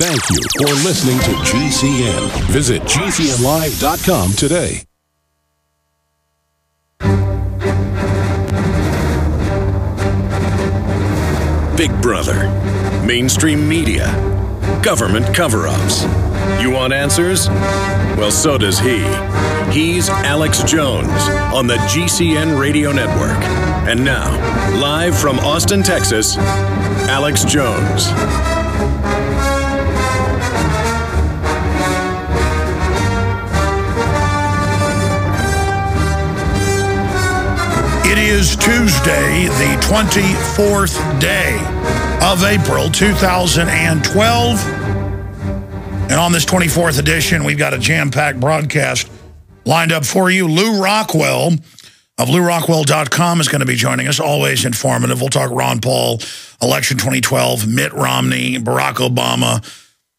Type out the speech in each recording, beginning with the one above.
Thank you for listening to GCN. Visit GCNlive.com today. Big Brother, mainstream media, government cover-ups. You want answers? Well, so does he. He's Alex Jones on the GCN Radio Network. And now, live from Austin, Texas, Alex Jones. It is Tuesday, the 24th day of April, 2012. And on this 24th edition, we've got a jam-packed broadcast lined up for you. Lew Rockwell of LewRockwell.com is going to be joining us, always informative. We'll talk Ron Paul, election 2012, Mitt Romney, Barack Obama,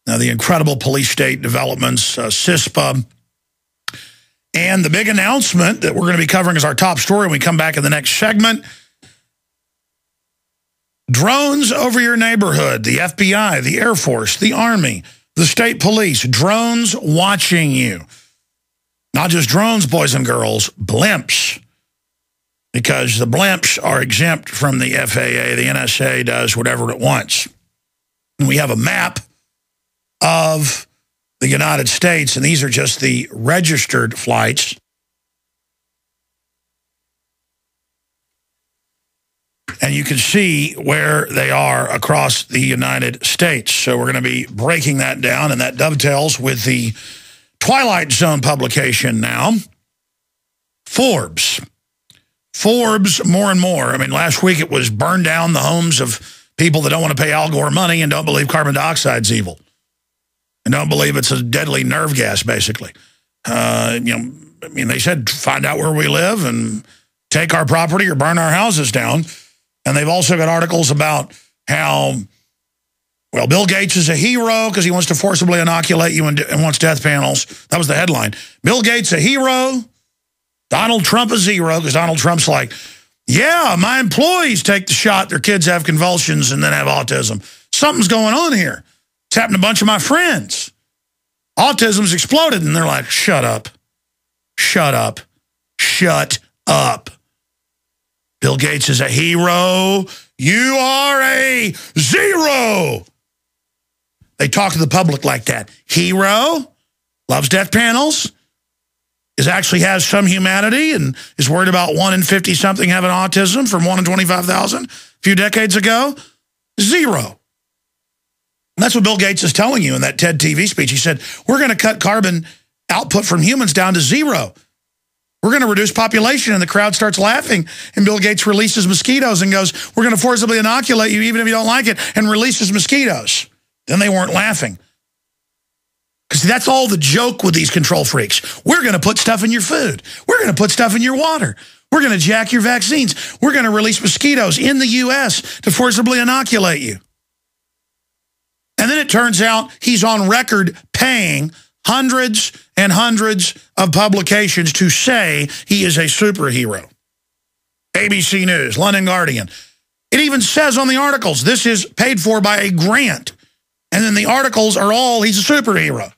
the incredible police state developments, CISPA, and the big announcement that we're going to be covering as our top story when we come back in the next segment. Drones over your neighborhood, the FBI, the Air Force, the Army, the state police, drones watching you. Not just drones, boys and girls, blimps. Because the blimps are exempt from the FAA. The NSA does whatever it wants. And we have a map of the United States, and these are just the registered flights. And you can see where they are across the United States. So we're going to be breaking that down, and that dovetails with the Twilight Zone publication now. Forbes, more and more. I mean, last week it was burn down the homes of people that don't want to pay Al Gore money and don't believe carbon dioxide's evil. And don't believe it's a deadly nerve gas, basically. They said find out where we live and take our property or burn our houses down. And they've also got articles about how, well, Bill Gates is a hero because he wants to forcibly inoculate you and wants death panels. That was the headline. Bill Gates a hero. Donald Trump a zero because Donald Trump's like, yeah, my employees take the shot. Their kids have convulsions and then have autism. Something's going on here. It's happened to a bunch of my friends. Autism's exploded. And they're like, shut up. Shut up. Shut up. Bill Gates is a hero. You are a zero. They talk to the public like that. Hero, loves death panels, actually has some humanity and is worried about 1 in 50-something having autism from 1 in 25,000 a few decades ago. Zero. And that's what Bill Gates is telling you in that TED TV speech. He said, we're going to cut carbon output from humans down to zero. We're going to reduce population, and the crowd starts laughing. And Bill Gates releases mosquitoes and goes, we're going to forcibly inoculate you even if you don't like it, and releases mosquitoes. Then they weren't laughing. Because that's all the joke with these control freaks. We're going to put stuff in your food. We're going to put stuff in your water. We're going to jack your vaccines. We're going to release mosquitoes in the U.S. to forcibly inoculate you. And then it turns out he's on record paying hundreds and hundreds of publications to say he is a superhero. ABC News, London Guardian. It even says on the articles, this is paid for by a grant. And then the articles are all, he's a superhero.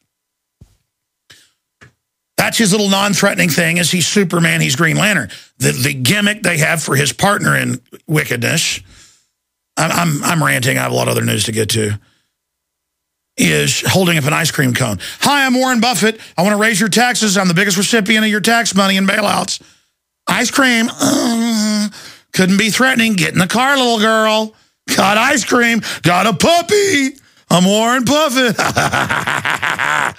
That's his little non-threatening thing, is he's Superman, he's Green Lantern. The gimmick they have for his partner in wickedness, I'm ranting, I have a lot of other news to get to, is holding up an ice cream cone. Hi, I'm Warren Buffett. I want to raise your taxes. I'm the biggest recipient of your tax money and bailouts. Ice cream. Couldn't be threatening. Get in the car, little girl. Got ice cream. Got a puppy. I'm Warren Buffett. I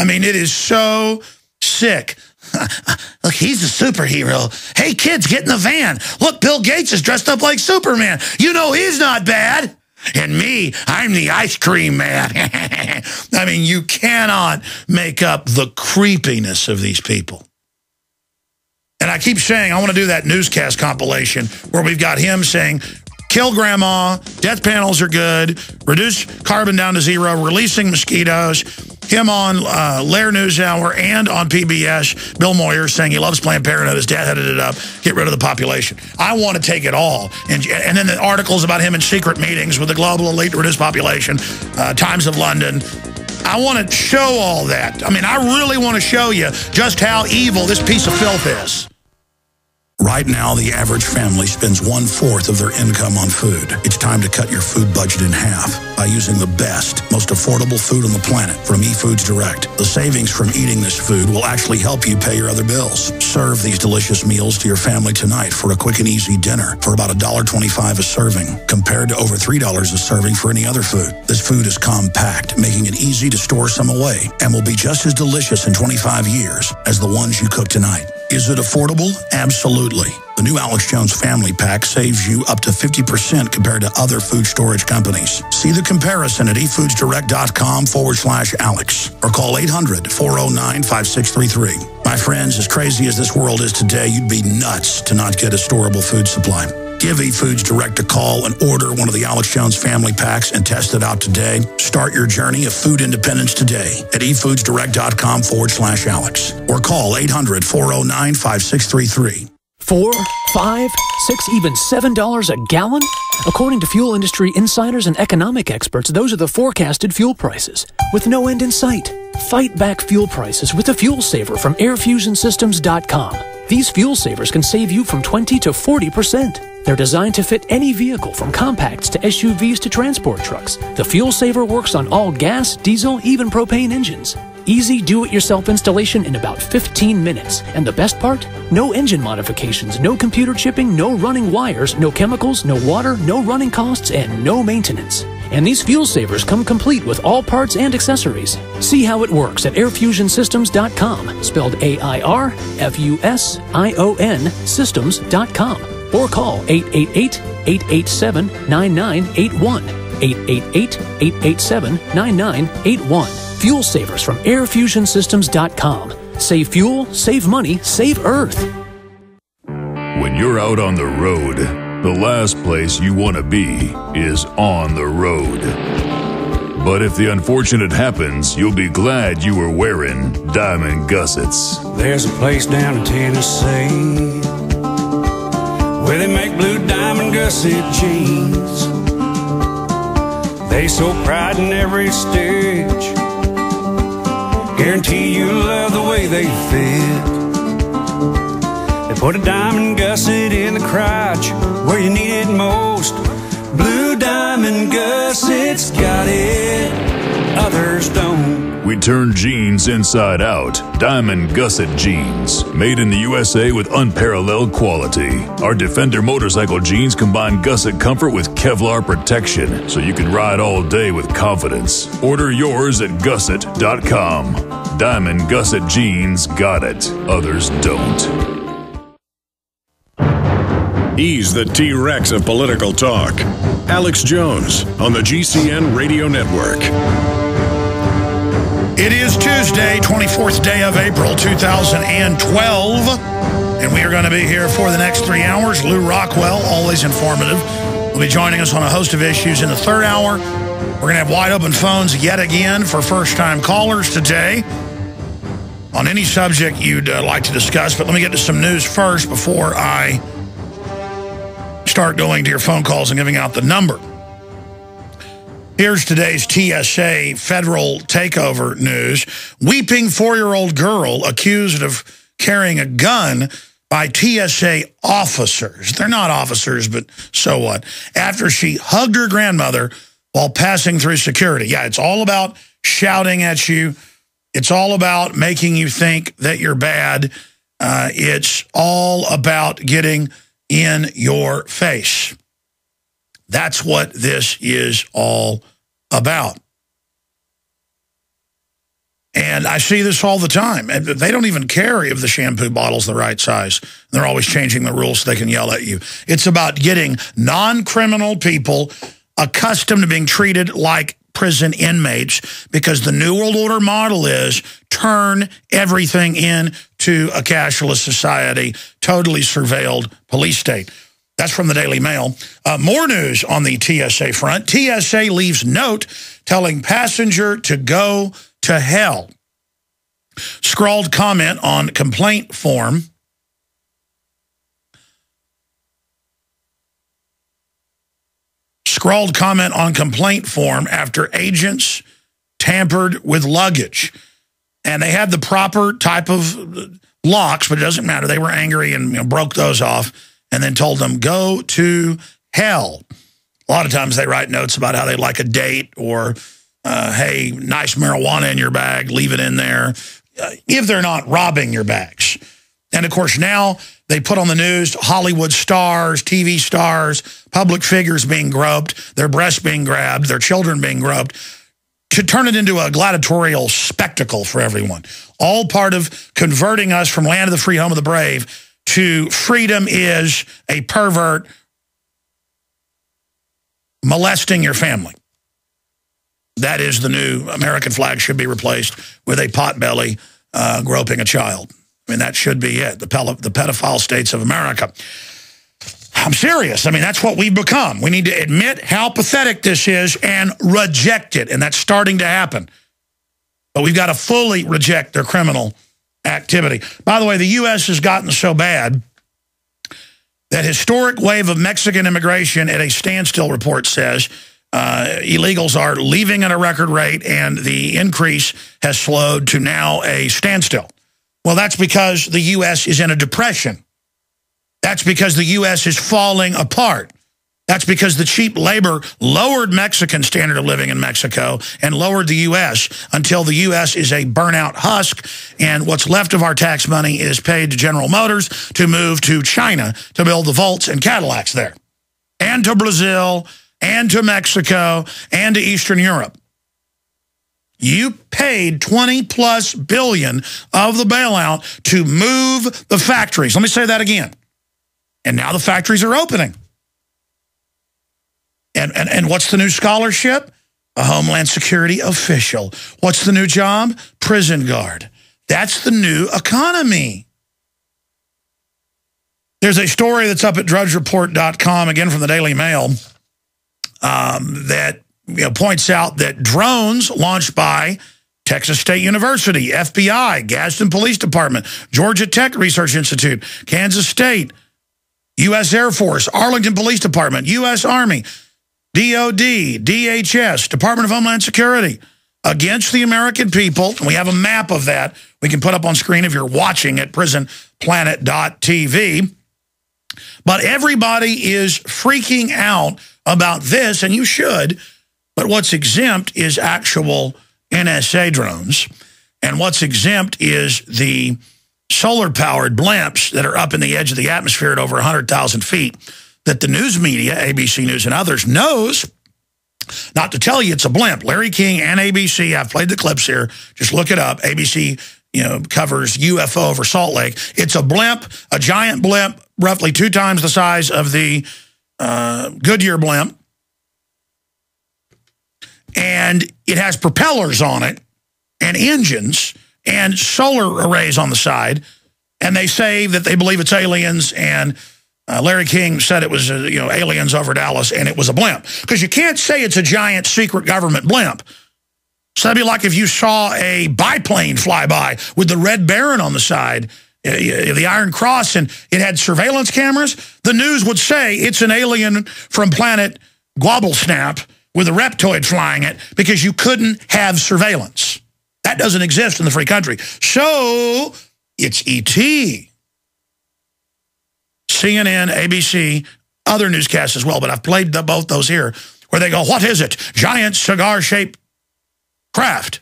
mean, it is so sick. Look, he's a superhero. Hey, kids, get in the van. Look, Bill Gates is dressed up like Superman. You know he's not bad. And me, I'm the ice cream man. I mean, you cannot make up the creepiness of these people. And I keep saying, I want to do that newscast compilation where we've got him saying, kill grandma, death panels are good, reduce carbon down to zero, releasing mosquitoes. him on Lair NewsHour and on PBS. Bill Moyer saying he loves Planned Parenthood. His dad headed it up. Get rid of the population. I want to take it all. And then the articles about him in secret meetings with the global elite to reduce population, Times of London. I want to show all that. I mean, I really want to show you just how evil this piece of filth is. Right now, the average family spends 1/4 of their income on food. It's time to cut your food budget in half by using the best, most affordable food on the planet from eFoods Direct. The savings from eating this food will actually help you pay your other bills. Serve these delicious meals to your family tonight for a quick and easy dinner for about $1.25 a serving, compared to over $3 a serving for any other food. This food is compact, making it easy to store some away, and will be just as delicious in 25 years as the ones you cook tonight. Is it affordable? Absolutely. The new Alex Jones Family Pack saves you up to 50% compared to other food storage companies. See the comparison at efoodsdirect.com/Alex or call 800-409-5633. My friends, as crazy as this world is today, you'd be nuts to not get a storable food supply. Give eFoods Direct a call and order one of the Alex Jones Family Packs and test it out today. Start your journey of food independence today at efoodsdirect.com/Alex or call 800-409-5633. $4, $5, $6, even $7 a gallon? According to fuel industry insiders and economic experts, those are the forecasted fuel prices, with no end in sight. Fight back fuel prices with a fuel saver from airfusionsystems.com. These fuel savers can save you from 20 to 40%. They're designed to fit any vehicle from compacts to SUVs to transport trucks. The fuel saver works on all gas, diesel, even propane engines. Easy do-it-yourself installation in about 15 minutes. And the best part? No engine modifications, no computer chipping, no running wires, no chemicals, no water, no running costs, and no maintenance. And these fuel savers come complete with all parts and accessories. See how it works at airfusionsystems.com, spelled AIRFUSION systems.com, or call 888-887-9981, 888-887-9981. Fuel savers from airfusionsystems.com. Save fuel, save money, save Earth. When you're out on the road, the last place you want to be is on the road. But if the unfortunate happens, you'll be glad you were wearing diamond gussets. There's a place down in Tennessee where they make blue diamond gusset jeans. They so pride in every stitch, guarantee you love the way they fit. They put a diamond gusset in the crotch where you need it most. Blue diamond gussets got it, others don't. We turn jeans inside out. Diamond gusset jeans, made in the USA with unparalleled quality. Our Defender motorcycle jeans combine gusset comfort with Kevlar protection, so you can ride all day with confidence. Order yours at gusset.com. Diamond gusset jeans got it, others don't. He's the T-Rex of political talk. Alex Jones on the GCN Radio Network. It is Tuesday, 24th day of April, 2012, and we are going to be here for the next 3 hours. Lew Rockwell, always informative, will be joining us on a host of issues in the third hour. We're going to have wide open phones yet again for first-time callers today on any subject you'd like to discuss. But let me get to some news first before I start going to your phone calls and giving out the number. Here's today's TSA federal takeover news. Weeping 4-year-old girl accused of carrying a gun by TSA officers. They're not officers, but so what? After she hugged her grandmother while passing through security. Yeah, it's all about shouting at you. It's all about making you think that you're bad. It's all about getting in your face. That's what this is all about. And I see this all the time. And they don't even care if the shampoo bottle's the right size. They're always changing the rules so they can yell at you. It's about getting non-criminal people accustomed to being treated like prison inmates, because the New World Order model is turn everything into a cashless society, totally surveilled police state. That's from the Daily Mail. More news on the TSA front. TSA leaves note telling passenger to go to hell. Scrawled comment on complaint form. Scrawled comment on complaint form after agents tampered with luggage. And they had the proper type of locks, but it doesn't matter. They were angry and broke those off and then told them, go to hell. A lot of times they write notes about how they like a date or, hey, nice marijuana in your bag, leave it in there, if they're not robbing your bags. And, of course, now they put on the news Hollywood stars, TV stars, public figures being groped, their breasts being grabbed, their children being groped, to turn it into a gladiatorial spectacle for everyone. All part of converting us from land of the free, home of the brave, to freedom is a pervert molesting your family. That is the new American flag should be replaced with a potbelly groping a child. I mean, that should be it, the pedophile states of America. I'm serious. I mean, that's what we've become. We need to admit how pathetic this is and reject it, and that's starting to happen. But we've got to fully reject their criminal activity. By the way, the U.S. has gotten so bad that historic wave of Mexican immigration at a standstill, report says. Illegals are leaving at a record rate, and the increase has slowed to now a standstill. Well, that's because the U.S. is in a depression. That's because the U.S. is falling apart. That's because the cheap labor lowered Mexican standard of living in Mexico and lowered the U.S. until the U.S. is a burnout husk, and what's left of our tax money is paid to General Motors to move to China to build the Volts and Cadillacs there, and to Brazil, and to Mexico, and to Eastern Europe. You paid $20+ billion of the bailout to move the factories. Let me say that again. And now the factories are opening. And what's the new scholarship? A Homeland Security official. What's the new job? Prison guard. That's the new economy. There's a story that's up at drudgereport.com, again from the Daily Mail, that points out that drones launched by Texas State University, FBI, Gadsden Police Department, Georgia Tech Research Institute, Kansas State, U.S. Air Force, Arlington Police Department, U.S. Army, DOD, DHS, Department of Homeland Security, against the American people. And we have a map of that we can put up on screen if you're watching at prisonplanet.tv. But everybody is freaking out about this, and you should. But what's exempt is actual NSA drones. And what's exempt is the solar-powered blimps that are up in the edge of the atmosphere at over 100,000 feet that the news media, ABC News and others, knows not to tell you it's a blimp. Larry King and ABC, I've played the clips here. Just look it up. ABC, covers UFO over Salt Lake. It's a blimp, a giant blimp, roughly 2 times the size of the Goodyear blimp. And it has propellers on it and engines and solar arrays on the side, and they say that they believe it's aliens, and Larry King said it was, aliens over Dallas, and it was a blimp. Because you can't say it's a giant secret government blimp. So that'd be like if you saw a biplane fly by with the Red Baron on the side, the Iron Cross, and it had surveillance cameras. The news would say it's an alien from planet Gwobblesnap with a reptoid flying it, because you couldn't have surveillance. That doesn't exist in the free country. So it's ET. CNN, ABC, other newscasts as well, but I've played both those here, where they go, what is it? Giant cigar-shaped craft.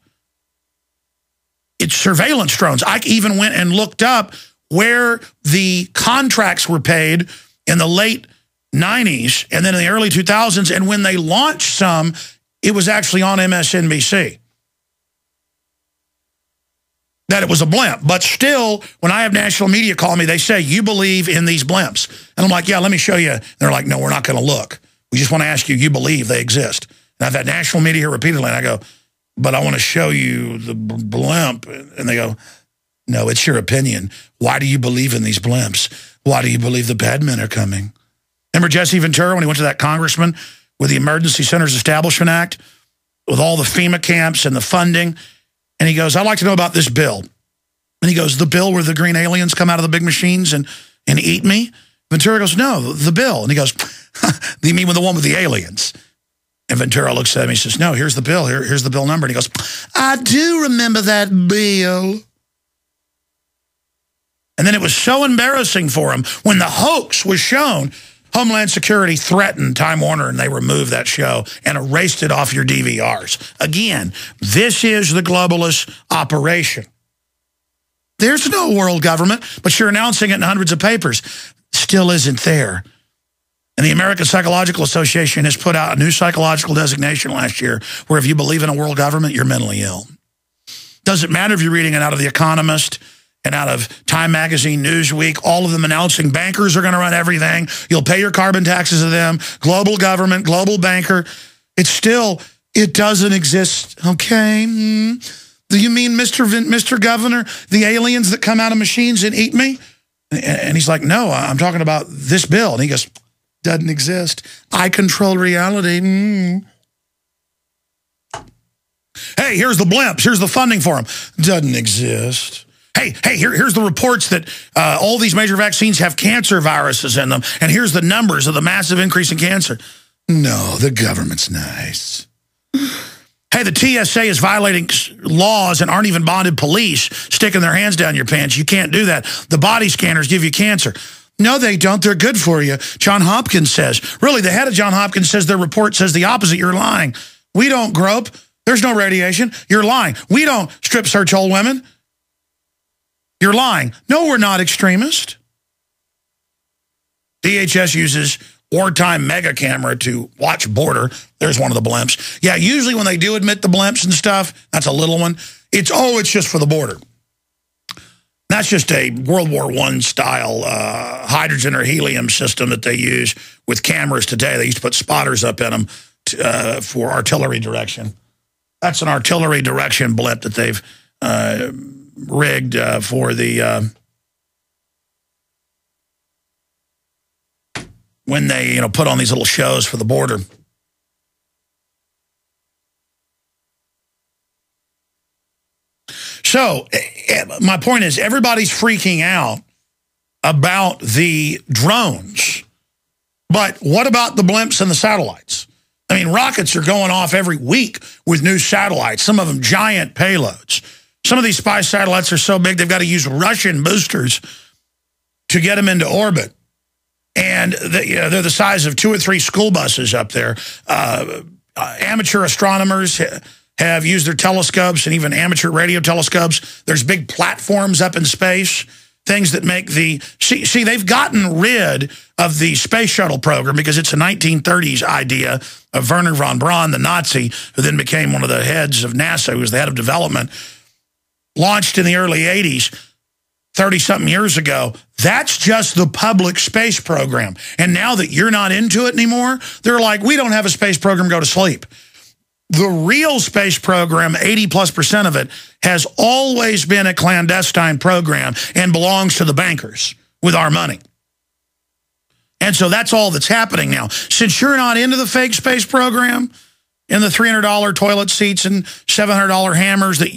It's surveillance drones. I even went and looked up where the contracts were paid in the late 90s and then in the early 2000s, and when they launched some, it was actually on MSNBC. That it was a blimp. But still, when I have national media call me, they say, you believe in these blimps. And I'm like, yeah, let me show you. And they're like, no, we're not going to look. We just want to ask you, you believe they exist. And I've had national media here repeatedly, and I go, but I want to show you the blimp. And they go, no, it's your opinion. Why do you believe in these blimps? Why do you believe the bad men are coming? Remember Jesse Ventura when he went to that congressman with the Emergency Centers Establishment Act with all the FEMA camps and the funding? And he goes, I'd like to know about this bill. And he goes, the bill where the green aliens come out of the big machines and eat me? Ventura goes, no, the bill. And he goes, you mean the one with the aliens? And Ventura looks at him, he says, no, here's the bill. Here's the bill number. And he goes, I do remember that bill. And then it was so embarrassing for him when the hoax was shown. Homeland Security threatened Time Warner, and they removed that show and erased it off your DVRs. Again, this is the globalist operation. There's no world government, but you're announcing it in hundreds of papers. Still isn't there. And the American Psychological Association has put out a new psychological designation last year where if you believe in a world government, you're mentally ill. Doesn't matter if you're reading it out of The Economist and out of Time Magazine, Newsweek, all of them announcing bankers are going to run everything. You'll pay your carbon taxes to them. Global government, global banker. It's still, it doesn't exist. Okay. Do you mean, Mr. Governor, the aliens that come out of machines and eat me? And he's like, no, I'm talking about this bill. And he goes, doesn't exist. I control reality. Hey, here's the blimps. Here's the funding for them. Doesn't exist. Hey, here's the reports that all these major vaccines have cancer viruses in them. And here's the numbers of the massive increase in cancer. No, the government's nice. Hey, the TSA is violating laws and aren't even bonded police sticking their hands down your pants. You can't do that. The body scanners give you cancer. No, they don't. They're good for you. John Hopkins says. Really, the head of John Hopkins says their report says the opposite. You're lying. We don't grope. There's no radiation. You're lying. We don't strip search old women. You're lying. No, we're not extremist. DHS uses wartime mega camera to watch border. There's one of the blimps. Yeah, usually when they do admit the blimps and stuff, that's a little one. It's just for the border. That's just a World War I style hydrogen or helium system that they use with cameras today. They used to put spotters up in them for artillery direction. That's an artillery direction blimp that they've rigged for the when they put on these little shows for the border. So my point is everybody's freaking out about the drones. But what about the blimps and the satellites? I mean, rockets are going off every week with new satellites, some of them giant payloads. Some of these spy satellites are so big they've got to use Russian boosters to get them into orbit. And they're the size of 2 or 3 school buses up there. Amateur astronomers have used their telescopes and even amateur radio telescopes. There's big platforms up in space, things that make the... See, they've gotten rid of the space shuttle program because it's a 1930s idea of Werner von Braun, the Nazi, who then became one of the heads of NASA, who was the head of development, launched in the early 80s, 30-something years ago. That's just the public space program. And now that you're not into it anymore, they're like, we don't have a space program, go to sleep. The real space program, 80+% of it, has always been a clandestine program and belongs to the bankers with our money. And so that's all that's happening now. Since you're not into the fake space program and the $300 toilet seats and $700 hammers that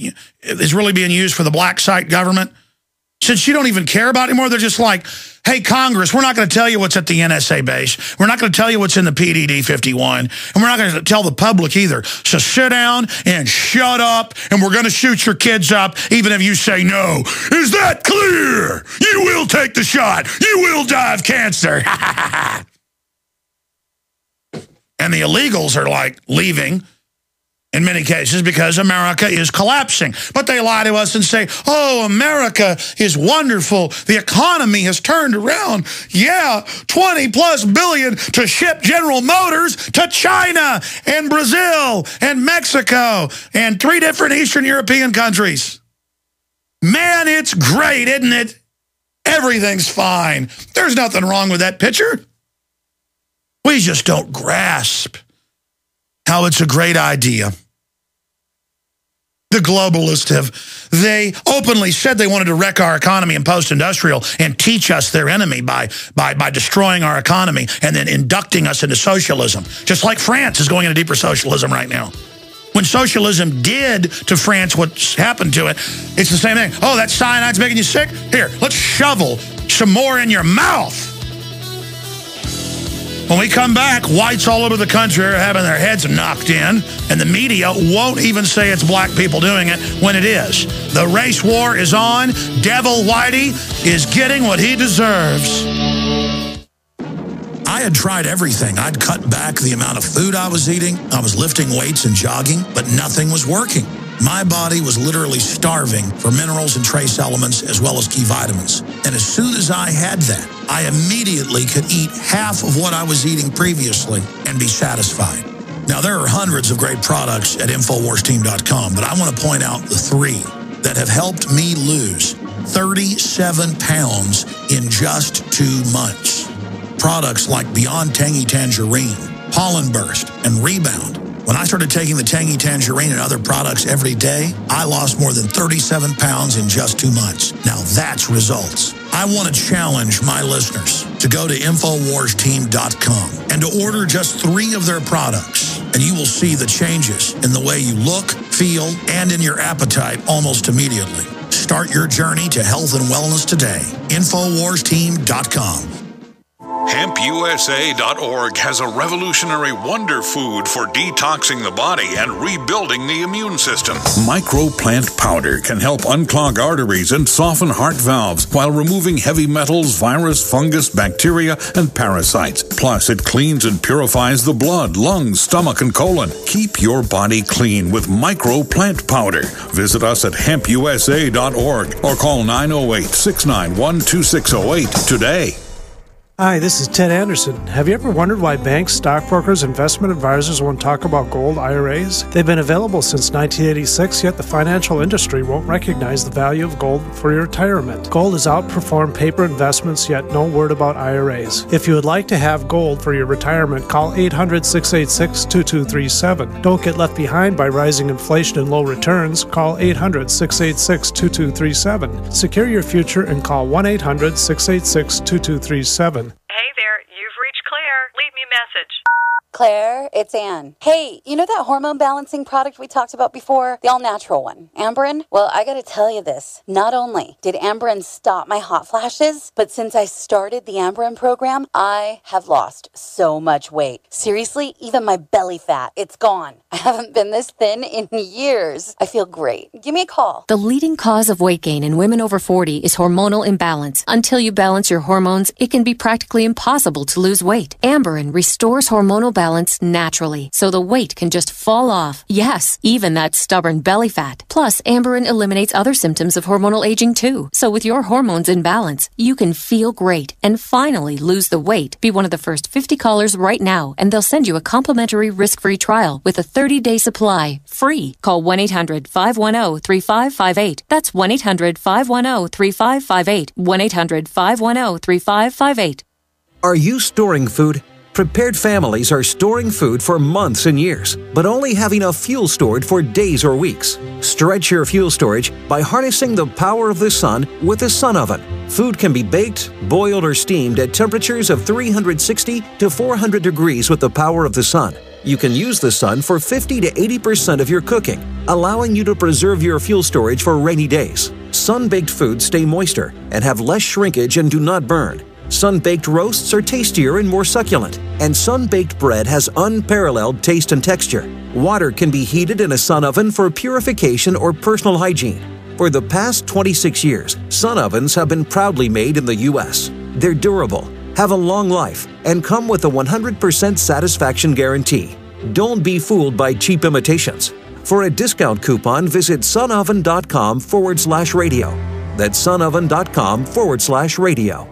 is really being used for the black site government, since you don't even care about it anymore, they're just like, hey, Congress, we're not going to tell you what's at the NSA base. We're not going to tell you what's in the PDD 51. And we're not going to tell the public either. So sit down and shut up, and we're going to shoot your kids up even if you say no. Is that clear? You will take the shot. You will die of cancer. And the illegals are like leaving in many cases because America is collapsing. But they lie to us and say, oh, America is wonderful. The economy has turned around. Yeah, 20+ billion to ship General Motors to China and Brazil and Mexico and 3 different Eastern European countries. Man, it's great, isn't it? Everything's fine. There's nothing wrong with that picture. We just don't grasp how it's a great idea. The globalists they openly said they wanted to wreck our economy and post-industrial and teach us their enemy by destroying our economy and then inducting us into socialism. Just like France is going into deeper socialism right now. When socialism did to France what's happened to it, it's the same thing. Oh, that cyanide's making you sick? Here, let's shovel some more in your mouth. When we come back, whites all over the country are having their heads knocked in, and the media won't even say it's black people doing it when it is. The race war is on. Devil Whitey is getting what he deserves. I had tried everything. I'd cut back the amount of food I was eating. I was lifting weights and jogging, but nothing was working. My body was literally starving for minerals and trace elements as well as key vitamins. And as soon as I had that, I immediately could eat half of what I was eating previously and be satisfied. Now, there are hundreds of great products at InfoWarsTeam.com, but I want to point out the 3 that have helped me lose 37 pounds in just 2 months. Products like Beyond Tangy Tangerine, Pollen Burst, and Rebound. When I started taking the Tangy Tangerine and other products every day, I lost more than 37 pounds in just 2 months. Now that's results. I want to challenge my listeners to go to InfoWarsTeam.com and to order just 3 of their products, and you will see the changes in the way you look, feel, and in your appetite almost immediately. Start your journey to health and wellness today. InfoWarsTeam.com. HempUSA.org has a revolutionary wonder food for detoxing the body and rebuilding the immune system. Microplant powder can help unclog arteries and soften heart valves while removing heavy metals, virus, fungus, bacteria, and parasites. Plus, it cleans and purifies the blood, lungs, stomach, and colon. Keep your body clean with microplant powder. Visit us at HempUSA.org or call 908-691-2608 today. Hi, this is Ted Anderson. Have you ever wondered why banks, stockbrokers, investment advisors won't talk about gold IRAs? They've been available since 1986, yet the financial industry won't recognize the value of gold for your retirement. Gold has outperformed paper investments, yet no word about IRAs. If you would like to have gold for your retirement, call 800-686-2237. Don't get left behind by rising inflation and low returns. Call 800-686-2237. Secure your future and call 1-800-686-2237. Hey there, you've reached Claire. Leave me a message. Claire, it's Ann. Hey, you know that hormone balancing product we talked about before? The all-natural one, Amberen? Well, I gotta tell you this. Not only did Amberen stop my hot flashes, but since I started the Amberen program, I have lost so much weight. Seriously, even my belly fat, it's gone. I haven't been this thin in years. I feel great. Give me a call. The leading cause of weight gain in women over 40 is hormonal imbalance. Until you balance your hormones, it can be practically impossible to lose weight. Amberen restores hormonal balance naturally, so the weight can just fall off. Yes, even that stubborn belly fat. Plus, Amberen eliminates other symptoms of hormonal aging too. So with your hormones in balance, you can feel great and finally lose the weight. Be one of the first 50 callers right now, and they'll send you a complimentary risk-free trial with a 30-day supply, free. Call 1-800-510-3558. That's 1-800-510-3558. 1-800-510-3558. Are you storing food? Prepared families are storing food for months and years, but only have enough fuel stored for days or weeks. Stretch your fuel storage by harnessing the power of the sun with a sun oven. Food can be baked, boiled, or steamed at temperatures of 360 to 400 degrees with the power of the sun. You can use the sun for 50 to 80% of your cooking, allowing you to preserve your fuel storage for rainy days. Sun-baked foods stay moister and have less shrinkage and do not burn. Sun-baked roasts are tastier and more succulent, and sun-baked bread has unparalleled taste and texture. Water can be heated in a sun oven for purification or personal hygiene. For the past 26 years, sun ovens have been proudly made in the U.S. They're durable, have a long life, and come with a 100% satisfaction guarantee. Don't be fooled by cheap imitations. For a discount coupon, visit sunoven.com/radio. That's sunoven.com/radio.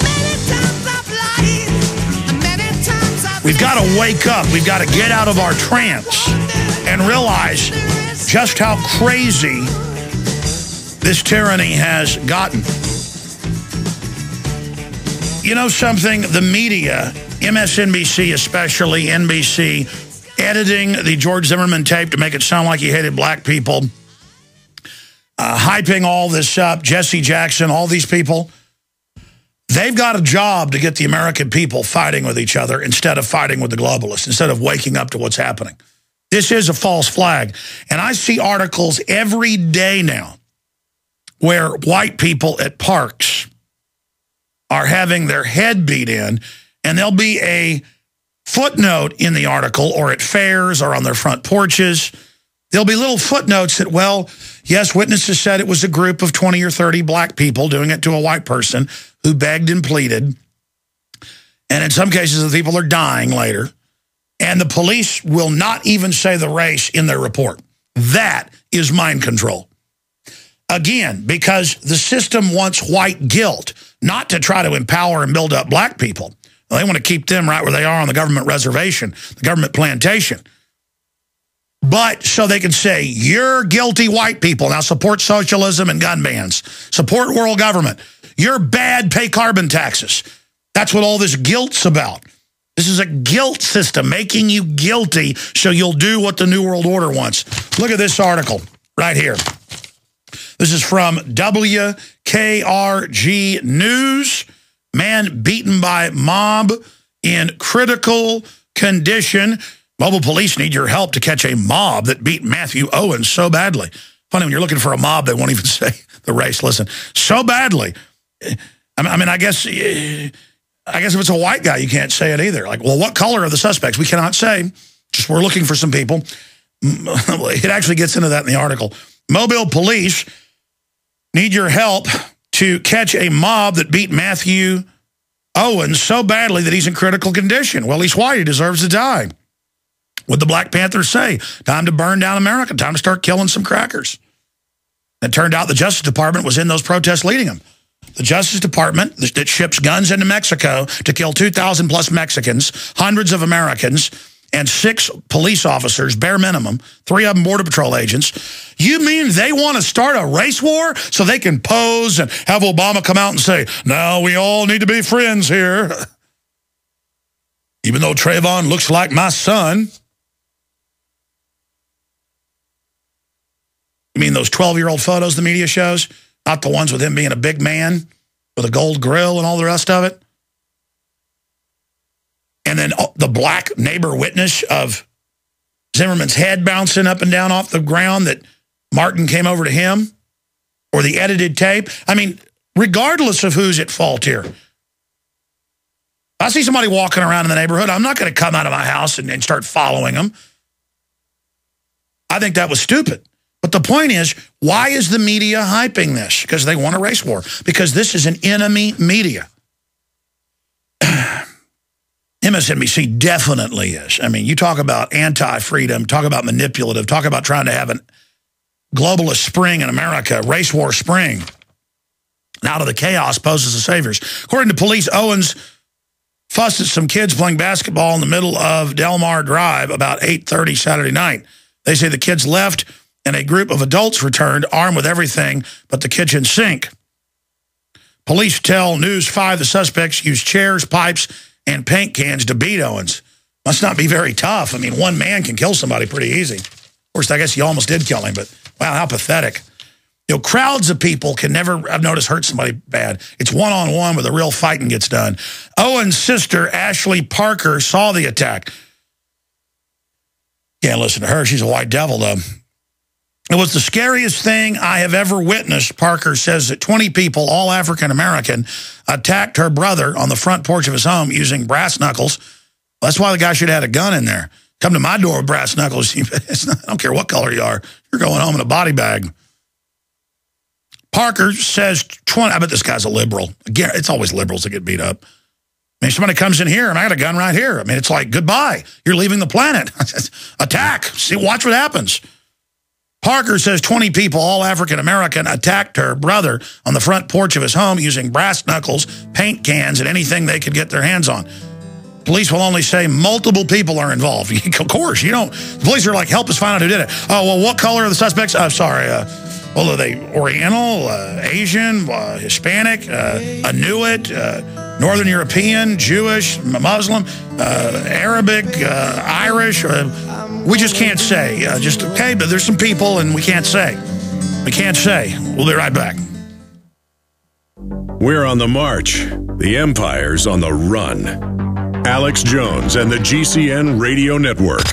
Many times I've lied. We've got to wake up. We've got to get out of our trance and realize just how crazy this tyranny has gotten. You know something? The media, MSNBC especially, NBC, editing the George Zimmerman tape to make it sound like he hated black people, hyping all this up, Jesse Jackson, all these people, they've got a job to get the American people fighting with each other instead of fighting with the globalists, instead of waking up to what's happening. This is a false flag. And I see articles every day now where white people at parks are having their head beat in, and there'll be a footnote in the article, or at fairs or on their front porches. There'll be little footnotes that, well, yes, witnesses said it was a group of 20 or 30 black people doing it to a white person who begged and pleaded. And in some cases, the people are dying later. And the police will not even say the race in their report. That is mind control. Again, because the system wants white guilt, not to try to empower and build up black people. They want to keep them right where they are on the government reservation, the government plantation. But so they can say, you're guilty white people. Now support socialism and gun bans. Support world government. You're bad, pay carbon taxes. That's what all this guilt's about. This is a guilt system, making you guilty so you'll do what the New World Order wants. Look at this article right here. This is from WKRG News. Man beaten by mob in critical condition. Mobile police need your help to catch a mob that beat Matthew Owens so badly. Funny, when you're looking for a mob, they won't even say the race. Listen, so badly. I mean, I guess if it's a white guy, you can't say it either. Like, well, what color are the suspects? We cannot say. Just we're looking for some people. It actually gets into that in the article. Mobile police need your help to catch a mob that beat Matthew Owens so badly that he's in critical condition. Well, he's white. He deserves to die. What'd the Black Panthers say? Time to burn down America. Time to start killing some crackers. It turned out the Justice Department was in those protests leading them. The Justice Department that ships guns into Mexico to kill 2,000 plus Mexicans, hundreds of Americans, and 6 police officers, bare minimum, 3 of them Border Patrol agents. You mean they want to start a race war so they can pose and have Obama come out and say, no, we all need to be friends here. Even though Trayvon looks like my son. You mean those 12-year-old photos the media shows? Not the ones with him being a big man with a gold grill and all the rest of it? And then the black neighbor witness of Zimmerman's head bouncing up and down off the ground that Martin came over to him, or the edited tape. I mean, regardless of who's at fault here, if I see somebody walking around in the neighborhood, I'm not going to come out of my house and start following them. I think that was stupid. But the point is, why is the media hyping this? Because they want a race war. Because this is an enemy media. MSNBC definitely is. I mean, you talk about anti-freedom, talk about manipulative, talk about trying to have a globalist spring in America, race war spring. And out of the chaos poses the saviors. According to police, Owens fussed at some kids playing basketball in the middle of Del Mar Drive about 8:30 Saturday night. They say the kids left and a group of adults returned, armed with everything but the kitchen sink. Police tell News 5 the suspects used chairs, pipes, and paint cans to beat Owens. Must not be very tough. I mean, one man can kill somebody pretty easy. Of course, I guess he almost did kill him, but wow, how pathetic. You know, crowds of people can never, I've noticed, hurt somebody bad. It's one-on-one where the real fighting gets done. Owens' sister, Ashley Parker, saw the attack. Can't listen to her. She's a white devil, though. It was the scariest thing I have ever witnessed, Parker says, that 20 people, all African-American, attacked her brother on the front porch of his home using brass knuckles. That's why the guy should have had a gun in there. Come to my door with brass knuckles. I don't care what color you are. You're going home in a body bag. Parker says 20. I bet this guy's a liberal. Again, it's always liberals that get beat up. I mean, somebody comes in here, and I got a gun right here. I mean, it's like, goodbye. You're leaving the planet. Attack. See, watch what happens. Parker says 20 people, all African-American, attacked her brother on the front porch of his home using brass knuckles, paint cans, and anything they could get their hands on. Police will only say multiple people are involved. Of course, you don't. The police are like, help us find out who did it. Oh, well, what color are the suspects? Sorry. Well, are they Oriental, Asian, Hispanic, Inuit, Northern European, Jewish, Muslim, Arabic, Irish? We just can't say. Okay, but there's some people and we can't say. We can't say. We'll be right back. We're on the march. The empire's on the run. Alex Jones and the GCN Radio Network.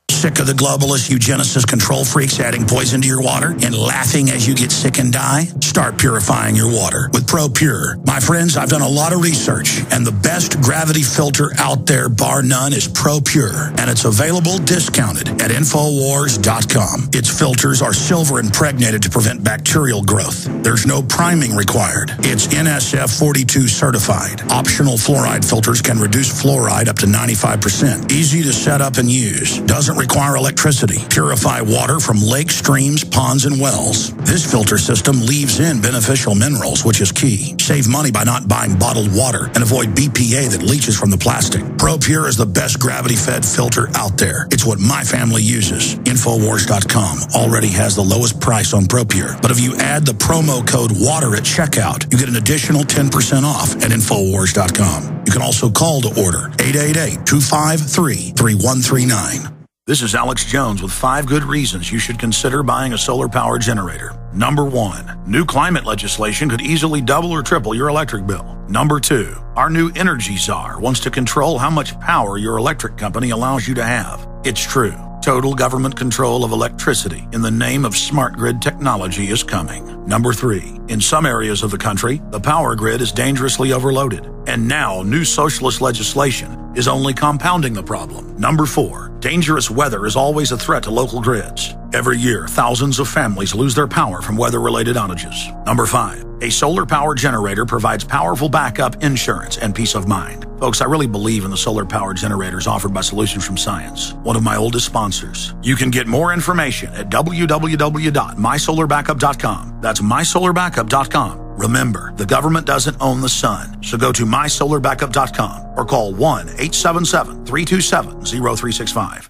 Sick of the globalist eugenicist control freaks adding poison to your water and laughing as you get sick and die? Start purifying your water with ProPure. My friends, I've done a lot of research, and the best gravity filter out there, bar none, is ProPure, and it's available discounted at Infowars.com. Its filters are silver impregnated to prevent bacterial growth. There's no priming required. It's NSF 42 certified. Optional fluoride filters can reduce fluoride up to 95%. Easy to set up and use. Doesn't require electricity. Purify water from lakes, streams, ponds, and wells. This filter system leaves in beneficial minerals, which is key. Save money by not buying bottled water and avoid BPA that leaches from the plastic. ProPure is the best gravity-fed filter out there. It's what my family uses. Infowars.com already has the lowest price on ProPure. But if you add the promo code WATER at checkout, you get an additional 10% off at Infowars.com. You can also call to order 888-253-3139. This is Alex Jones with 5 good reasons you should consider buying a solar power generator. Number 1, new climate legislation could easily double or triple your electric bill. Number 2, our new energy czar wants to control how much power your electric company allows you to have. It's true. Total government control of electricity in the name of smart grid technology is coming. Number 3, in some areas of the country, the power grid is dangerously overloaded. And now new socialist legislation is only compounding the problem. Number 4, dangerous weather is always a threat to local grids. Every year, thousands of families lose their power from weather-related outages. Number 5, a solar power generator provides powerful backup insurance and peace of mind. Folks, I really believe in the solar power generators offered by Solutions from Science, one of my oldest sponsors. You can get more information at www.mysolarbackup.com. That's mysolarbackup.com. Remember, the government doesn't own the sun, so go to mysolarbackup.com or call 1-877-327-0365.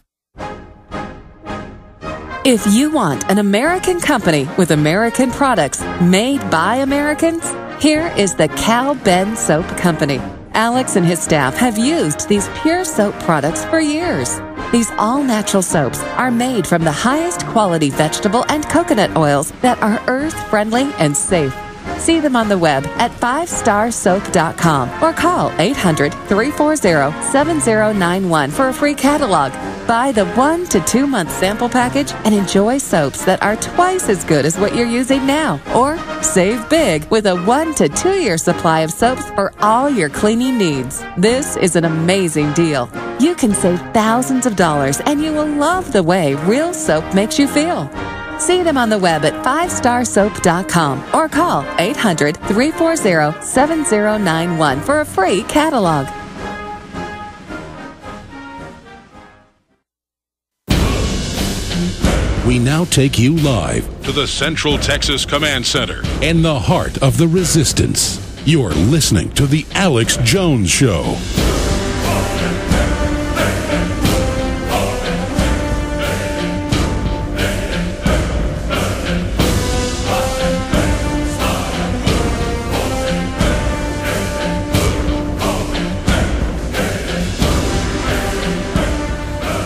If you want an American company with American products made by Americans, here is the Cal Ben Soap Company. Alex and his staff have used these pure soap products for years. These all-natural soaps are made from the highest quality vegetable and coconut oils that are earth-friendly and safe. See them on the web at 5starsoap.com or call 800-340-7091 for a free catalog. Buy the 1 to 2 month sample package and enjoy soaps that are twice as good as what you're using now. Or save big with a 1 to 2 year supply of soaps for all your cleaning needs. This is an amazing deal. You can save thousands of dollars and you will love the way real soap makes you feel. See them on the web at 5starsoap.com or call 800-340-7091 for a free catalog. We now take you live to the Central Texas Command Center in the heart of the resistance. You're listening to The Alex Jones Show.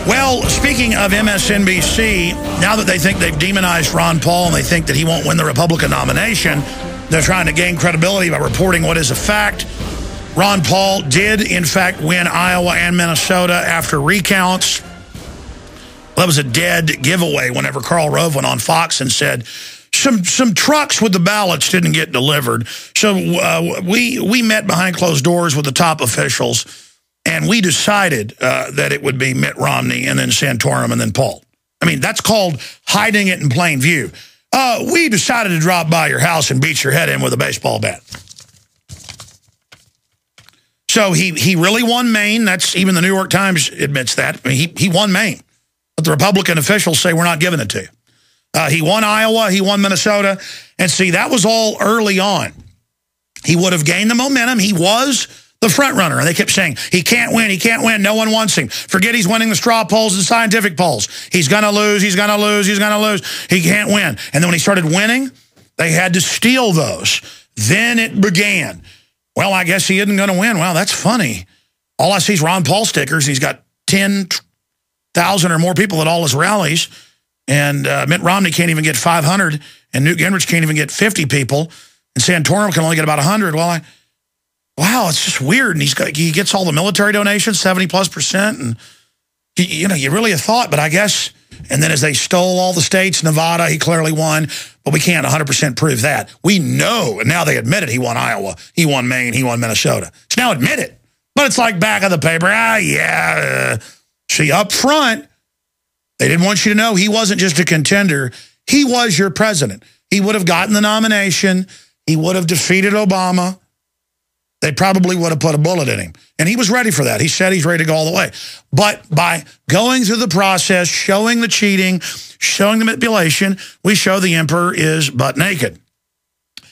Well, speaking of MSNBC, now that they think they've demonized Ron Paul and they think that he won't win the Republican nomination, they're trying to gain credibility by reporting what is a fact. Ron Paul did, in fact, win Iowa and Minnesota after recounts. That was a dead giveaway whenever Karl Rove went on Fox and said some trucks with the ballots didn't get delivered. So we met behind closed doors with the top officials, and we decided that it would be Mitt Romney and then Santorum and then Paul. I mean, that's called hiding it in plain view. We decided to drop by your house and beat your head in with a baseball bat. So he really won Maine. That's even the New York Times admits that. I mean, he won Maine. But the Republican officials say we're not giving it to you. He won Iowa. He won Minnesota. And see, that was all early on. he would have gained the momentum. He was the front runner. And they kept saying, he can't win, he can't win, no one wants him. Forget he's winning the straw polls and scientific polls. He's going to lose, he's going to lose, he's going to lose. He can't win. And then when he started winning, they had to steal those. Then it began. Well, I guess he isn't going to win. Well, that's funny. All I see is Ron Paul stickers. He's got 10,000 or more people at all his rallies. And Mitt Romney can't even get 500. And Newt Gingrich can't even get 50 people. And Santorum can only get about 100. Well, wow, it's just weird. And he gets all the military donations, 70+%. And, you really have thought, but I guess. And then as they stole all the states, Nevada, he clearly won. But we can't 100% prove that. We know, and now they admit it, he won Iowa, he won Maine, he won Minnesota. It's now admitted. But it's like back of the paper. See, up front, they didn't want you to know he wasn't just a contender. He was your president. He would have gotten the nomination. He would have defeated Obama. They probably would have put a bullet in him. And he was ready for that. He said he's ready to go all the way. But by going through the process, showing the cheating, showing the manipulation, we show the emperor is butt naked.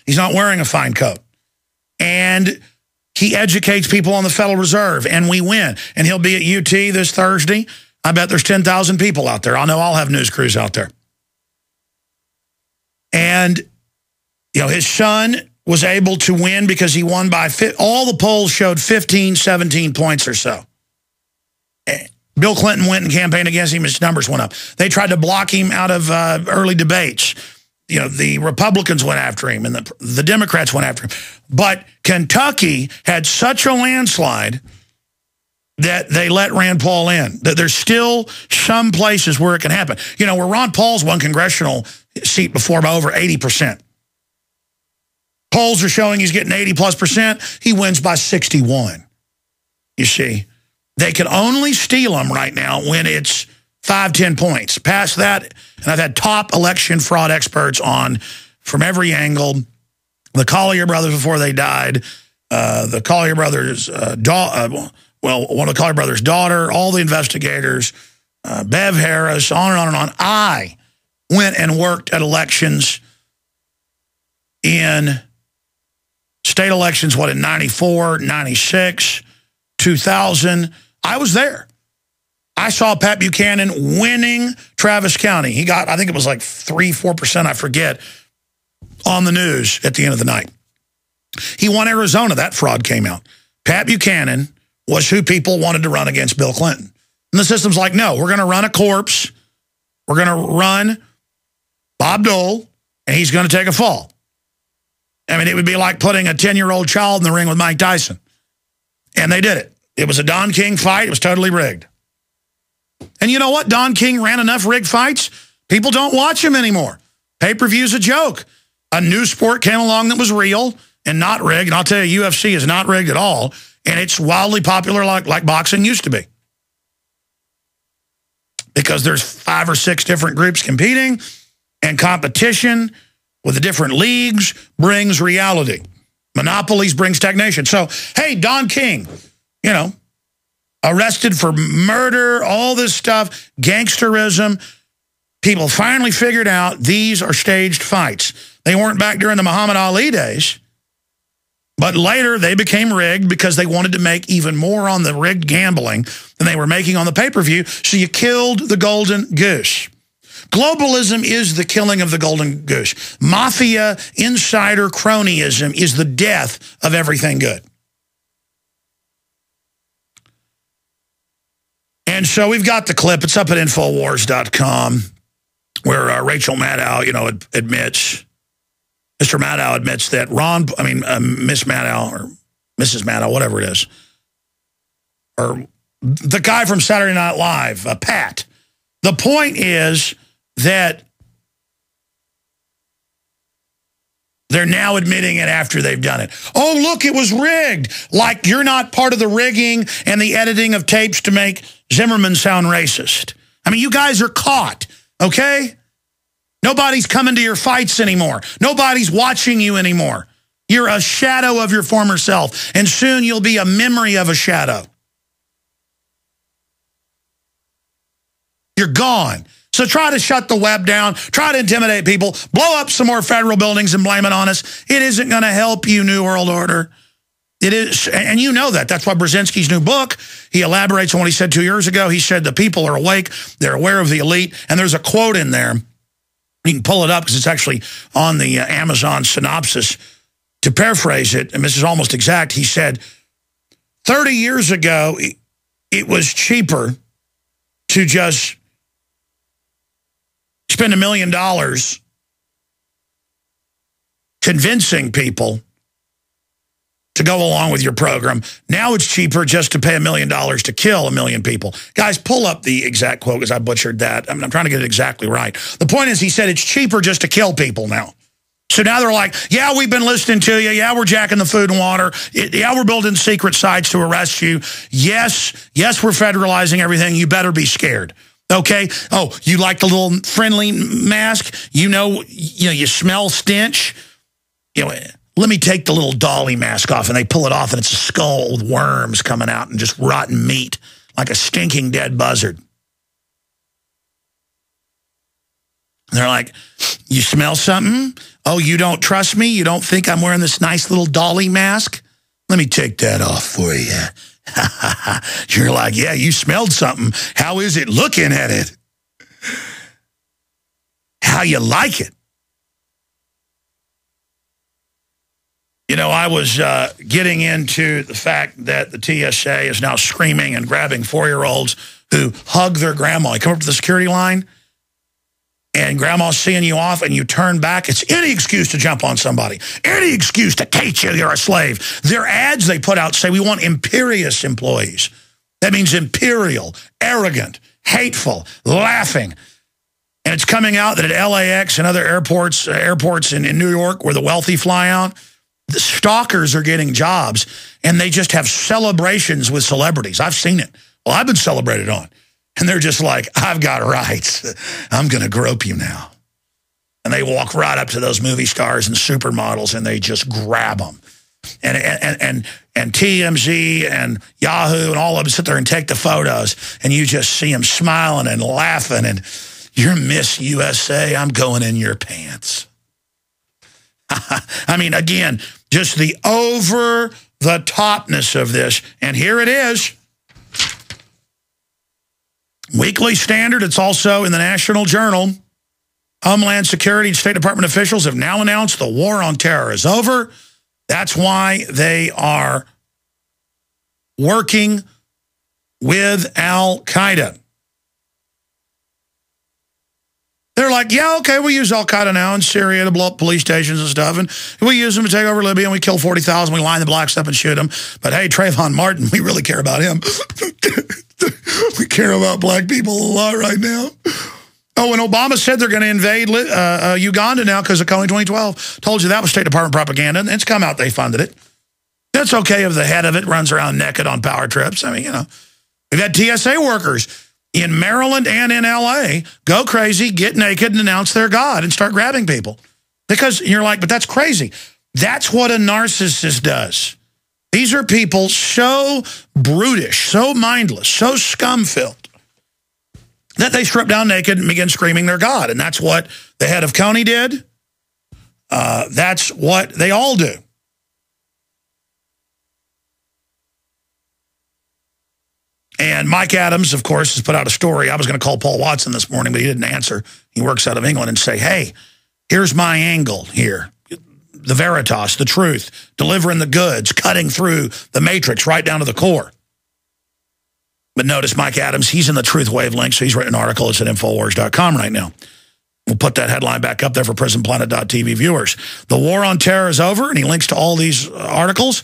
He's not wearing a fine coat. And he educates people on the Federal Reserve, and we win. And he'll be at UT this Thursday. I bet there's 10,000 people out there. I know I'll have news crews out there. And, his son was able to win because he won by, all the polls showed 15, 17 points or so. Bill Clinton went and campaigned against him. His numbers went up. They tried to block him out of early debates. The Republicans went after him and the Democrats went after him. But Kentucky had such a landslide that they let Rand Paul in. That there's still some places where it can happen. Where Ron Paul's won congressional seat before by over 80%. Polls are showing he's getting 80+%. He wins by 61. You see, they can only steal him right now when it's 5, 10 points. Past that, and I've had top election fraud experts on from every angle. The Collier brothers before they died, the Collier brothers' one of the Collier brothers' daughter, all the investigators, Bev Harris, on and on and on. I went and worked at elections in state elections, in 94, 96, 2000. I was there. I saw Pat Buchanan winning Travis County. He got, I think it was like 3, 4%, I forget, on the news at the end of the night. He won Arizona. That fraud came out. Pat Buchanan was who people wanted to run against Bill Clinton. And the system's like, no, we're going to run a corpse. We're going to run Bob Dole, and he's going to take a fall. I mean, it would be like putting a 10-year-old child in the ring with Mike Tyson. And they did it. It was a Don King fight. It was totally rigged. And you know what? Don King ran enough rigged fights. People don't watch him anymore. Pay-per-view's a joke. A new sport came along that was real and not rigged. And I'll tell you, UFC is not rigged at all. And it's wildly popular like boxing used to be. Because there's 5 or 6 different groups competing, and competition with the different leagues brings reality. Monopolies bring stagnation. So, hey, Don King, arrested for murder, all this stuff, gangsterism. People finally figured out these are staged fights. They weren't back during the Muhammad Ali days, but later they became rigged because they wanted to make even more on the rigged gambling than they were making on the pay-per-view, so you killed the golden goose. Globalism is the killing of the golden goose. Mafia, insider, cronyism is the death of everything good. And so we've got the clip. It's up at Infowars.com where Rachel Maddow, admits, Mr. Maddow admits that Miss Maddow or Mrs. Maddow, whatever it is, or the guy from Saturday Night Live, Pat. The point is that they're now admitting it after they've done it. Oh, look, it was rigged. Like you're not part of the rigging and the editing of tapes to make Zimmerman sound racist. I mean, you guys are caught, okay? Nobody's coming to your fights anymore. Nobody's watching you anymore. You're a shadow of your former self, and soon you'll be a memory of a shadow. You're gone. So try to shut the web down, try to intimidate people, blow up some more federal buildings and blame it on us. It isn't going to help you, New World Order. It is, and you know that. That's why Brzezinski's new book, he elaborates on what he said 2 years ago. He said the people are awake, they're aware of the elite, and there's a quote in there. You can pull it up because it's actually on the Amazon synopsis. To paraphrase it, and this is almost exact, he said, 30 years ago, it was cheaper to just spend $1 million convincing people to go along with your program. Now it's cheaper just to pay $1 million to kill 1 million people. Guys, pull up the exact quote because I butchered that. I'm trying to get it exactly right. The point is, he said it's cheaper just to kill people now. So now they're like, yeah, we've been listening to you. Yeah, we're jacking the food and water. Yeah, we're building secret sites to arrest you. Yes, we're federalizing everything. You better be scared. Okay? Oh, you like the little friendly mask? You smell stench? Let me take the little dolly mask off, and they pull it off, and it's a skull with worms coming out and just rotten meat, like a stinking dead buzzard. And they're like, you smell something? Oh, you don't trust me? You don't think I'm wearing this nice little dolly mask? Let me take that off for you. You're like, yeah, you smelled something. How is it looking at it? How you like it? I was getting into the fact that the TSA is now screaming and grabbing 4-year-olds who hug their grandma. You come up to the security line, and grandma's seeing you off, and you turn back. It's any excuse to jump on somebody. Any excuse to teach you you're a slave. Their ads they put out say we want imperious employees. That means imperial, arrogant, hateful, laughing. And it's coming out that at LAX and other airports in New York where the wealthy fly out, the stalkers are getting jobs, and they just have celebrations with celebrities. I've seen it. Well, I've been celebrated on. And they're just like, I've got rights. I'm going to grope you now. And they walk right up to those movie stars and supermodels, and they just grab them. And TMZ and Yahoo and all of them sit there and take the photos, and you just see them smiling and laughing, and you're Miss USA. I'm going in your pants. I mean, again, just the over-the-topness of this. And here it is. Weekly Standard. It's also in the National Journal. Homeland Security and State Department officials have now announced the war on terror is over. That's why they are working with Al-Qaeda. They're like, yeah, okay, we use Al-Qaeda now in Syria to blow up police stations and stuff, and we use them to take over Libya, and we kill 40,000, we line the blacks up and shoot them. But hey, Trayvon Martin, we really care about him. We care about black people a lot right now. Oh, and Obama said they're going to invade Uganda now because of Coney 2012. Told you that was State Department propaganda, and it's come out they funded it. It's okay if the head of it runs around naked on power trips. I mean, we've had TSA workers in Maryland and in L.A. go crazy, get naked, and announce their God and start grabbing people. Because you're like, but that's crazy. That's what a narcissist does. These are people so brutish, so mindless, so scum-filled that they strip down naked and begin screaming their God. And that's what the head of Coney did. That's what they all do. And Mike Adams, of course, has put out a story. I was going to call Paul Watson this morning, but he didn't answer. He works out of England, and say, hey, here's my angle here. The veritas, the truth, delivering the goods, cutting through the matrix right down to the core. But notice Mike Adams, he's in the truth wavelength, so he's written an article. It's at Infowars.com right now. We'll put that headline back up there for PrisonPlanet.tv viewers. The war on terror is over, and he links to all these articles.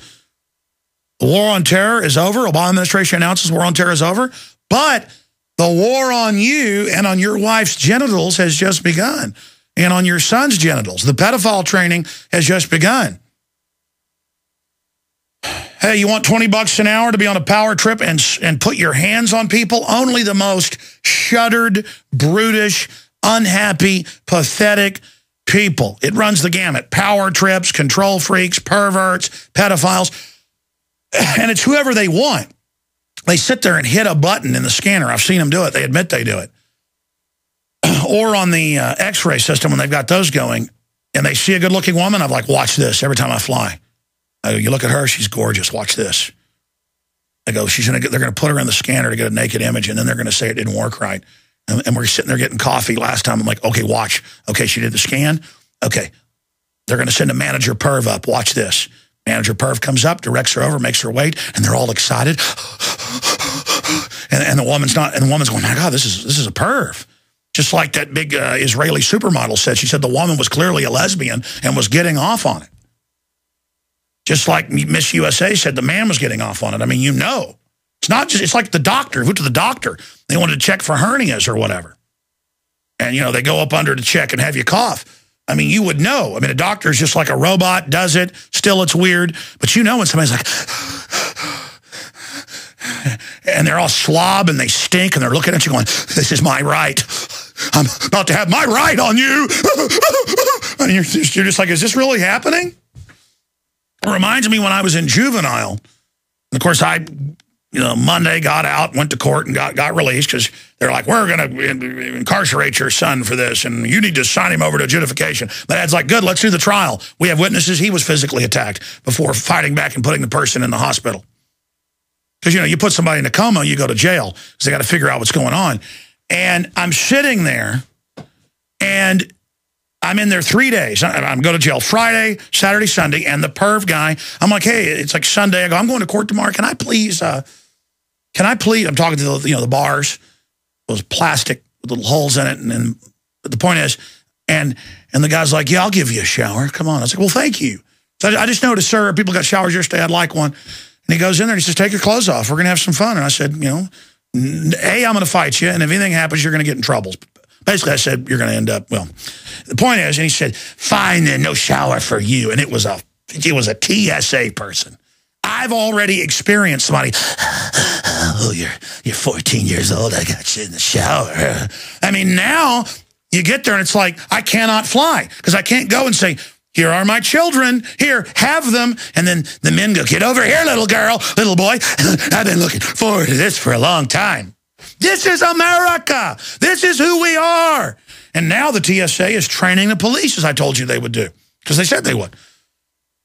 The war on terror is over. Obama administration announces war on terror is over. But the war on you and on your wife's genitals has just begun. And on your son's genitals. The pedophile training has just begun. Hey, you want $20 an hour to be on a power trip and put your hands on people? Only the most shuttered, brutish, unhappy, pathetic people. It runs the gamut. Power trips, control freaks, perverts, pedophiles. And it's whoever they want. They sit there and hit a button in the scanner. I've seen them do it. They admit they do it. or on the X-ray system when they've got those going, and they see a good-looking woman, I'm like, watch this every time I fly. I go, you look at her, she's gorgeous. Watch this. I go, they're going to put her in the scanner to get a naked image, and then they're going to say it didn't work right. And we're sitting there getting coffee last time. I'm like, okay, watch. Okay, she did the scan. Okay, they're going to send a manager perv up. Watch this. Manager perv comes up, directs her over, makes her wait, and they're all excited. and the woman's going, my God, this is a perv. Just like that big Israeli supermodel said. She said the woman was clearly a lesbian and was getting off on it. Just like Miss USA said the man was getting off on it. I mean, you know. It's not just, it's like the doctor. Who to the doctor? They wanted to check for hernias or whatever. And, you know, they go up under to check and have you cough. I mean, you would know. I mean, a doctor is just like a robot, does it. Still, it's weird. But you know when somebody's like, and they're all slob and they stink and they're looking at you going, this is my right. I'm about to have my right on you. And you're just like, is this really happening? It reminds me when I was in juvenile. And of course, Monday got out, went to court, and got released because they're like, we're going to incarcerate your son for this, and you need to sign him over to adjudication. My dad's like, good, let's do the trial. We have witnesses. He was physically attacked before fighting back and putting the person in the hospital. Because, you know, you put somebody in a coma, you go to jail because they got to figure out what's going on. And I'm sitting there, and I'm in there 3 days. I'm going to jail Friday, Saturday, Sunday, and the perv guy, I'm like, hey, it's like Sunday. I go, I'm going to court tomorrow. Can I please, I'm talking to the bars, those plastic with little holes in it. And the point is, and the guy's like, yeah, I'll give you a shower. Come on. I was like, well, thank you. So I just noticed, sir, people got showers yesterday. I'd like one. And he goes in there and he says, take your clothes off. We're going to have some fun. And I said, you know, A, I'm going to fight you. And if anything happens, you're going to get in trouble. Basically, I said, you're going to end up, well, the point is, and he said, fine then, no shower for you. And it was a TSA person. I've already experienced somebody, oh, you're 14 years old, I got you in the shower. I mean, now you get there and it's like, I cannot fly because I can't go and say, here are my children, here, have them. And then the men go, get over here, little girl, little boy. I've been looking forward to this for a long time. This is America. This is who we are. And now the TSA is training the police, as I told you they would do, because they said they would.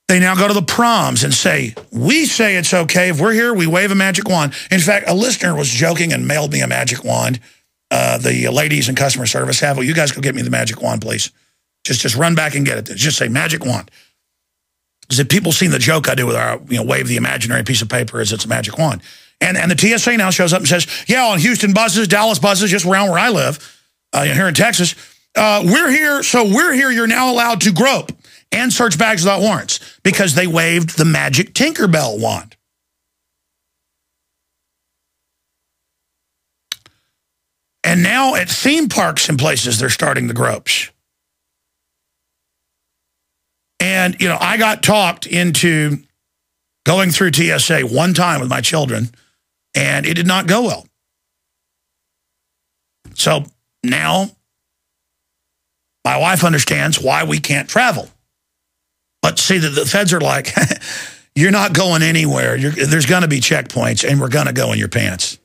They now go to the proms and say, we say it's okay. If we're here, we wave a magic wand. In fact, a listener was joking and mailed me a magic wand. The ladies in customer service have, well, you guys go get me the magic wand, please. Just run back and get it. Just say magic wand. Because if people seen the joke I do with our, wave the imaginary piece of paper as it's a magic wand. And the TSA now shows up and says, yeah, on Houston buses, Dallas buses, just around where I live, here in Texas, we're here, you're now allowed to grope and search bags without warrants because they waved the magic Tinkerbell wand. And now at theme parks and places, they're starting the gropes. And, I got talked into going through TSA one time with my children, and it did not go well. So now my wife understands why we can't travel. But see, the feds are like, you're not going anywhere. There's going to be checkpoints, and we're going to go in your pants.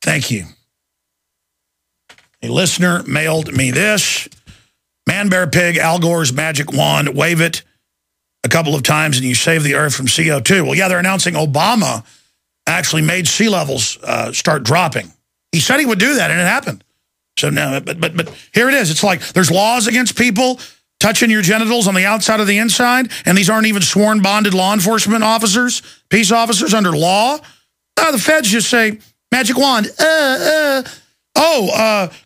Thank you. A listener mailed me this. Man, bear, pig, Al Gore's magic wand. Wave it a couple of times, and you save the earth from CO2. Well, yeah, they're announcing Obama actually made sea levels start dropping. He said he would do that, and it happened. So now, but here it is. It's like there's laws against people touching your genitals on the outside of the inside, and these aren't even sworn, bonded law enforcement officers, peace officers under law. The feds just say, magic wand.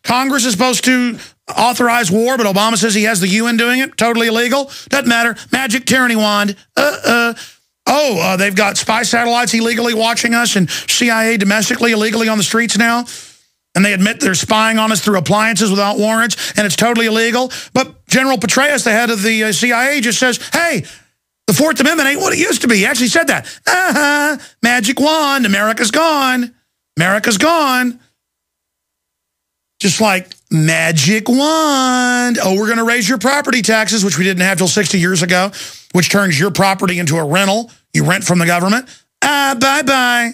Congress is supposed to authorize war, but Obama says he has the UN doing it. Totally illegal. Doesn't matter. Magic tyranny wand. They've got spy satellites illegally watching us and CIA domestically, illegally on the streets now. And they admit they're spying on us through appliances without warrants, and it's totally illegal. But General Petraeus, the head of the CIA, just says, hey, the Fourth Amendment ain't what it used to be. He actually said that. Magic wand. America's gone. America's gone. Just like magic wand. Oh, we're going to raise your property taxes, which we didn't have till 60 years ago, which turns your property into a rental. You rent from the government. Bye-bye.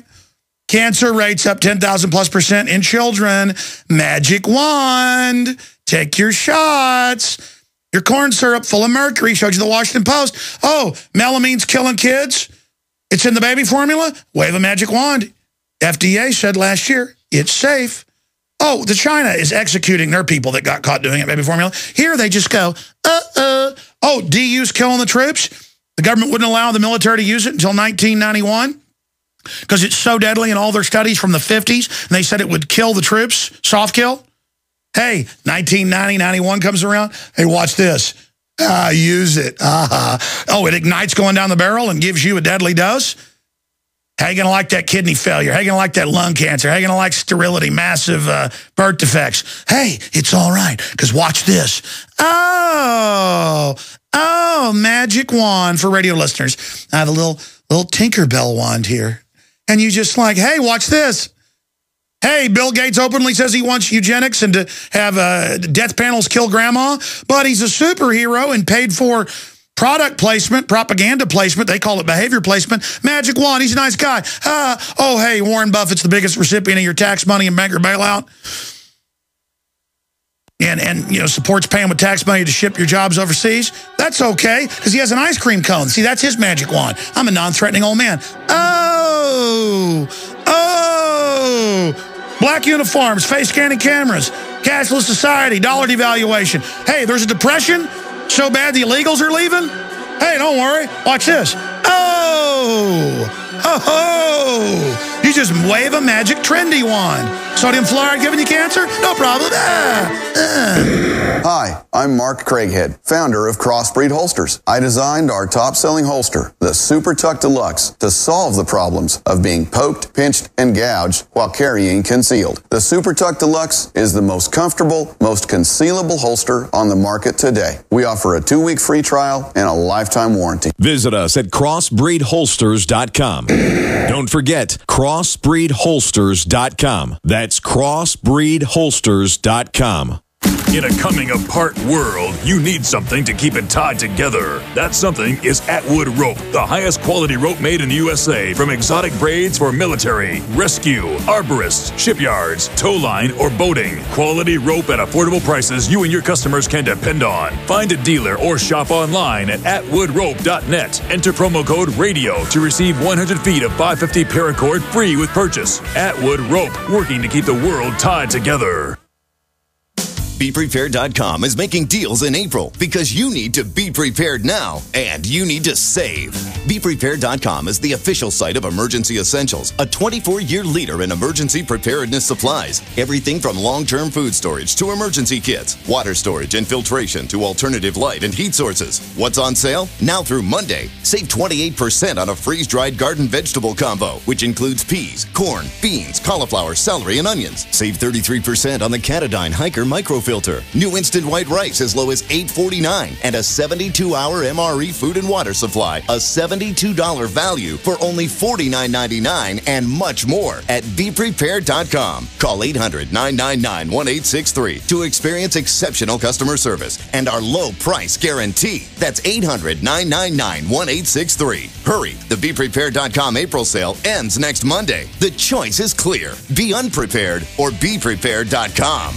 Cancer rates up 10,000+% in children. Magic wand. Take your shots. Your corn syrup full of mercury. Showed you the Washington Post. Oh, melamine's killing kids. It's in the baby formula. Wave a magic wand. FDA said last year it's safe. Oh, the China is executing their people that got caught doing it, baby formula. Here they just go, Oh, DU's killing the troops. The government wouldn't allow the military to use it until 1991 because it's so deadly in all their studies from the 50s. And they said it would kill the troops, soft kill. Hey, 1990, 91 comes around. Hey, watch this. Use it. Oh, it ignites going down the barrel and gives you a deadly dose. How you going to like that kidney failure? How you going to like that lung cancer? How you going to like sterility, massive birth defects? Hey, it's all right, because watch this. Oh, magic wand for radio listeners. I have a little Tinkerbell wand here. And you just like, hey, watch this. Hey, Bill Gates openly says he wants eugenics and to have death panels kill grandma, but he's a superhero and paid for product placement, propaganda placement. They call it behavior placement. Magic wand, he's a nice guy. Oh, hey, Warren Buffett's the biggest recipient of your tax money and banker bailout. And you know, supports paying with tax money to ship your jobs overseas. That's okay, because he has an ice cream cone. See, that's his magic wand. I'm a non-threatening old man. Oh. Black uniforms, face scanning cameras, cashless society, dollar devaluation. Hey, there's a depression so bad the illegals are leaving. Hey, don't worry. Watch this. You just wave a magic trendy wand. Sodium fluoride giving you cancer? No problem. Hi, I'm Mark Craighead, founder of Crossbreed Holsters. I designed our top-selling holster, the Super Tuck Deluxe, to solve the problems of being poked, pinched, and gouged while carrying concealed. The Super Tuck Deluxe is the most comfortable, most concealable holster on the market today. We offer a 2-week free trial and a lifetime warranty. Visit us at crossbreedholsters.com. Don't forget, crossbreedholsters.com. That's crossbreedholsters.com. In a coming-apart world, you need something to keep it tied together. That something is Atwood Rope, the highest quality rope made in the USA, from exotic braids for military, rescue, arborists, shipyards, tow line, or boating. Quality rope at affordable prices you and your customers can depend on. Find a dealer or shop online at atwoodrope.net. Enter promo code RADIO to receive 100 feet of 550 paracord free with purchase. Atwood Rope, working to keep the world tied together. BePrepared.com is making deals in April because you need to be prepared now and you need to save. BePrepared.com is the official site of Emergency Essentials, a 24-year leader in emergency preparedness supplies. Everything from long-term food storage to emergency kits, water storage and filtration to alternative light and heat sources. What's on sale? Now through Monday, save 28% on a freeze-dried garden vegetable combo, which includes peas, corn, beans, cauliflower, celery, and onions. Save 33% on the Catadyne Hiker microfilter. New instant white rice as low as $8.49 and a 72-hour MRE food and water supply, a $72 value for only $49.99, and much more at BePrepared.com. Call 800-999-1863 to experience exceptional customer service and our low price guarantee. That's 800-999-1863. Hurry, the BePrepared.com April sale ends next Monday. The choice is clear. Be unprepared or BePrepared.com.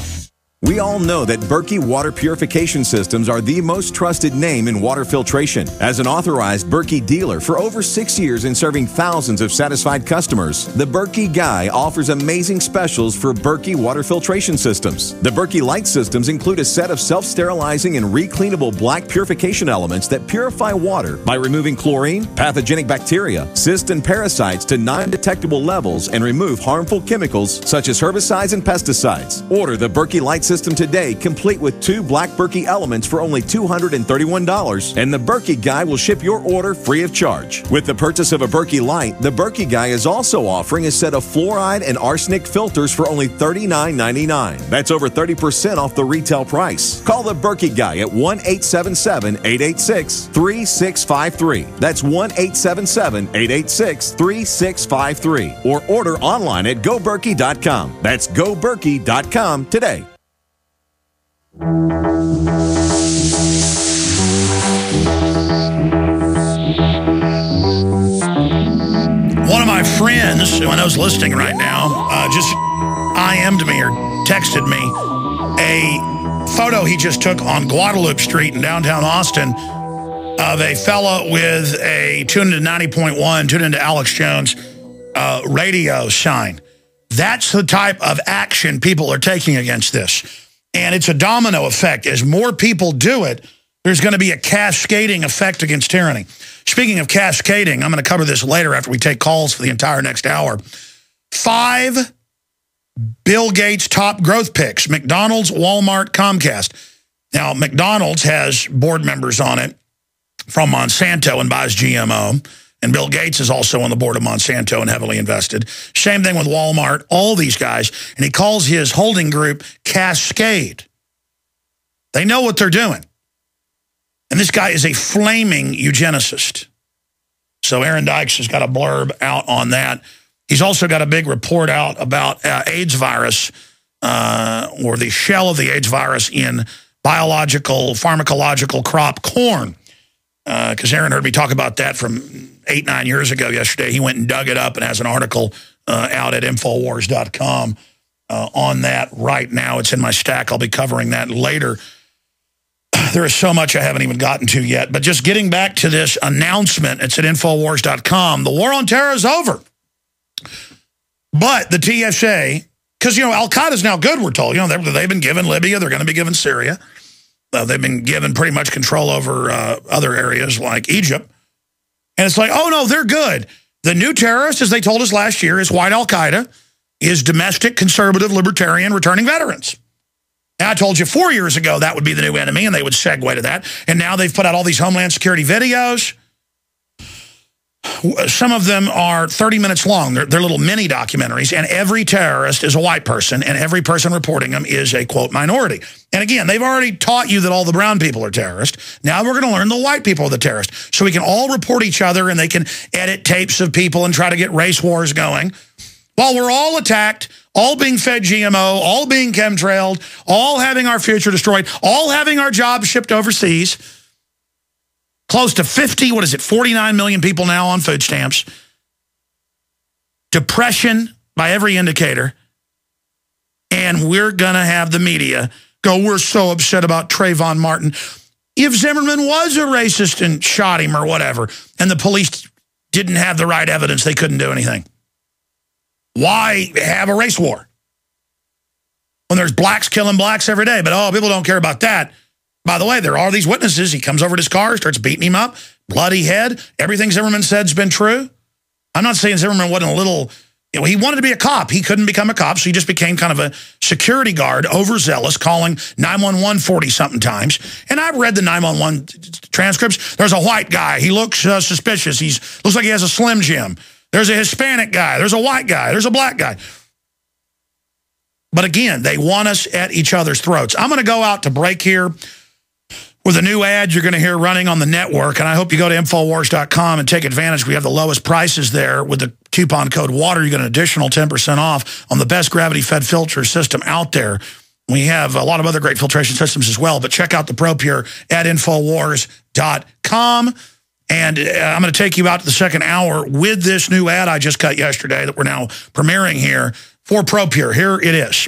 We all know that Berkey water purification systems are the most trusted name in water filtration. As an authorized Berkey dealer for over 6 years and serving thousands of satisfied customers, the Berkey Guy offers amazing specials for Berkey water filtration systems. The Berkey Light systems include a set of self-sterilizing and recleanable black purification elements that purify water by removing chlorine, pathogenic bacteria, cysts, and parasites to non-detectable levels and remove harmful chemicals such as herbicides and pesticides. Order the Berkey Light system today, complete with 2 black Berkey elements for only $231, and the Berkey Guy will ship your order free of charge. With the purchase of a Berkey Light, the Berkey Guy is also offering a set of fluoride and arsenic filters for only $39.99. That's over 30% off the retail price. Call the Berkey Guy at 1-877-886-3653. That's 1-877-886-3653. Or order online at GoBerkey.com. That's GoBerkey.com today. One of my friends, who I know is listening right now, just IM'd me or texted me a photo he just took on Guadalupe Street in downtown Austin of a fella with a tune into 90.1, tune into Alex Jones radio sign. That's the type of action people are taking against this. And it's a domino effect. As more people do it, there's going to be a cascading effect against tyranny. Speaking of cascading, I'm going to cover this later after we take calls for the entire next hour. 5 Bill Gates top growth picks: McDonald's, Walmart, Comcast. Now, McDonald's has board members on it from Monsanto and buys GMO. And Bill Gates is also on the board of Monsanto and heavily invested. Same thing with Walmart, all these guys. And he calls his holding group Cascade. They know what they're doing. And this guy is a flaming eugenicist. So Aaron Dykes has got a blurb out on that. He's also got a big report out about AIDS virus, or the shell of the AIDS virus in biological, pharmacological crop corn. Because Aaron heard me talk about that from 8-9 years ago yesterday. He went and dug it up and has an article out at Infowars.com on that right now. It's in my stack. I'll be covering that later. There is so much I haven't even gotten to yet. But just getting back to this announcement, it's at Infowars.com. The war on terror is over. But the TSA, because, Al-Qaeda's now good, we're told. They've been given Libya. They're going to be given Syria. They've been given pretty much control over other areas like Egypt. And it's like, oh, no, they're good. The new terrorist, as they told us last year, is white Al-Qaeda, is domestic, conservative, libertarian, returning veterans. And I told you 4 years ago that would be the new enemy, and they would segue to that. And now they've put out all these Homeland Security videos. Some of them are 30 minutes long. They're little mini documentaries, and every terrorist is a white person, and every person reporting them is a, quote, minority. And again, they've already taught you that all the brown people are terrorists. Now we're going to learn the white people are the terrorists. So we can all report each other, and they can edit tapes of people and try to get race wars going. While we're all attacked, all being fed GMO, all being chemtrailed, all having our future destroyed, all having our jobs shipped overseas. Close to 49 million people now on food stamps. Depression by every indicator. And we're going to have the media go, we're so upset about Trayvon Martin. If Zimmerman was a racist and shot him or whatever, and the police didn't have the right evidence, they couldn't do anything. Why have a race war? When there's blacks killing blacks every day, but oh, people don't care about that. By the way, there are these witnesses. He comes over to his car, starts beating him up, bloody head. Everything Zimmerman said's been true. I'm not saying Zimmerman wasn't a little, he wanted to be a cop. He couldn't become a cop, so he just became kind of a security guard, overzealous, calling 911 40-something times. And I've read the 911 transcripts. There's a white guy. He looks suspicious. Looks like he has a Slim Jim. There's a Hispanic guy. There's a white guy. There's a black guy. But again, they want us at each other's throats. I'm going to go out to break here with a new ad you're going to hear running on the network, and I hope you go to Infowars.com and take advantage. We have the lowest prices there. With the coupon code WATER, you get an additional 10% off on the best gravity-fed filter system out there. We have a lot of other great filtration systems as well, but check out the ProPure at Infowars.com. And I'm going to take you out to the second hour with this new ad I just cut yesterday that we're now premiering here for ProPure. Here it is.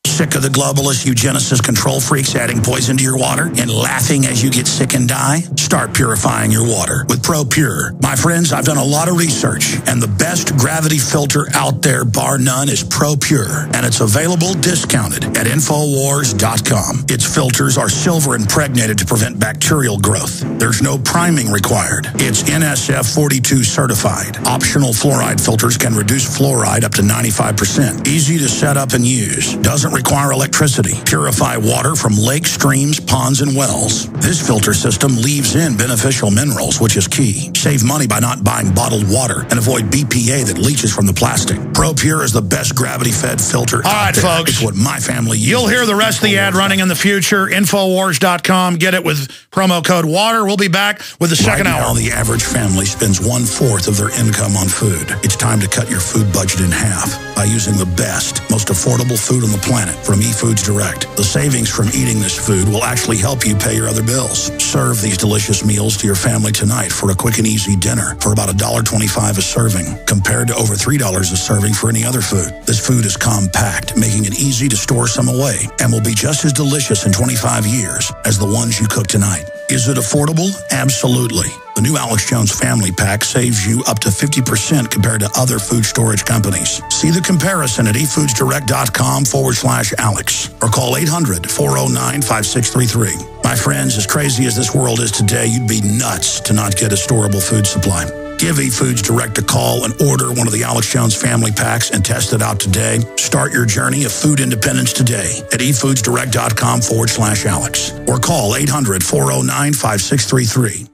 Sick of the globalist, eugenicist, control freaks adding poison to your water and laughing as you get sick and die? Start purifying your water with ProPure. My friends, I've done a lot of research, and the best gravity filter out there, bar none, is ProPure. And it's available discounted at Infowars.com. Its filters are silver impregnated to prevent bacterial growth. There's no priming required. It's NSF 42 certified. Optional fluoride filters can reduce fluoride up to 95%. Easy to set up and use. Doesn't require electricity. Purify water from lakes, streams, ponds, and wells. This filter system leaves in beneficial minerals, which is key. Save money by not buying bottled water and avoid BPA that leaches from the plastic. ProPure is the best gravity-fed filter out there. All right, folks. It's what my family uses. You'll hear the rest of the ad running in the future. Infowars.com. Get it with promo code WATER. We'll be back with the second hour. Right now, the average family spends 1/4 of their income on food. It's time to cut your food budget in half by using the best, most affordable food on the planet planet from eFoods Direct. The savings from eating this food will actually help you pay your other bills. Serve these delicious meals to your family tonight for a quick and easy dinner for about $1.25 a serving, compared to over $3 a serving for any other food. This food is compact, making it easy to store some away, and will be just as delicious in 25 years as the ones you cook tonight. Is it affordable? Absolutely. The new Alex Jones Family Pack saves you up to 50% compared to other food storage companies. See the comparison at efoodsdirect.com/Alex or call 800-409-5633. My friends, as crazy as this world is today, you'd be nuts to not get a storable food supply. Give eFoods Direct a call and order one of the Alex Jones Family Packs and test it out today. Start your journey of food independence today at efoodsdirect.com/Alex or call 800-409-5633.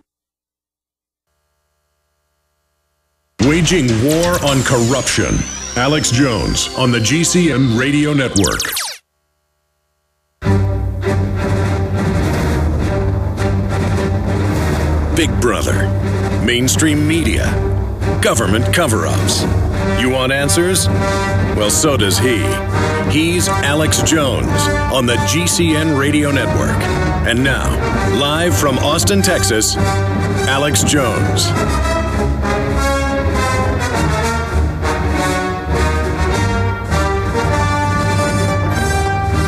Waging war on corruption. Alex Jones on the GCN Radio Network. Big Brother, mainstream media, government cover-ups. You want answers? Well, so does he. He's Alex Jones on the GCN Radio Network. And now, live from Austin, Texas, Alex Jones.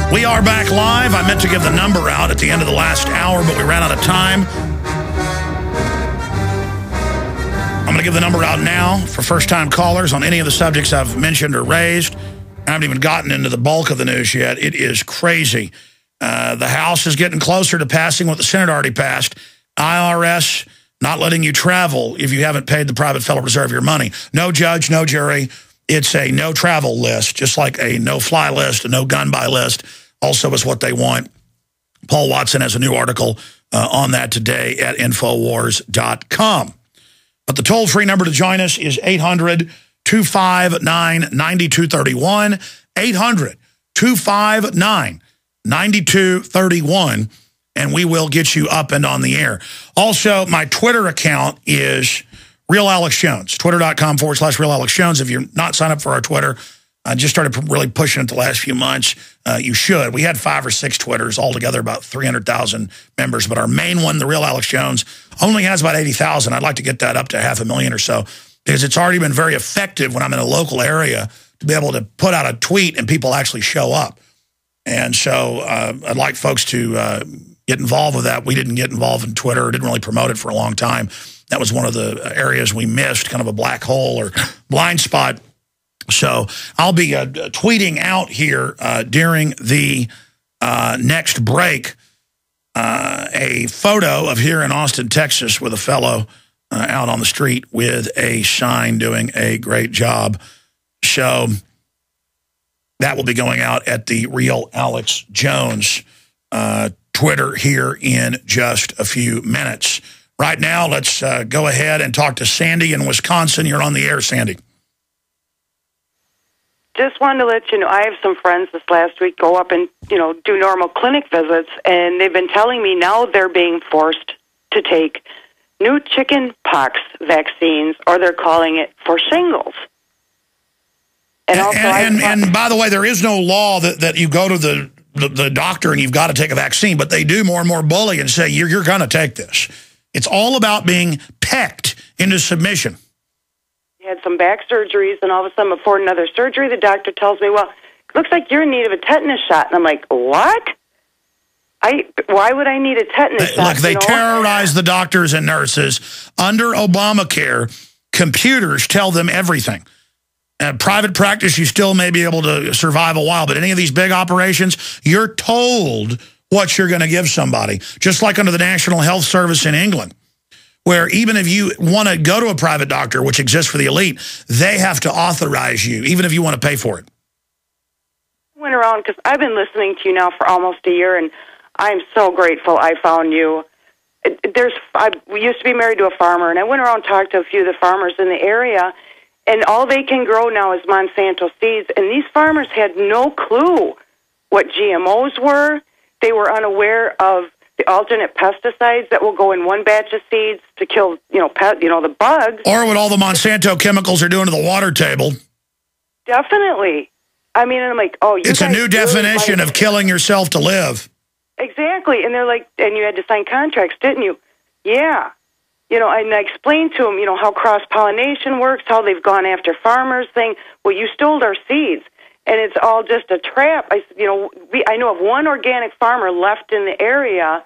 We are back live. I meant to give the number out at the end of the last hour, but we ran out of time. I'm going to give the number out now for first-time callers on any of the subjects I've mentioned or raised. I haven't even gotten into the bulk of the news yet. It is crazy. The House is getting closer to passing what the Senate already passed. IRS not letting you travel if you haven't paid the private Federal Reserve your money. No judge, no jury. It's a no-travel list, just like a no-fly list, a no-gun-buy list also is what they want. Paul Watson has a new article on that today at Infowars.com. But the toll-free number to join us is 800-259-9231, 800-259-9231, and we will get you up and on the air. Also, my Twitter account is Real Alex Jones, twitter.com/Real Alex Jones. If you're not signed up for our Twitter, I just started really pushing it the last few months. You should. We had 5 or 6 Twitters, altogether about 300,000 members, but our main one, the Real Alex Jones, only has about 80,000. I'd like to get that up to 500,000 or so, because it's already been very effective when I'm in a local area to be able to put out a tweet and people actually show up. And so I'd like folks to get involved with that. We didn't get involved in Twitter, didn't really promote it for a long time. That was one of the areas we missed, kind of a black hole or blind spot. So I'll be tweeting out here during the next break a photo of here in Austin, Texas, with a fellow out on the street with a sign doing a great job. So that will be going out at the Real Alex Jones Twitter here in just a few minutes. Right now, let's go ahead and talk to Sandy in Wisconsin. You're on the air, Sandy. Just wanted to let you know, I have some friends this last week go up and, do normal clinic visits, and they've been telling me now they're being forced to take new chicken pox vaccines, or they're calling it for shingles. And also, and by the way, there is no law that you go to the doctor and you've got to take a vaccine, but they do more and more bully and say, you're going to take this. It's all about being pecked into submission. Had some back surgeries, and all of a sudden before another surgery, the doctor tells me, well, it looks like you're in need of a tetanus shot. And I'm like, what? Why would I need a tetanus shot? Look, they terrorize the doctors and nurses. Under Obamacare, computers tell them everything. Private practice, you still may be able to survive a while, but any of these big operations, you're told what you're going to give somebody, just like under the National Health Service in England, where even if you want to go to a private doctor, which exists for the elite, they have to authorize you, even if you want to pay for it. I went around, because I've been listening to you now for almost a year, and I'm so grateful I found you. We used to be married to a farmer, and I went around and talked to a few of the farmers in the area, and all they can grow now is Monsanto seeds, and these farmers had no clue what GMOs were. They were unaware of the alternate pesticides that will go in one batch of seeds to kill, the bugs. Or what all the Monsanto chemicals are doing to the water table. Definitely. I mean, and I'm like, oh, it's a new definition of killing yourself to live. Exactly. And they're like, and you had to sign contracts, didn't you? Yeah. You know, and I explained to them, you know, how cross-pollination works, how they've gone after farmers, saying, well, you stole our seeds, and it's all just a trap. I said, you know, I know of one organic farmer left in the area,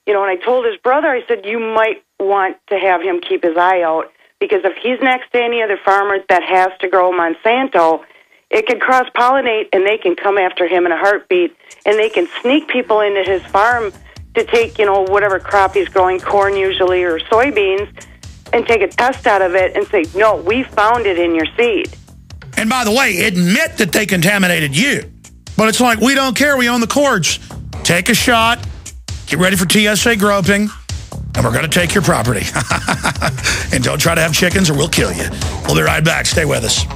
you know, and I told his brother, I said, you might want to have him keep his eye out, because if he's next to any other farmer that has to grow Monsanto, it could cross-pollinate, and they can come after him in a heartbeat, and they can sneak people into his farm to take, you know, whatever crop he's growing, corn usually, or soybeans, and take a test out of it and say, no, we found it in your seed. And by the way, admit that they contaminated you. But it's like, we don't care, we own the courts. Take a shot, get ready for TSA groping, and we're going to take your property. And don't try to have chickens or we'll kill you. We'll be right back. Stay with us.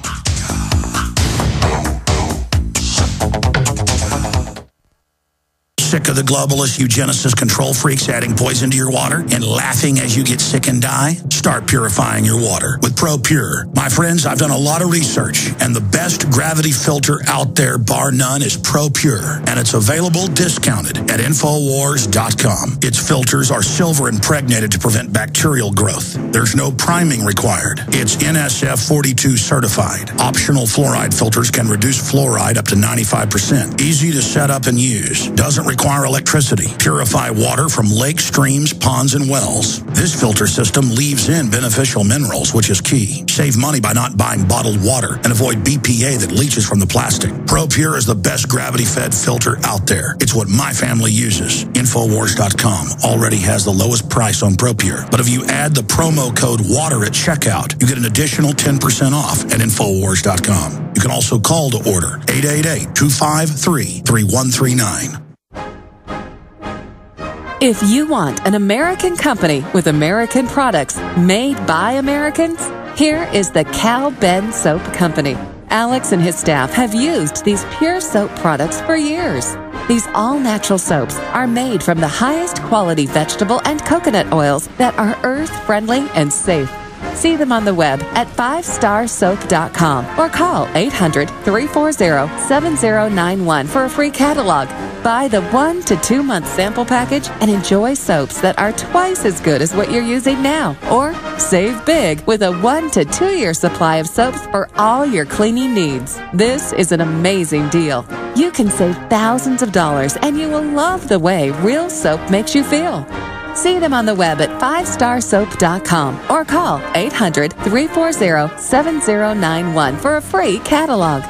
Sick of the globalist, eugenicist, control freaks adding poison to your water and laughing as you get sick and die? Start purifying your water with ProPure. My friends, I've done a lot of research, and the best gravity filter out there, bar none, is ProPure, and it's available discounted at Infowars.com. Its filters are silver impregnated to prevent bacterial growth. There's no priming required. It's NSF 42 certified. Optional fluoride filters can reduce fluoride up to 95%. Easy to set up and use. Doesn't require electricity. Purify water from lakes, streams, ponds, and wells. This filter system leaves in beneficial minerals, which is key. Save money by not buying bottled water and avoid BPA that leaches from the plastic. ProPure is the best gravity-fed filter out there. It's what my family uses. Infowars.com already has the lowest price on ProPure. But if you add the promo code WATER at checkout, you get an additional 10% off at Infowars.com. You can also call to order 888-253-3139. If you want an American company with American products made by Americans, here is the Cal Ben Soap Company. Alex and his staff have used these pure soap products for years. These all-natural soaps are made from the highest quality vegetable and coconut oils that are earth-friendly and safe. See them on the web at 5starsoap.com or call 800-340-7091 for a free catalog. Buy the 1 to 2 month sample package and enjoy soaps that are twice as good as what you're using now. Or save big with a 1 to 2 year supply of soaps for all your cleaning needs. This is an amazing deal. You can save thousands of dollars and you will love the way real soap makes you feel. See them on the web at 5starsoap.com or call 800-340-7091 for a free catalog.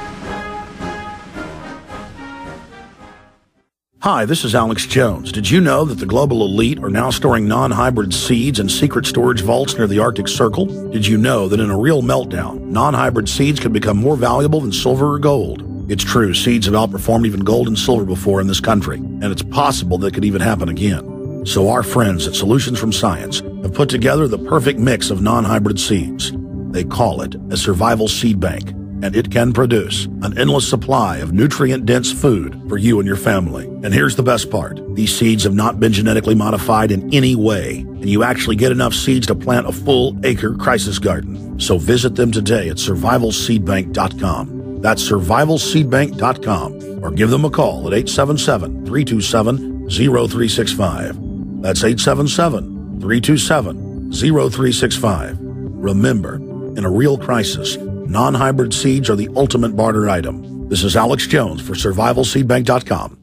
Hi, this is Alex Jones. Did you know that the global elite are now storing non-hybrid seeds in secret storage vaults near the Arctic Circle? Did you know that in a real meltdown, non-hybrid seeds can become more valuable than silver or gold? It's true, seeds have outperformed even gold and silver before in this country, and it's possible that could even happen again. So our friends at Solutions from Science have put together the perfect mix of non-hybrid seeds. They call it a survival seed bank, and it can produce an endless supply of nutrient-dense food for you and your family. And here's the best part. These seeds have not been genetically modified in any way, and you actually get enough seeds to plant a full-acre crisis garden. So visit them today at survivalseedbank.com. That's survivalseedbank.com, or give them a call at 877-327-0365. That's 877-327-0365. Remember, in a real crisis, non-hybrid seeds are the ultimate barter item. This is Alex Jones for survivalseedbank.com.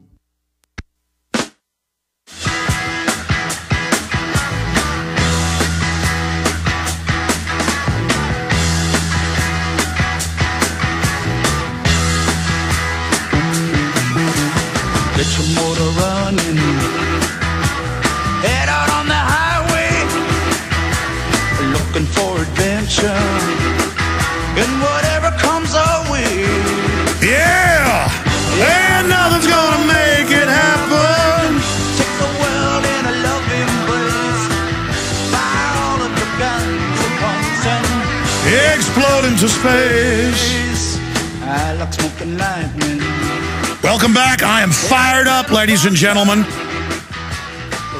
Get your motor running. Head out on the highway, looking for adventure, and whatever comes our way. Yeah! And nothing's gonna make it happen. Take the world in a loving embrace. Fire all of your guns at once and explode into space. I like smoking lightning. Welcome back. I am fired up, ladies and gentlemen.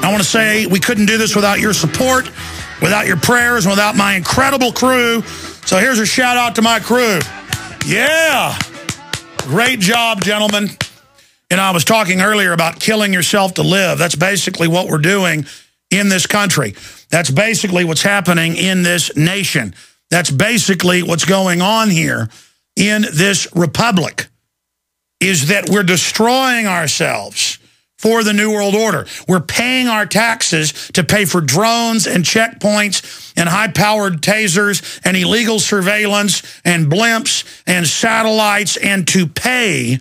I want to say we couldn't do this without your support, without your prayers, and without my incredible crew. So here's a shout out to my crew. Yeah! Great job, gentlemen. And I was talking earlier about killing yourself to live. That's basically what we're doing in this country. That's basically what's happening in this nation. That's basically what's going on here in this republic, is that we're destroying ourselves for the New World Order. We're paying our taxes to pay for drones and checkpoints and high-powered tasers and illegal surveillance and blimps and satellites, and to pay.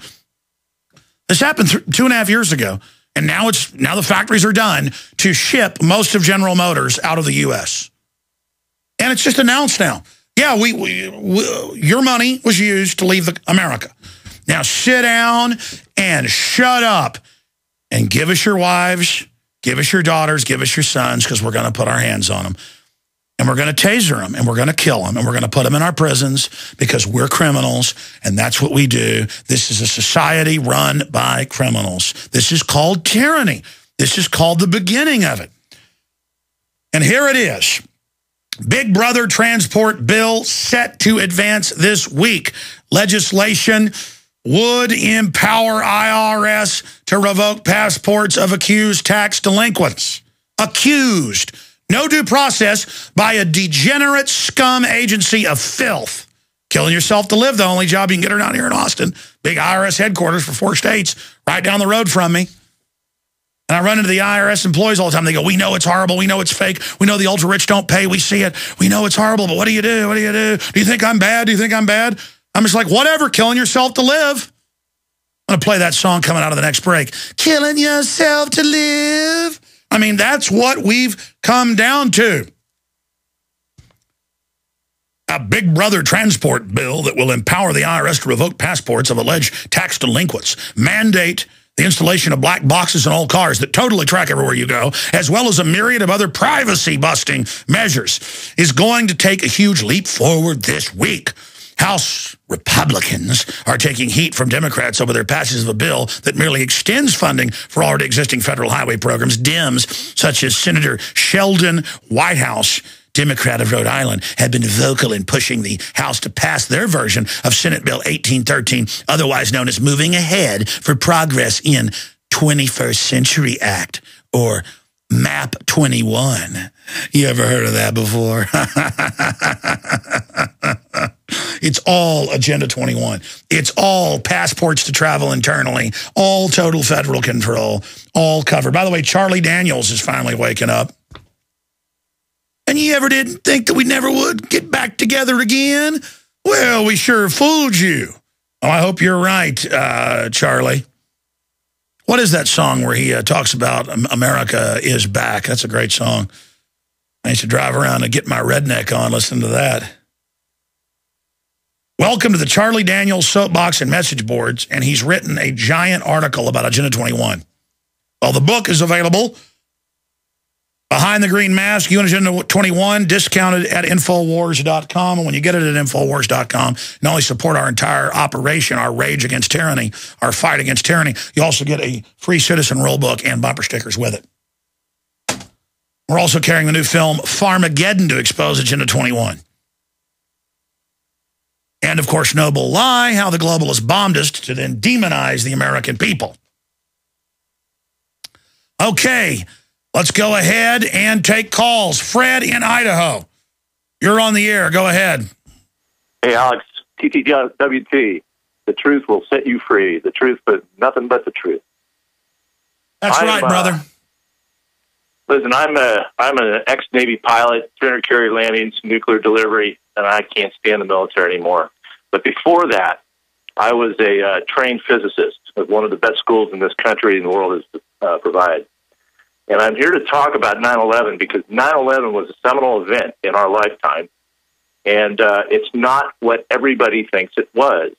This happened 2.5 years ago, and now the factories are done to ship most of General Motors out of the U.S. And it's just announced now. Yeah, your money was used to leave America. Now sit down and shut up and give us your wives, give us your daughters, give us your sons, because we're going to put our hands on them. And we're going to taser them, and we're going to kill them, and we're going to put them in our prisons because we're criminals, and that's what we do. This is a society run by criminals. This is called tyranny. This is called the beginning of it. And here it is. Big Brother transport bill set to advance this week. Legislation would empower IRS to revoke passports of accused tax delinquents. Accused. No due process by a degenerate scum agency of filth. Killing yourself to live, the only job you can get around here in Austin. Big IRS headquarters for 4 states, right down the road from me. And I run into the IRS employees all the time. They go, we know it's horrible. We know it's fake. We know the ultra-rich don't pay. We see it. We know it's horrible, but what do you do? What do you do? Do you think I'm bad? Do you think I'm bad? I'm just like, whatever, killing yourself to live. I'm going to play that song coming out of the next break. Killing yourself to live. I mean, that's what we've come down to. A Big Brother transport bill that will empower the IRS to revoke passports of alleged tax delinquents. Mandate the installation of black boxes in all cars that totally track everywhere you go, as well as a myriad of other privacy-busting measures, is going to take a huge leap forward this week. House Republicans are taking heat from Democrats over their passage of a bill that merely extends funding for already existing federal highway programs. Dems, such as Senator Sheldon Whitehouse, Democrat of Rhode Island, have been vocal in pushing the House to pass their version of Senate Bill 1813, otherwise known as Moving Ahead for Progress in 21st Century Act, or MAP 21. You ever heard of that before? It's all Agenda 21. It's all passports to travel internally, all total federal control, all covered. By the way, Charlie Daniels is finally waking up. And you ever didn't think that we never would get back together again? Well, we sure fooled you. Oh, I hope you're right, Charlie. What is that song where he talks about America is back? That's a great song. I used to drive around and get my redneck on, listen to that. Welcome to the Charlie Daniels soapbox and message boards, and he's written a giant article about Agenda 21. Well, the book is available. Behind the Green Mask, UN Agenda 21, discounted at Infowars.com. And when you get it at Infowars.com, not only support our entire operation, our rage against tyranny, our fight against tyranny, you also get a free citizen rule book and bumper stickers with it. We're also carrying the new film Farmageddon to expose Agenda 21. And, of course, Noble Lie, how the globalists bombed us to then demonize the American people. Okay. Let's go ahead and take calls. Fred in Idaho, you're on the air. Go ahead. Hey, Alex, TTWT. The truth will set you free. The truth, but nothing but the truth. That's right, brother. Listen, I'm an ex-Navy pilot, 300 carry landings, nuclear delivery, and I can't stand the military anymore. But before that, I was a trained physicist at one of the best schools in this country and the world has provided. And I'm here to talk about 9/11 because 9/11 was a seminal event in our lifetime, and it's not what everybody thinks it was.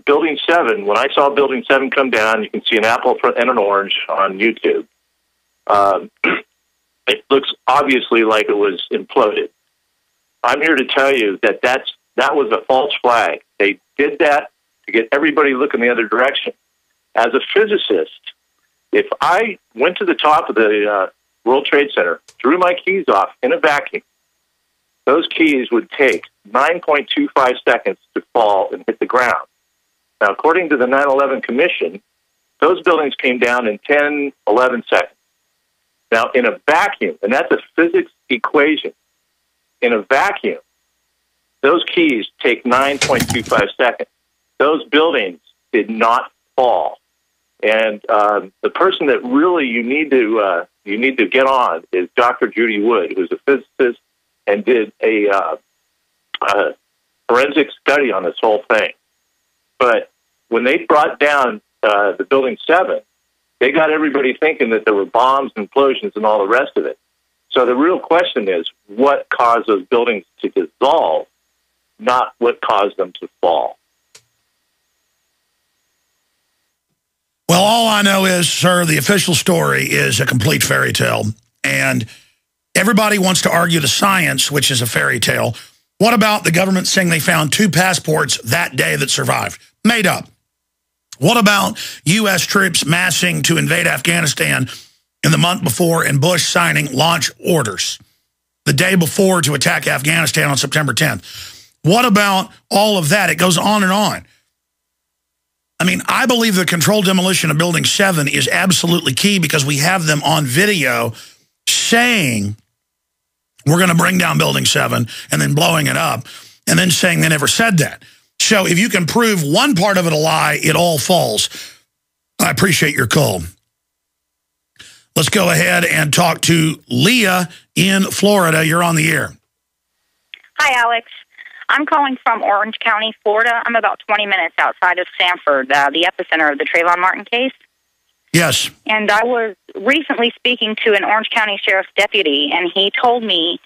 Building 7, when I saw Building 7 come down, you can see an apple and an orange on YouTube. It looks obviously like it was imploded. I'm here to tell you that that was a false flag. They did that to get everybody looking the other direction. As a physicist, if I went to the top of the World Trade Center, threw my keys off in a vacuum, those keys would take 9.25 seconds to fall and hit the ground. Now, according to the 9/11 Commission, those buildings came down in 10, 11 seconds. Now, in a vacuum, and that's a physics equation, in a vacuum, those keys take 9.25 seconds. Those buildings did not fall. And the person that really you need to get on is Dr. Judy Wood, who's a physicist and did a forensic study on this whole thing. But when they brought down the Building 7, they got everybody thinking that there were bombs, implosions, and all the rest of it. So the real question is, what caused those buildings to dissolve, not what caused them to fall? Well, all I know is, sir, the official story is a complete fairy tale. And everybody wants to argue the science, which is a fairy tale. What about the government saying they found 2 passports that day that survived? Made up. What about U.S. troops massing to invade Afghanistan in the month before and Bush signing launch orders the day before to attack Afghanistan on September 10th? What about all of that? It goes on and on. I mean, I believe the controlled demolition of Building 7 is absolutely key because we have them on video saying we're going to bring down Building 7 and then blowing it up and then saying they never said that. So if you can prove one part of it a lie, it all falls. I appreciate your call. Let's go ahead and talk to Leah in Florida. You're on the air. Hi, Alex. I'm calling from Orange County, Florida. I'm about 20 minutes outside of Sanford, the epicenter of the Trayvon Martin case. Yes. And I was recently speaking to an Orange County Sheriff's deputy, and he told me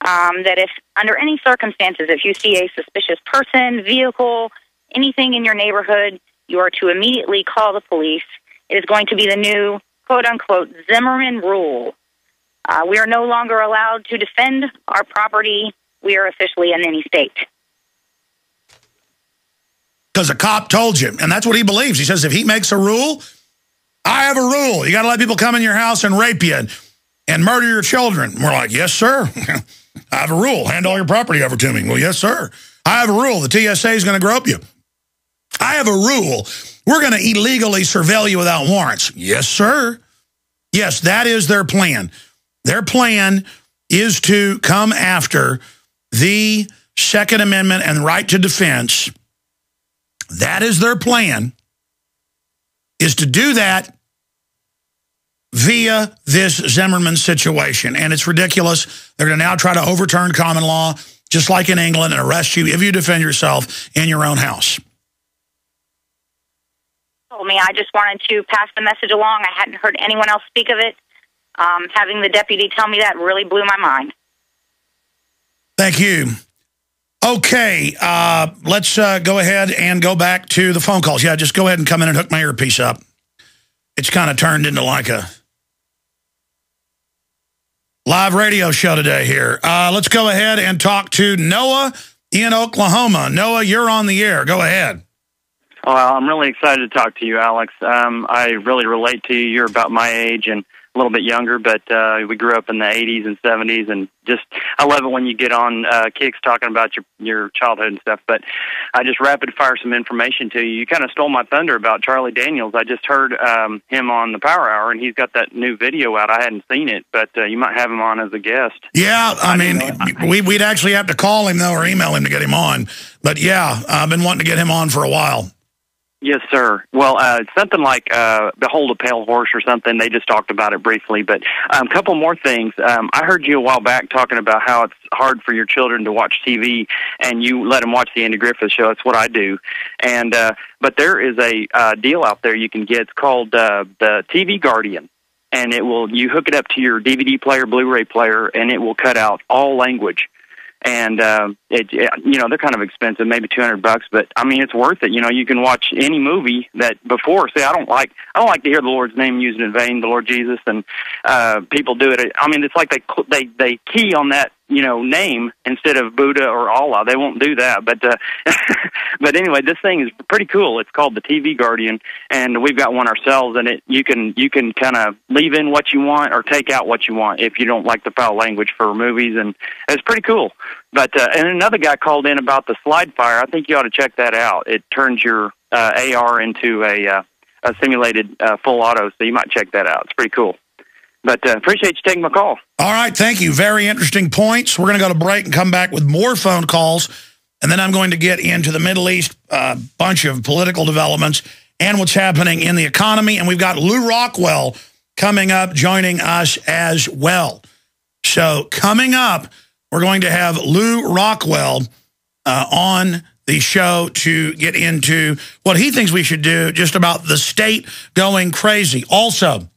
that if, under any circumstances, if you see a suspicious person, vehicle, anything in your neighborhood, you are to immediately call the police. It is going to be the new, quote-unquote, Zimmerman rule. We are no longer allowed to defend our property. We are officially in any state. Because a cop told you, and that's what he believes. He says if he makes a rule, I have a rule. You got to let people come in your house and rape you and murder your children. And we're like, yes, sir. I have a rule. Hand all your property over to me. Well, yes, sir. I have a rule. The TSA is going to grope you. I have a rule. We're going to illegally surveil you without warrants. Yes, sir. Yes, that is their plan. Their plan is to come after the Second Amendment and right to defense. That is their plan, is to do that via this Zimmerman situation. And it's ridiculous. They're going to now try to overturn common law, just like in England, and arrest you if you defend yourself in your own house. Told me, I just wanted to pass the message along. I hadn't heard anyone else speak of it. Having the deputy tell me that really blew my mind. Thank you. Okay, let's go ahead and go back to the phone calls. Yeah, just go ahead and come in and hook my earpiece up. It's kind of turned into like a live radio show today here. Let's go ahead and talk to Noah in Oklahoma. Noah, you're on the air. Go ahead. Well, I'm really excited to talk to you, Alex. I really relate to you. You're about my age and a little bit younger, but we grew up in the 80s and 70s, and just I love it when you get on kicks talking about your childhood and stuff. But I just rapid fire some information to you. You kind of stole my thunder about Charlie Daniels. I just heard him on the Power Hour, and he's got that new video out. I hadn't seen it, but you might have him on as a guest. Yeah, I mean, we'd actually have to call him, though, or email him to get him on. But, yeah, I've been wanting to get him on for a while. Yes, sir. Well, something like Behold a Pale Horse or something. They just talked about it briefly. But a couple more things. I heard you a while back talking about how it's hard for your children to watch TV, and you let them watch the Andy Griffith Show. That's what I do. And but there is a deal out there you can get. It's called the TV Guardian. And you hook it up to your DVD player, Blu-ray player, and it will cut out all language. And they're kind of expensive, maybe $200, but I mean it's worth it. You know, you can watch any movie that before. Say, I don't like to hear the Lord's name used in vain, the Lord Jesus, and people do it. I mean, it's like they key on that name instead of Buddha or Allah. They won't do that. But but anyway, this thing is pretty cool. It's called the TV Guardian, and we've got one ourselves. And you can kind of leave in what you want or take out what you want if you don't like the foul language for movies, and it's pretty cool. But and another guy called in about the slide fire. I think you ought to check that out. It turns your AR into a simulated full auto, so you might check that out. It's pretty cool. But appreciate you taking my call. All right, thank you. Very interesting points. We're going to go to break and come back with more phone calls, and then I'm going to get into the Middle East, bunch of political developments and what's happening in the economy. And we've got Lew Rockwell coming up, joining us as well. So coming up, we're going to have Lew Rockwell on the show to get into what he thinks we should do just about the state going crazy. Also,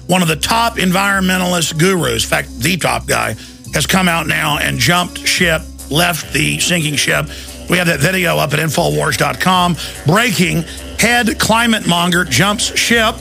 one of the top environmentalist gurus, in fact, the top guy, has come out now and jumped ship, left the sinking ship. We have that video up at Infowars.com. Breaking, head climate monger jumps ship.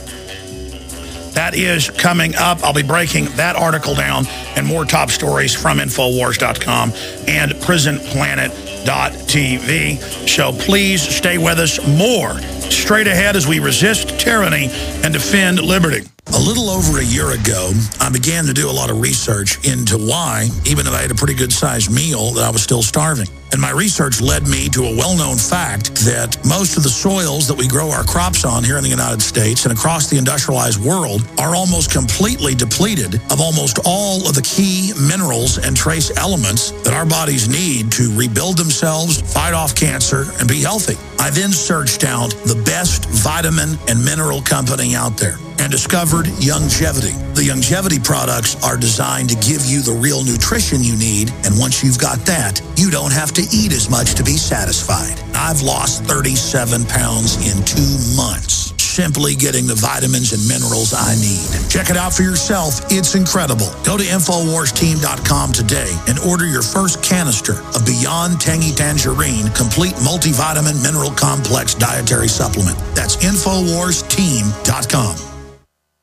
That is coming up. I'll be breaking that article down and more top stories from Infowars.com and PrisonPlanet.tv. So please stay with us. More straight ahead as we resist tyranny and defend liberty. A little over a year ago, I began to do a lot of research into why, even if I had a pretty good-sized meal, that I was still starving. And my research led me to a well-known fact that most of the soils that we grow our crops on here in the United States and across the industrialized world are almost completely depleted of almost all of the key minerals and trace elements that our bodies need to rebuild themselves, fight off cancer, and be healthy. I then searched out the best vitamin and mineral company out there and discovered Youngevity. The Youngevity products are designed to give you the real nutrition you need, and once you've got that, you don't have to eat as much to be satisfied. I've lost 37 pounds in 2 months, simply getting the vitamins and minerals I need. Check it out for yourself. It's incredible. Go to InfoWarsTeam.com today and order your first canister of Beyond Tangy Tangerine Complete Multivitamin Mineral Complex Dietary Supplement. That's InfoWarsTeam.com.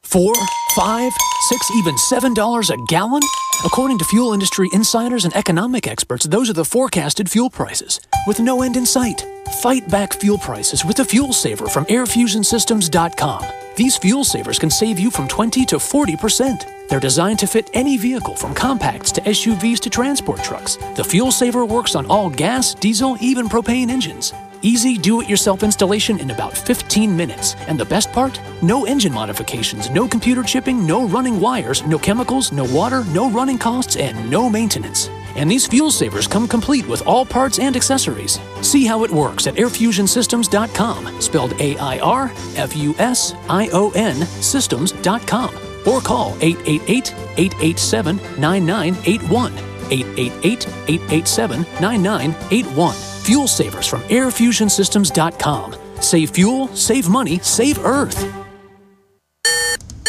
$4, $5, $6, even $7 a gallon? According to fuel industry insiders and economic experts, those are the forecasted fuel prices, with no end in sight. Fight back fuel prices with the Fuel Saver from airfusionsystems.com. These fuel savers can save you from 20 to 40%. They're designed to fit any vehicle from compacts to SUVs to transport trucks. The Fuel Saver works on all gas, diesel, even propane engines. Easy do-it-yourself installation in about 15 minutes. And the best part? No engine modifications, no computer chipping, no running wires, no chemicals, no water, no running costs, and no maintenance. And these fuel savers come complete with all parts and accessories. See how it works at airfusionsystems.com, spelled AIRFUSION systems.com, or call 888-887-9981, 888-887-9981. Fuel savers from airfusionsystems.com. Save fuel, save money, save Earth.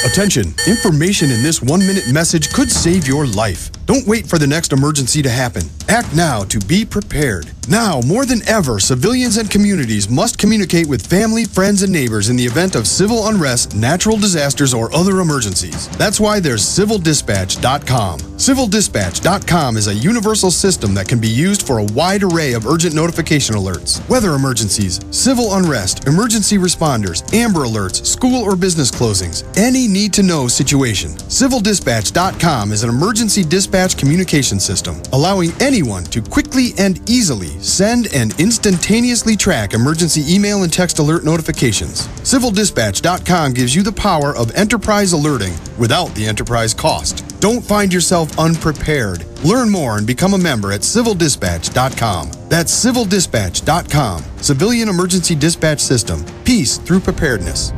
Attention, information in this 1-minute message could save your life. Don't wait for the next emergency to happen. Act now to be prepared. Now, more than ever, civilians and communities must communicate with family, friends, and neighbors in the event of civil unrest, natural disasters, or other emergencies. That's why there's civildispatch.com. Civildispatch.com is a universal system that can be used for a wide array of urgent notification alerts. Weather emergencies, civil unrest, emergency responders, Amber Alerts, school or business closings, any need-to-know situation. Civildispatch.com is an emergency dispatch communication system, allowing anyone to quickly and easily send and instantaneously track emergency email and text alert notifications. CivilDispatch.com gives you the power of enterprise alerting without the enterprise cost. Don't find yourself unprepared. Learn more and become a member at CivilDispatch.com. That's CivilDispatch.com. Civilian Emergency Dispatch System. Peace through preparedness.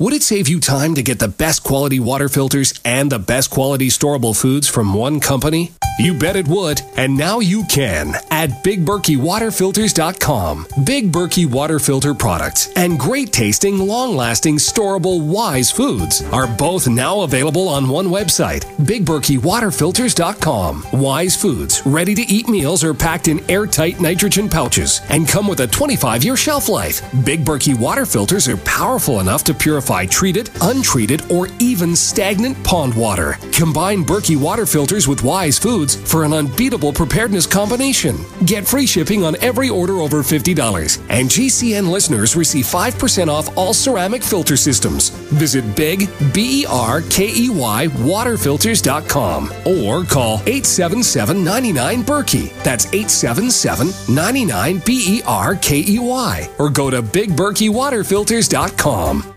Would it save you time to get the best quality water filters and the best quality storable foods from one company? You bet it would, and now you can at BigBerkeyWaterFilters.com. Big Berkey water filter products and great tasting, long-lasting, storable Wise foods are both now available on one website, BigBerkeyWaterFilters.com. Wise foods, ready-to-eat meals are packed in airtight nitrogen pouches and come with a 25-year shelf life. Big Berkey water filters are powerful enough to purify treated, untreated, or even stagnant pond water. Combine Berkey water filters with Wise foods for an unbeatable preparedness combination. Get free shipping on every order over $50, and GCN listeners receive 5% off all ceramic filter systems. Visit Big, B-E-R-K-E-Y, waterfilters.com or call 877-99-BERKEY. That's 877-99-BERKEY, or go to BigBerkeyWaterFilters.com.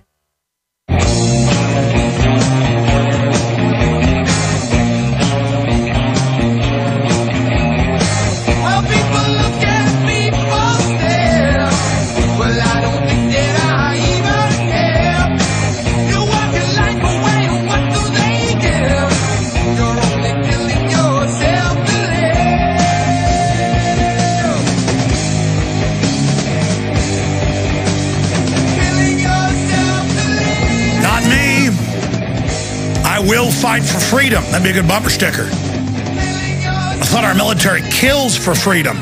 Will fight for freedom. That'd be a good bumper sticker. I thought our military kills for freedom.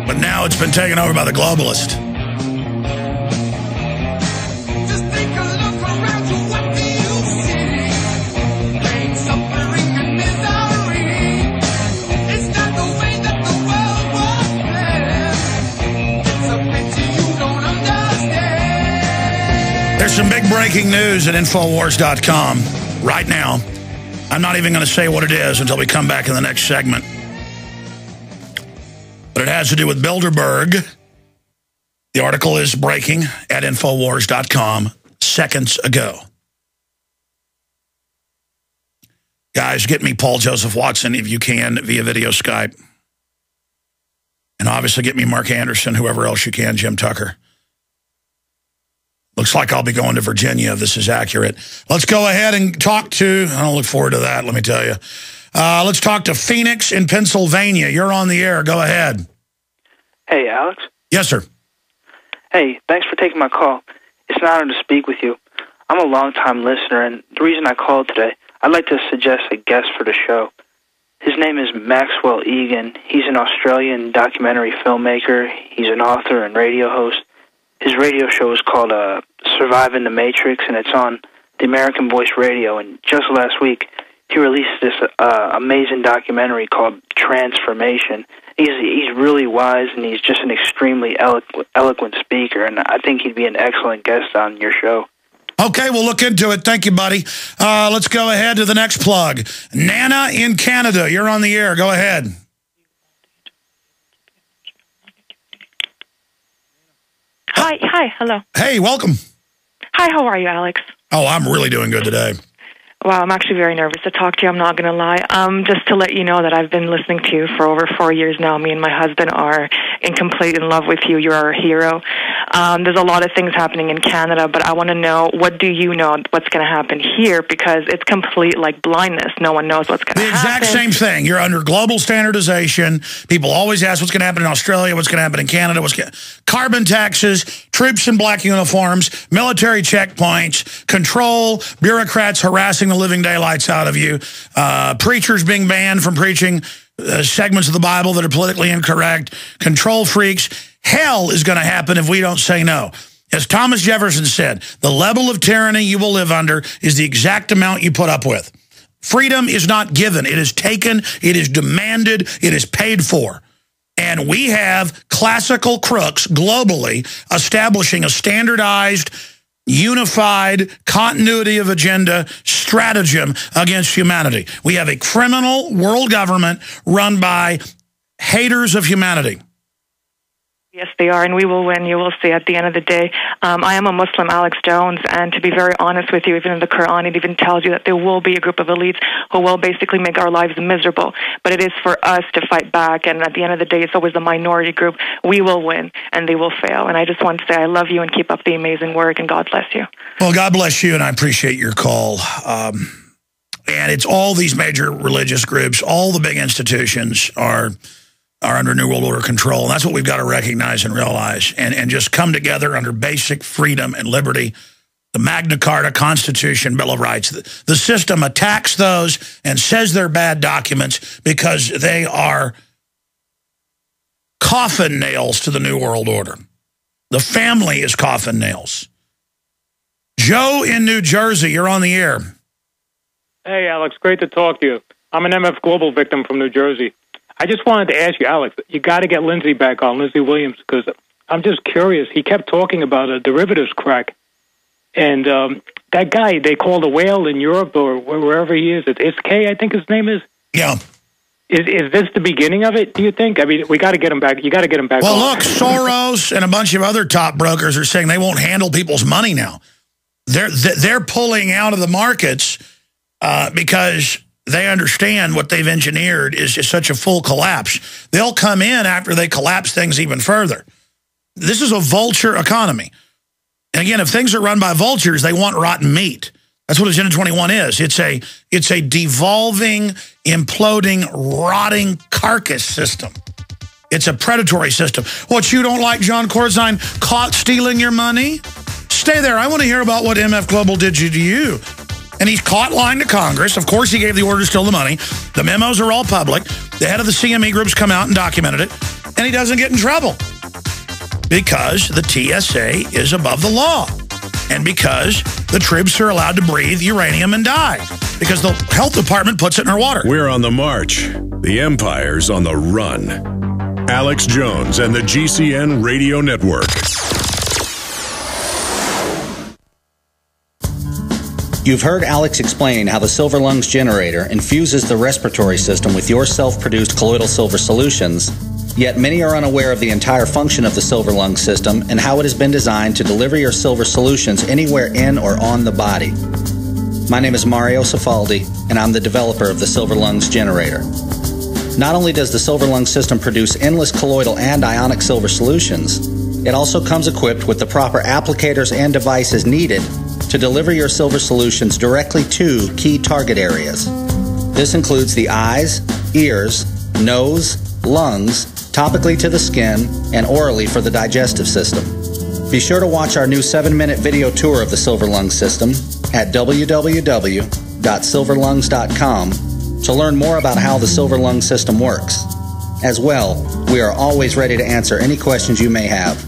But now it's been taken over by the globalists. Just take a look around you. What do you see? Pain, suffering, and misery. It's not the way that the world was planned. It's a pity you don't understand. There's some big breaking news at Infowars.com right now. I'm not even going to say what it is until we come back in the next segment. But it has to do with Bilderberg. The article is breaking at Infowars.com seconds ago. Guys, get me Paul Joseph Watson if you can via video Skype. And obviously get me Mark Anderson, whoever else you can, Jim Tucker. Looks like I'll be going to Virginia if this is accurate. Let's go ahead and talk to, I don't look forward to that, let me tell you. Let's talk to Phoenix in Pennsylvania. You're on the air. Go ahead. Hey, Alex. Yes, sir. Hey, thanks for taking my call. It's an honor to speak with you. I'm a long-time listener, and the reason I called today, I'd like to suggest a guest for the show. His name is Maxwell Egan. He's an Australian documentary filmmaker. He's an author and radio host. His radio show is called Surviving the Matrix, and it's on the American Voice Radio. And just last week, he released this amazing documentary called Transformation. He's really wise, and he's just an extremely eloquent speaker, and I think he'd be an excellent guest on your show. Okay, we'll look into it. Thank you, buddy. Let's go ahead to the next plug. Nana in Canada, you're on the air. Go ahead. Hi, hello. Hey, welcome. Hi, how are you, Alex? Oh, I'm really doing good today. Wow, I'm actually very nervous to talk to you. I'm not going to lie. Just to let you know that I've been listening to you for over 4 years now. Me and my husband are in love with you. You're our hero. There's a lot of things happening in Canada, but I want to know, what do you know what's going to happen here? Because it's complete, like, blindness. No one knows what's going to happen. The exact same thing. You're under global standardization. People always ask what's going to happen in Australia, what's going to happen in Canada, carbon taxes, troops in black uniforms, military checkpoints, control, bureaucrats harassing the living daylights out of you, preachers being banned from preaching segments of the Bible that are politically incorrect, control freaks. Hell is going to happen if we don't say no. As Thomas Jefferson said, the level of tyranny you will live under is the exact amount you put up with. Freedom is not given. It is taken, it is demanded, it is paid for. And we have classical crooks globally establishing a standardized, unified continuity of agenda stratagem against humanity. We have a criminal world government run by haters of humanity. Yes, they are, and we will win. You will see at the end of the day. I am a Muslim, Alex Jones, and to be very honest with you, even in the Quran, it even tells you that there will be a group of elites who will basically make our lives miserable. But it is for us to fight back, and at the end of the day, it's always the minority group. We will win, and they will fail. And I just want to say I love you and keep up the amazing work, and God bless you. Well, God bless you, and I appreciate your call. And it's all these major religious groups, all the big institutions are under New World Order control. And that's what we've got to recognize and realize, and just come together under basic freedom and liberty. The Magna Carta, Constitution, Bill of Rights. The system attacks those and says they're bad documents because they are coffin nails to the New World Order. The family is coffin nails. Joe in New Jersey, you're on the air. Hey, Alex, great to talk to you. I'm an MF Global victim from New Jersey. I just wanted to ask you, Alex, you got to get Lindsay back on, Lindsay Williams, because I'm just curious. He kept talking about a derivatives crack. And that guy they called a whale in Europe or wherever he is, it's K, I think his name is. Yeah. Is this the beginning of it, do you think? I mean, we got to get him back. You got to get him back. Well, on. look, Soros and a bunch of other top brokers are saying they won't handle people's money now. They're pulling out of the markets because they understand what they've engineered is just such a full collapse. They'll come in after they collapse things even further. This is a vulture economy. And again, if things are run by vultures, they want rotten meat. That's what Agenda 21 is. It's a devolving, imploding, rotting carcass system. It's a predatory system. What, you don't like John Corzine caught stealing your money? Stay there. I want to hear about what MF Global did to you. And he's caught lying to Congress. Of course, he gave the order to steal the money. The memos are all public. The head of the CME group's come out and documented it. And he doesn't get in trouble. Because the TSA is above the law. And because the troops are allowed to breathe uranium and die. Because the health department puts it in our water. We're on the march. The empire's on the run. Alex Jones and the GCN Radio Network. You've heard Alex explain how the Silver Lungs generator infuses the respiratory system with your self-produced colloidal silver solutions. Yet many are unaware of the entire function of the Silver Lung system and how it has been designed to deliver your silver solutions anywhere in or on the body. My name is Mario Cifaldi, and I'm the developer of the Silver Lungs generator. Not only does the Silver Lung system produce endless colloidal and ionic silver solutions, it also comes equipped with the proper applicators and devices needed to deliver your silver solutions directly to key target areas. This includes the eyes, ears, nose, lungs, topically to the skin, and orally for the digestive system. Be sure to watch our new 7-minute video tour of the Silver Lung system at www.silverlungs.com to learn more about how the Silver Lung system works. As well, we are always ready to answer any questions you may have.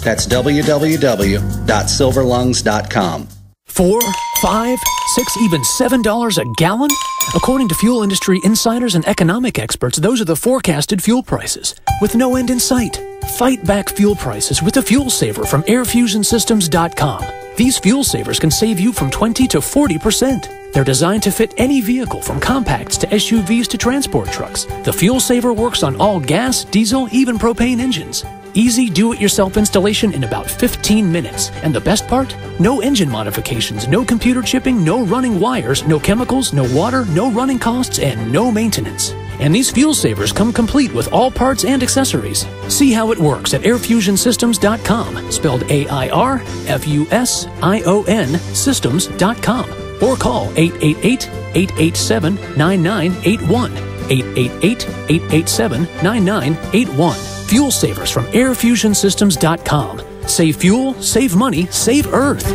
That's www.silverlungs.com. $4, $5, $6, even $7 a gallon? According to fuel industry insiders and economic experts, those are the forecasted fuel prices, with no end in sight. Fight back fuel prices with the Fuel Saver from airfusionsystems.com. These fuel savers can save you from 20 to 40%. They're designed to fit any vehicle from compacts to SUVs to transport trucks. The Fuel Saver works on all gas, diesel, even propane engines. Easy do-it-yourself installation in about 15 minutes. And the best part? No engine modifications, no computer chipping, no running wires, no chemicals, no water, no running costs, and no maintenance. And these fuel savers come complete with all parts and accessories. See how it works at airfusionsystems.com, spelled AIRFUSION systems.com, or call 888-887-9981, 888-887-9981. Fuel savers from airfusionsystems.com. Save fuel, save money, save Earth.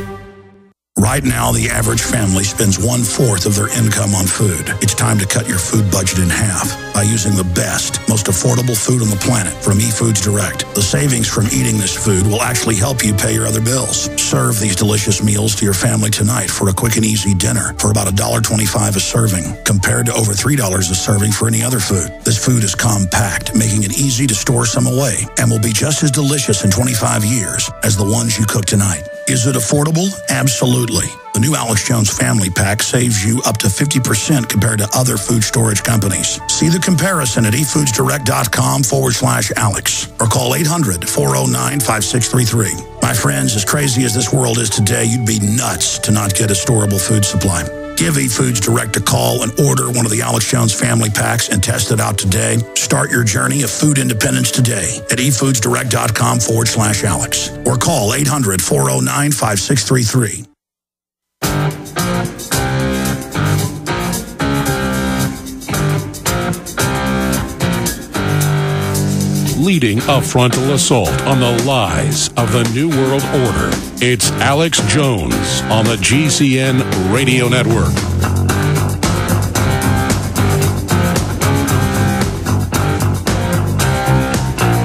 Right now, the average family spends 1/4 of their income on food. It's time to cut your food budget in half by using the best, most affordable food on the planet from eFoods Direct. The savings from eating this food will actually help you pay your other bills. Serve these delicious meals to your family tonight for a quick and easy dinner for about $1.25 a serving, compared to over $3 a serving for any other food. This food is compact, making it easy to store some away, and will be just as delicious in 25 years as the ones you cook tonight. Is it affordable? Absolutely. The new Alex Jones Family Pack saves you up to 50% compared to other food storage companies. See the comparison at efoodsdirect.com/Alex or call 800-409-5633. My friends, as crazy as this world is today, you'd be nuts to not get a storable food supply. Give eFoods Direct a call and order one of the Alex Jones Family Packs and test it out today. Start your journey of food independence today at efoodsdirect.com/Alex or call 800-409-5633. leading a frontal assault on the lies of the New World Order. It's Alex Jones on the GCN Radio Network.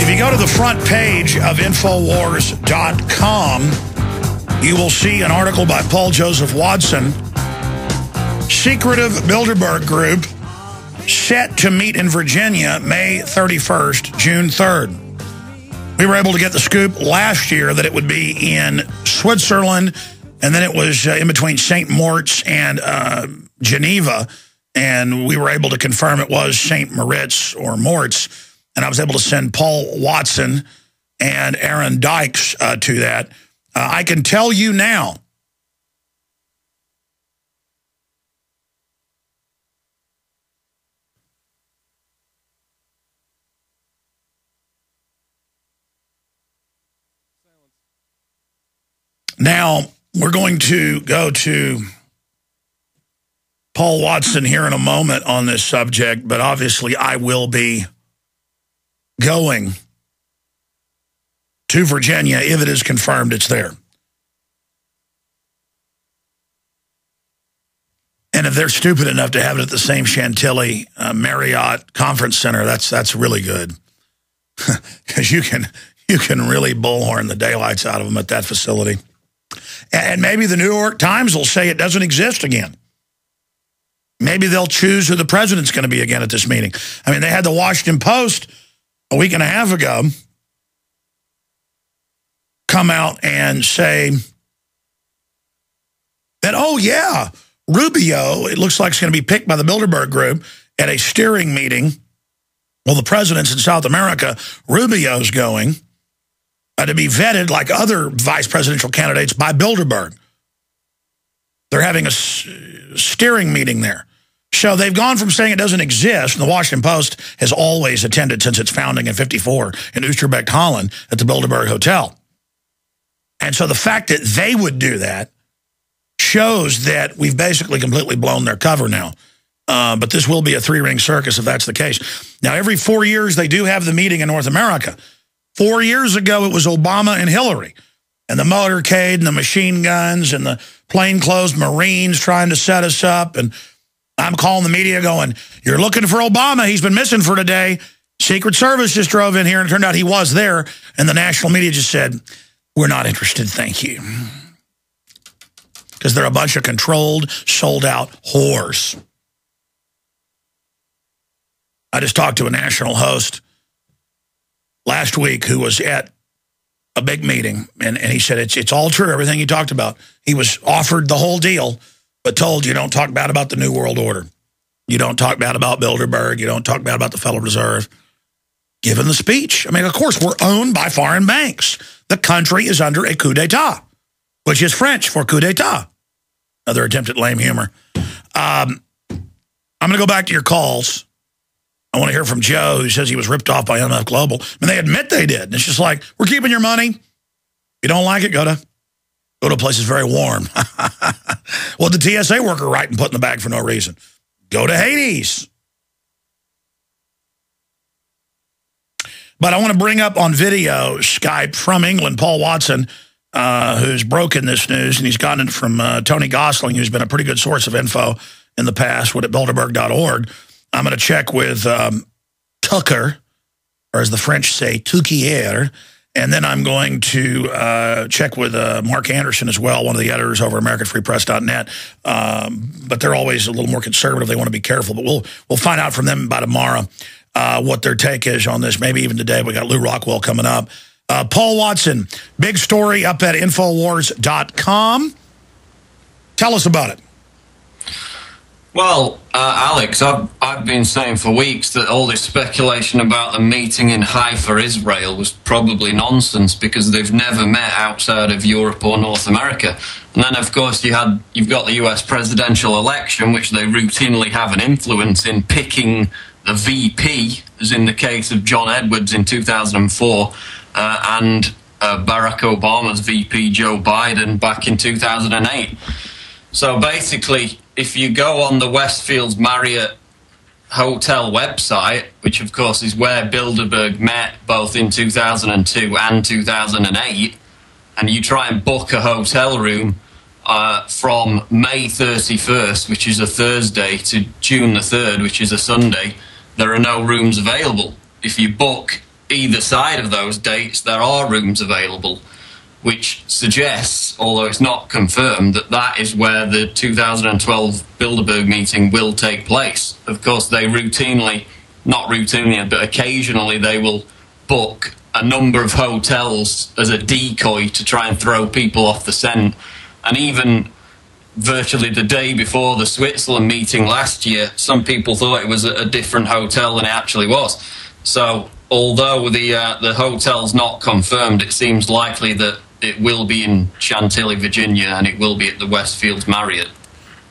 If you go to the front page of Infowars.com, you will see an article by Paul Joseph Watson. Secretive Bilderberg Group set to meet in Virginia May 31st, June 3rd. We were able to get the scoop last year that it would be in Switzerland, and then it was in between St. Moritz and Geneva, and we were able to confirm it was St. Moritz or Moritz, and I was able to send Paul Watson and Aaron Dykes to that. I can tell you now, we're going to go to Paul Watson here in a moment on this subject, but obviously I will be going to Virginia if it is confirmed it's there. And if they're stupid enough to have it at the same Chantilly Marriott Conference Center, that's really good. Because you can really bullhorn the daylights out of them at that facility. And maybe the New York Times will say it doesn't exist again. Maybe they'll choose who the president's going to be again at this meeting. I mean, they had the Washington Post a week and a half ago come out and say that, oh, yeah, Rubio, it looks like it's going to be picked by the Bilderberg Group at a steering meeting. Well, the president's in South America. Rubio's going to be vetted like other vice presidential candidates by Bilderberg. They're having a steering meeting there. So they've gone from saying it doesn't exist, and the Washington Post has always attended since its founding in '54 in Oosterbeek, Holland, at the Bilderberg Hotel. And so the fact that they would do that shows that we've basically completely blown their cover now. But this will be a three-ring circus if that's the case. Now, every 4 years, they do have the meeting in North America. 4 years ago, it was Obama and Hillary, and the motorcade and the machine guns and the plainclothes Marines trying to set us up. And I'm calling the media going, you're looking for Obama. He's been missing for today. Secret Service just drove in here, and it turned out he was there. And the national media just said, we're not interested, thank you. Because they're a bunch of controlled, sold-out whores. I just talked to a national host last week who was at a big meeting, and he said it's all true, everything he talked about. He was offered the whole deal, but told you don't talk bad about the New World Order. You don't talk bad about Bilderberg. You don't talk bad about the Federal Reserve. Given the speech. I mean, of course, we're owned by foreign banks. The country is under a coup d'etat, which is French for coup d'etat. Another attempt at lame humor. I'm going to go back to your calls. I want to hear from Joe, who says he was ripped off by MF Global. I mean, they admit they did. And it's just like, we're keeping your money. If you don't like it, go to a place that's very warm. Well, the TSA worker right and put in the bag for no reason. Go to Hades. But I want to bring up on video Skype from England, Paul Watson, who's broken this news, and he's gotten it from Tony Gosling, who's been a pretty good source of info in the past, at Bilderberg.org. I'm going to check with Tucker, or as the French say, Tuquier, and then I'm going to check with Mark Anderson as well, one of the editors over at AmericanFreePress.net. But they're always a little more conservative. They want to be careful, but we'll find out from them by tomorrow what their take is on this. Maybe even today. We got Lew Rockwell coming up. Paul Watson, big story up at Infowars.com. Tell us about it. Well, Alex, I've been saying for weeks that all this speculation about a meeting in Haifa, Israel, was probably nonsense because they've never met outside of Europe or North America. And then, of course, you've got the US presidential election, which they routinely have an influence in picking the VP, as in the case of John Edwards in 2004, and Barack Obama's VP, Joe Biden, back in 2008. So basically, if you go on the Westfields Marriott hotel website, which of course is where Bilderberg met both in 2002 and 2008, and you try and book a hotel room from May 31st, which is a Thursday, to June the 3rd, which is a Sunday, there are no rooms available. If you book either side of those dates, there are rooms available, which suggests, although it's not confirmed, that that is where the 2012 Bilderberg meeting will take place. Of course, they routinely, not routinely, but occasionally they will book a number of hotels as a decoy to try and throw people off the scent. And even virtually the day before the Switzerland meeting last year, some people thought it was a different hotel than it actually was. So, although the hotel's not confirmed, it seems likely that it will be in Chantilly, Virginia, and it will be at the Westfields Marriott.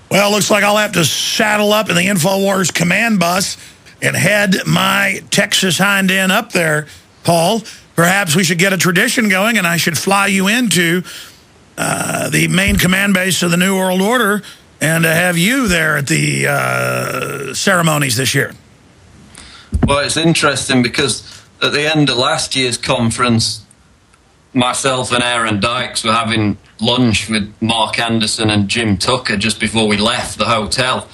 Well, looks like I'll have to saddle up in the InfoWars command bus and head my Texas hind end up there, Paul. Perhaps we should get a tradition going, and I should fly you into the main command base of the New World Order and have you there at the ceremonies this year. Well, it's interesting because at the end of last year's conference, myself and Aaron Dykes were having lunch with Mark Anderson and Jim Tucker just before we left the hotel.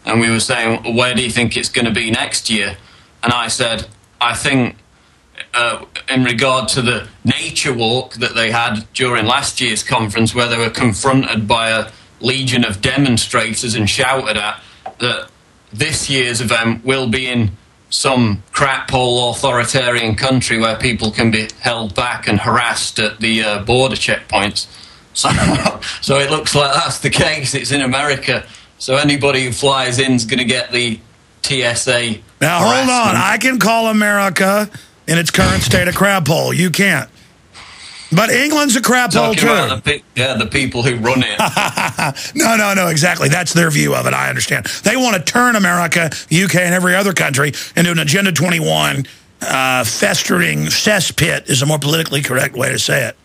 And we were saying, where do you think it's going to be next year? And I said, I think in regard to the nature walk that they had during last year's conference, where they were confronted by a legion of demonstrators and shouted at, that this year's event will be in some crap-hole authoritarian country where people can be held back and harassed at the border checkpoints. So it looks like that's the case. It's in America. So anybody who flies in is going to get the TSA Now, hold on. I can call America in its current state of crap hole. You can't. But England's a crap hole, too. The people who run it. No, exactly. That's their view of it, I understand. They want to turn America, UK, and every other country into an Agenda 21 festering cesspit is a more politically correct way to say it.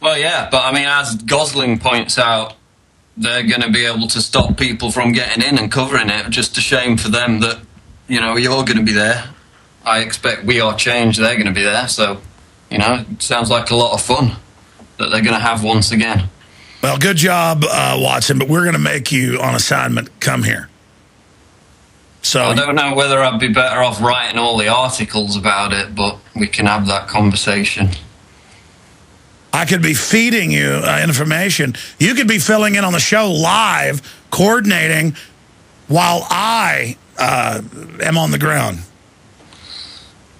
Well, yeah, but I mean, as Gosling points out, they're going to be able to stop people from getting in and covering it. Just a shame for them that, you know, you're going to be there. I expect We Are Change, they're going to be there, so... You know, it sounds like a lot of fun that they're going to have once again. Well, good job, Watson, but we're going to make you on assignment come here. So I don't know whether I'd be better off writing all the articles about it, but we can have that conversation. I could be feeding you information. You could be filling in on the show live, coordinating, while I am on the ground.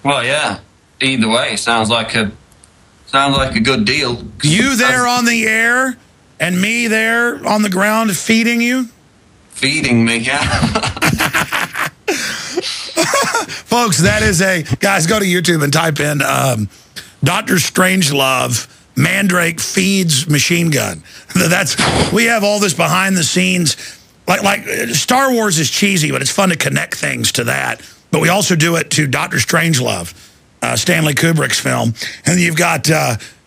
Well, yeah. Either way, sounds like a good deal. You there on the air, and me there on the ground feeding you? Feeding me, yeah. Folks, that is guys, go to YouTube and type in Dr. Strangelove Mandrake feeds machine gun. We have all this behind the scenes. Like Star Wars is cheesy, but it's fun to connect things to that. But we also do it to Dr. Strangelove. Stanley Kubrick's film. And you've got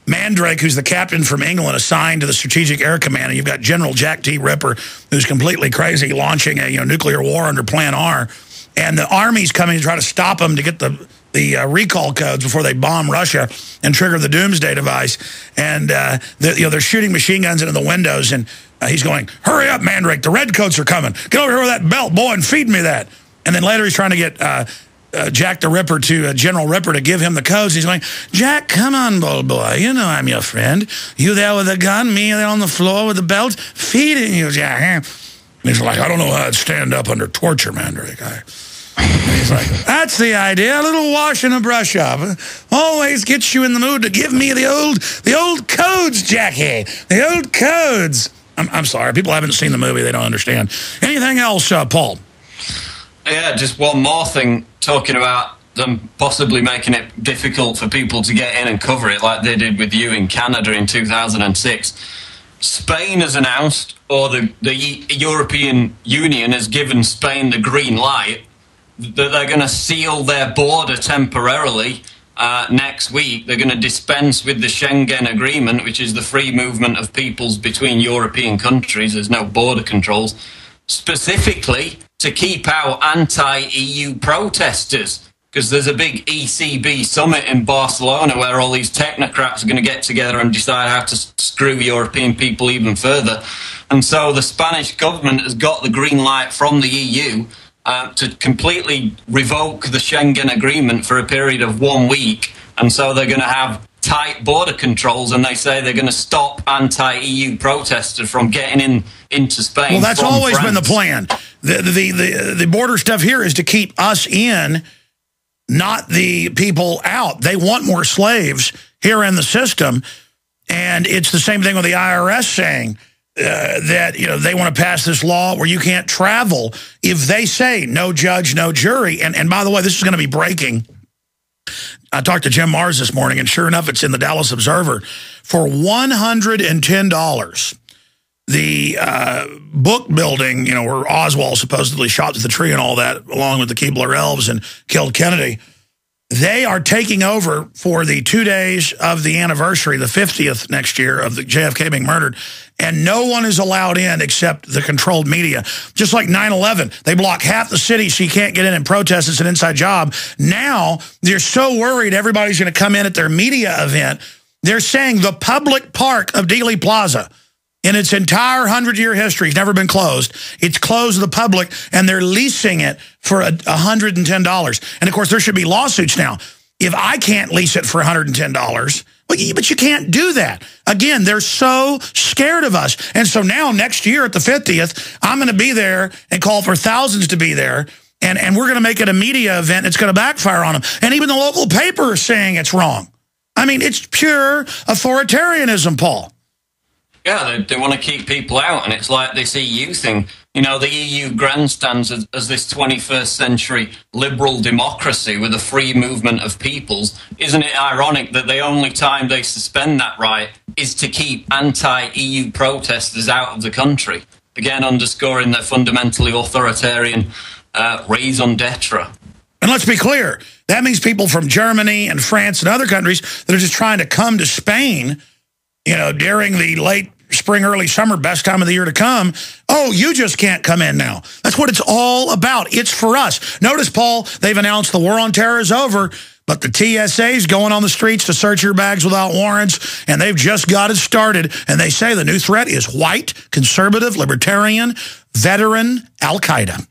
Mandrake, who's the captain from England, assigned to the Strategic Air Command, and you've got General Jack T. Ripper, who's completely crazy, launching a nuclear war under Plan R. And the Army's coming to try to stop them to get the recall codes before they bomb Russia and trigger the doomsday device. And they're shooting machine guns into the windows, and he's going, hurry up, Mandrake, the redcoats are coming. Get over here with that belt, boy, and feed me that. And then later he's trying to get... Jack the Ripper to General Ripper to give him the codes. He's going, Jack, come on, old boy. You know I'm your friend. You there with a gun, me there on the floor with the belt, feeding you, Jack. And he's like, I don't know how I'd stand up under torture, Mandrake. He's like, that's the idea. A little wash and a brush up. Always gets you in the mood to give me the old codes, Jackie. The old codes. I'm sorry. People haven't seen the movie. They don't understand. Anything else, Paul? Yeah, just one more thing, talking about them possibly making it difficult for people to get in and cover it like they did with you in Canada in 2006. Spain has announced, or the European Union has given Spain the green light, that they're going to seal their border temporarily next week. They're going to dispense with the Schengen Agreement, which is the free movement of peoples between European countries. There's no border controls. Specifically to keep out anti-EU protesters, because there's a big ECB summit in Barcelona where all these technocrats are going to get together and decide how to screw European people even further. And so the Spanish government has got the green light from the EU to completely revoke the Schengen Agreement for a period of 1 week. And so they're going to have tight border controls, and they say they're going to stop anti-EU protesters from getting into Spain. Well, that's always France. been the plan. The border stuff here is to keep us in, not the people out. They want more slaves here in the system, and it's the same thing with the IRS saying that they want to pass this law where you can't travel if they say no judge, no jury. And by the way, this is going to be breaking. I talked to Jim Mars this morning, and sure enough, it's in the Dallas Observer. For $110, the book building, where Oswald supposedly shot to the tree and all that, along with the Keebler Elves and killed Kennedy, they are taking over for the 2 days of the anniversary, the 50th next year of the JFK being murdered, and no one is allowed in except the controlled media. Just like 9/11, they block half the city so you can't get in and protest. It's an inside job. Now, they're so worried everybody's going to come in at their media event. They're saying the public park of Dealey Plaza, in its entire 100-year history, it's never been closed. It's closed to the public, and they're leasing it for $110. And, of course, there should be lawsuits now. If I can't lease it for $110, but you can't do that. Again, they're so scared of us. And so now, next year at the 50th, I'm going to be there and call for thousands to be there, and we're going to make it a media event. It's going to backfire on them. And even the local paper is saying it's wrong. I mean, it's pure authoritarianism, Paul. Yeah, they want to keep people out, and it's like this EU thing. The EU grandstands as this 21st century liberal democracy with a free movement of peoples. Isn't it ironic that the only time they suspend that right is to keep anti-EU protesters out of the country? Again, underscoring their fundamentally authoritarian raison d'etre. And let's be clear, that means people from Germany and France and other countries that are just trying to come to Spain, during the late spring, early summer, best time of the year to come. Oh, you just can't come in now. That's what it's all about. It's for us. Notice, Paul, they've announced the war on terror is over, but the TSA's going on the streets to search your bags without warrants, and they've just got it started. And they say the new threat is white, conservative, libertarian, veteran, Al-Qaeda.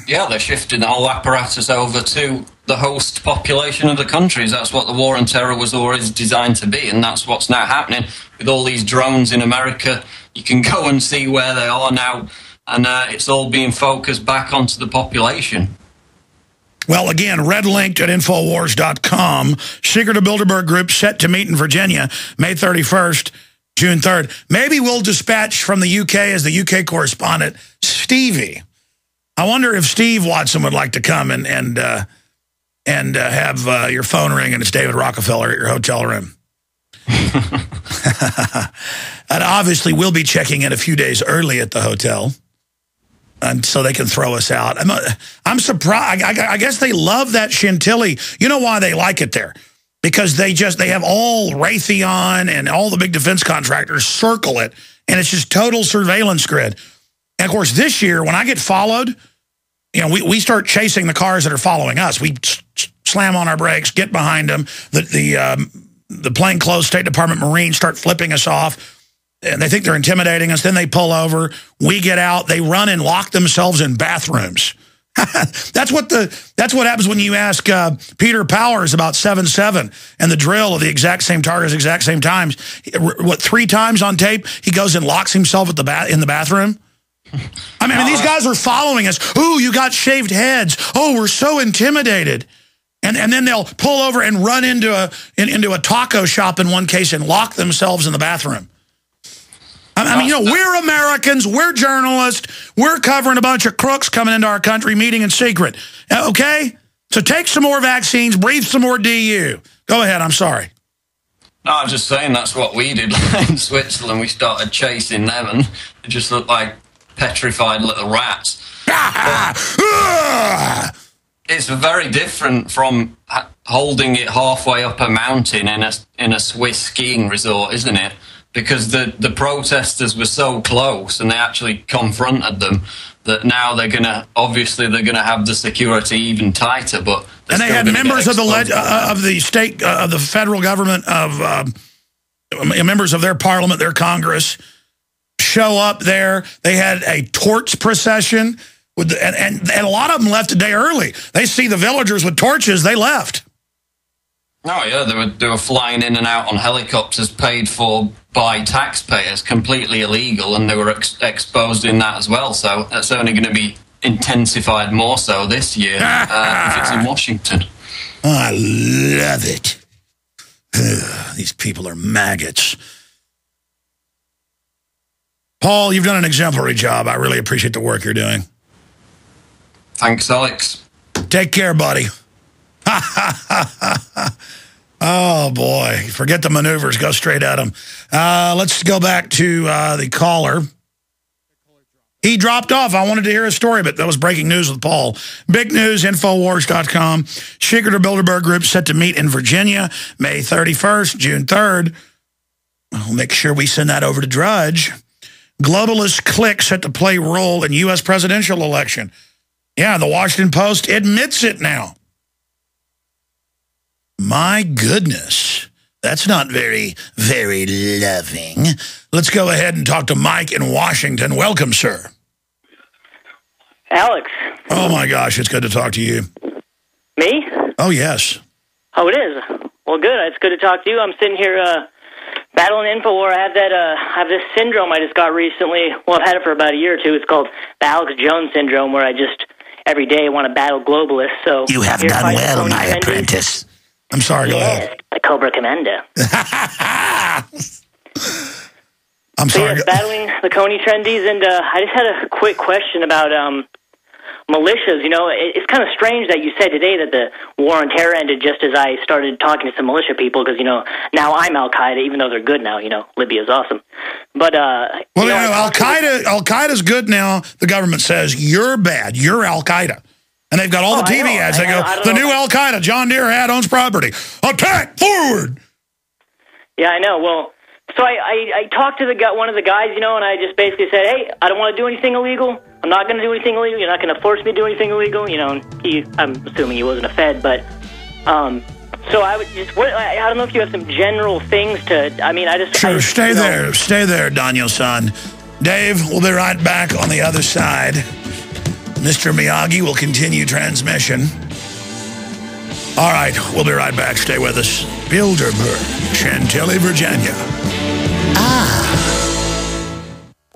Yeah, they're shifting the whole apparatus over to the host population of the countries. That's what the war on terror was always designed to be, and that's what's now happening with all these drones in America. You can go and see where they are now, and it's all being focused back onto the population. Well, again, red linked at Infowars.com. Secret of Bilderberg Group set to meet in Virginia, May 31st, June 3rd. Maybe we'll dispatch from the UK as the UK correspondent, Stevie. I wonder if Steve Watson would like to come and have your phone ring and it's David Rockefeller at your hotel room. And obviously, we'll be checking in a few days early at the hotel, and so they can throw us out. I'm surprised. I guess they love that Chantilly. You know why they like it there? Because they have all Raytheon and all the big defense contractors circle it, and it's just total surveillance grid. And, of course, this year, when I get followed, we start chasing the cars that are following us. We slam on our brakes, get behind them. The plainclothes State Department Marines start flipping us off, and they think they're intimidating us. Then they pull over. We get out. They run and lock themselves in bathrooms. That's what happens when you ask Peter Powers about 7/7 and the drill of the exact same targets, exact same times. 3 times on tape, he goes and locks himself in the bathroom. I mean, these guys are following us. Ooh, you got shaved heads. Oh, we're so intimidated. And then they'll pull over and run into a taco shop in one case and lock themselves in the bathroom. I mean, we're Americans. We're journalists. We're covering a bunch of crooks coming into our country, meeting in secret. Okay? So take some more vaccines. Breathe some more DU. Go ahead. I'm sorry. No, I'm just saying that's what we did in Switzerland. We started chasing them, and they just looked like petrified little rats. It's very different from holding it halfway up a mountain in a Swiss skiing resort, isn't it? because the protesters were so close and they actually confronted them that now they're going to have the security even tighter. But and they had members of the state, of the federal government, of members of their parliament, their Congress, show up there. They had a torch procession, and a lot of them left a day early. They see the villagers with torches, they left. Oh yeah, they were flying in and out on helicopters paid for by taxpayers, completely illegal, and they were exposed in that as well. So that's only going to be intensified more so this year if it's in Washington. I love it. These people are maggots. Paul, you've done an exemplary job. I really appreciate the work you're doing. Thanks, Alex. Take care, buddy. Oh, boy. Forget the maneuvers. Go straight at them. Let's go back to the caller. He dropped off. I wanted to hear his story, but that was breaking news with Paul. Big news, Infowars.com. Schickert Bilderberg Group set to meet in Virginia, May 31st, June 3rd. I'll make sure we send that over to Drudge. Globalist clique set to play role in U.S. presidential election. Yeah, the Washington Post admits it now. My goodness. That's not very, very loving. Let's go ahead and talk to Mike in Washington. Welcome, sir. Alex. Oh, my gosh. It's good to talk to you. Me? Oh, yes. Oh, it is? Well, good. It's good to talk to you. I'm sitting here battling InfoWar. I have this syndrome I just got recently. Well, I've had it for about a year or two. It's called the Alex Jones syndrome, where I just every day want to battle globalists. So you have done well, my apprentice. I'm sorry, go ahead. The Cobra Commando. I'm sorry. Yes, battling the Coney Trendies, and I just had a quick question about militias. You know, it's kind of strange that you said today that the war on terror ended just as I started talking to some militia people, because, you know, now I'm Al-Qaeda, even though they're good now. You know, Libya's awesome. But, Al-Qaeda's good now. The government says, you're bad. You're Al-Qaeda. And they've got all the TV ads. They go, the new Al-Qaeda, John Deere hat owns property. Attack, forward! Yeah, I know. Well, so I talked to one of the guys, you know, and I just basically said, hey, I don't want to do anything illegal. I'm not going to do anything illegal. You're not going to force me to do anything illegal. You know, I'm assuming he wasn't a Fed, but... so I would just... I don't know if you have some general things to... I mean, I just... Sure, stay there, Daniel-san. Dave, we'll be right back on the other side. Mr. Miyagi will continue transmission. All right, we'll be right back. Stay with us. Bilderberg, Chantilly, Virginia.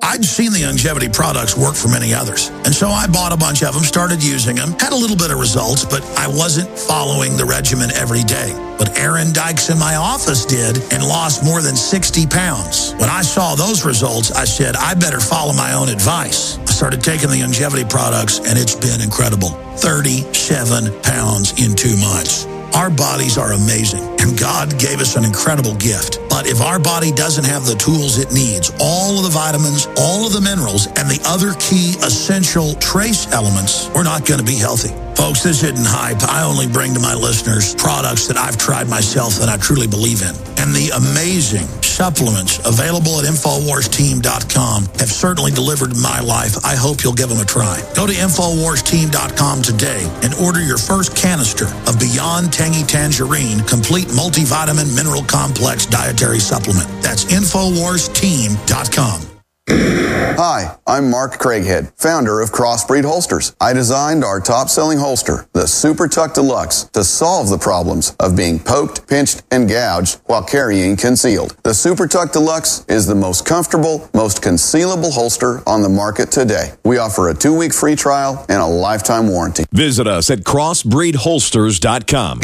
I'd seen the longevity products work for many others, and so I bought a bunch of them, started using them, had a little bit of results, but I wasn't following the regimen every day. But Aaron Dykes in my office did and lost more than 60 pounds. When I saw those results, I said, I better follow my own advice. I started taking the longevity products, and it's been incredible. 37 pounds in 2 months. Our bodies are amazing, and God gave us an incredible gift. But if our body doesn't have the tools it needs, all of the vitamins, all of the minerals, and the other key essential trace elements, we're not going to be healthy. Folks, this isn't hype. I only bring to my listeners products that I've tried myself that I truly believe in. And the amazing supplements available at InfoWarsTeam.com have certainly delivered in my life. I hope you'll give them a try. Go to InfoWarsTeam.com today and order your first canister of Beyond Tangy Tangerine Complete Multivitamin Mineral Complex Dietary Supplement. That's InfoWarsTeam.com. Hi, I'm Mark Craighead, founder of Crossbreed Holsters. I designed our top-selling holster, the Super Tuck Deluxe, to solve the problems of being poked, pinched, and gouged while carrying concealed. The Super Tuck Deluxe is the most comfortable, most concealable holster on the market today. We offer a 2-week free trial and a lifetime warranty. Visit us at crossbreedholsters.com.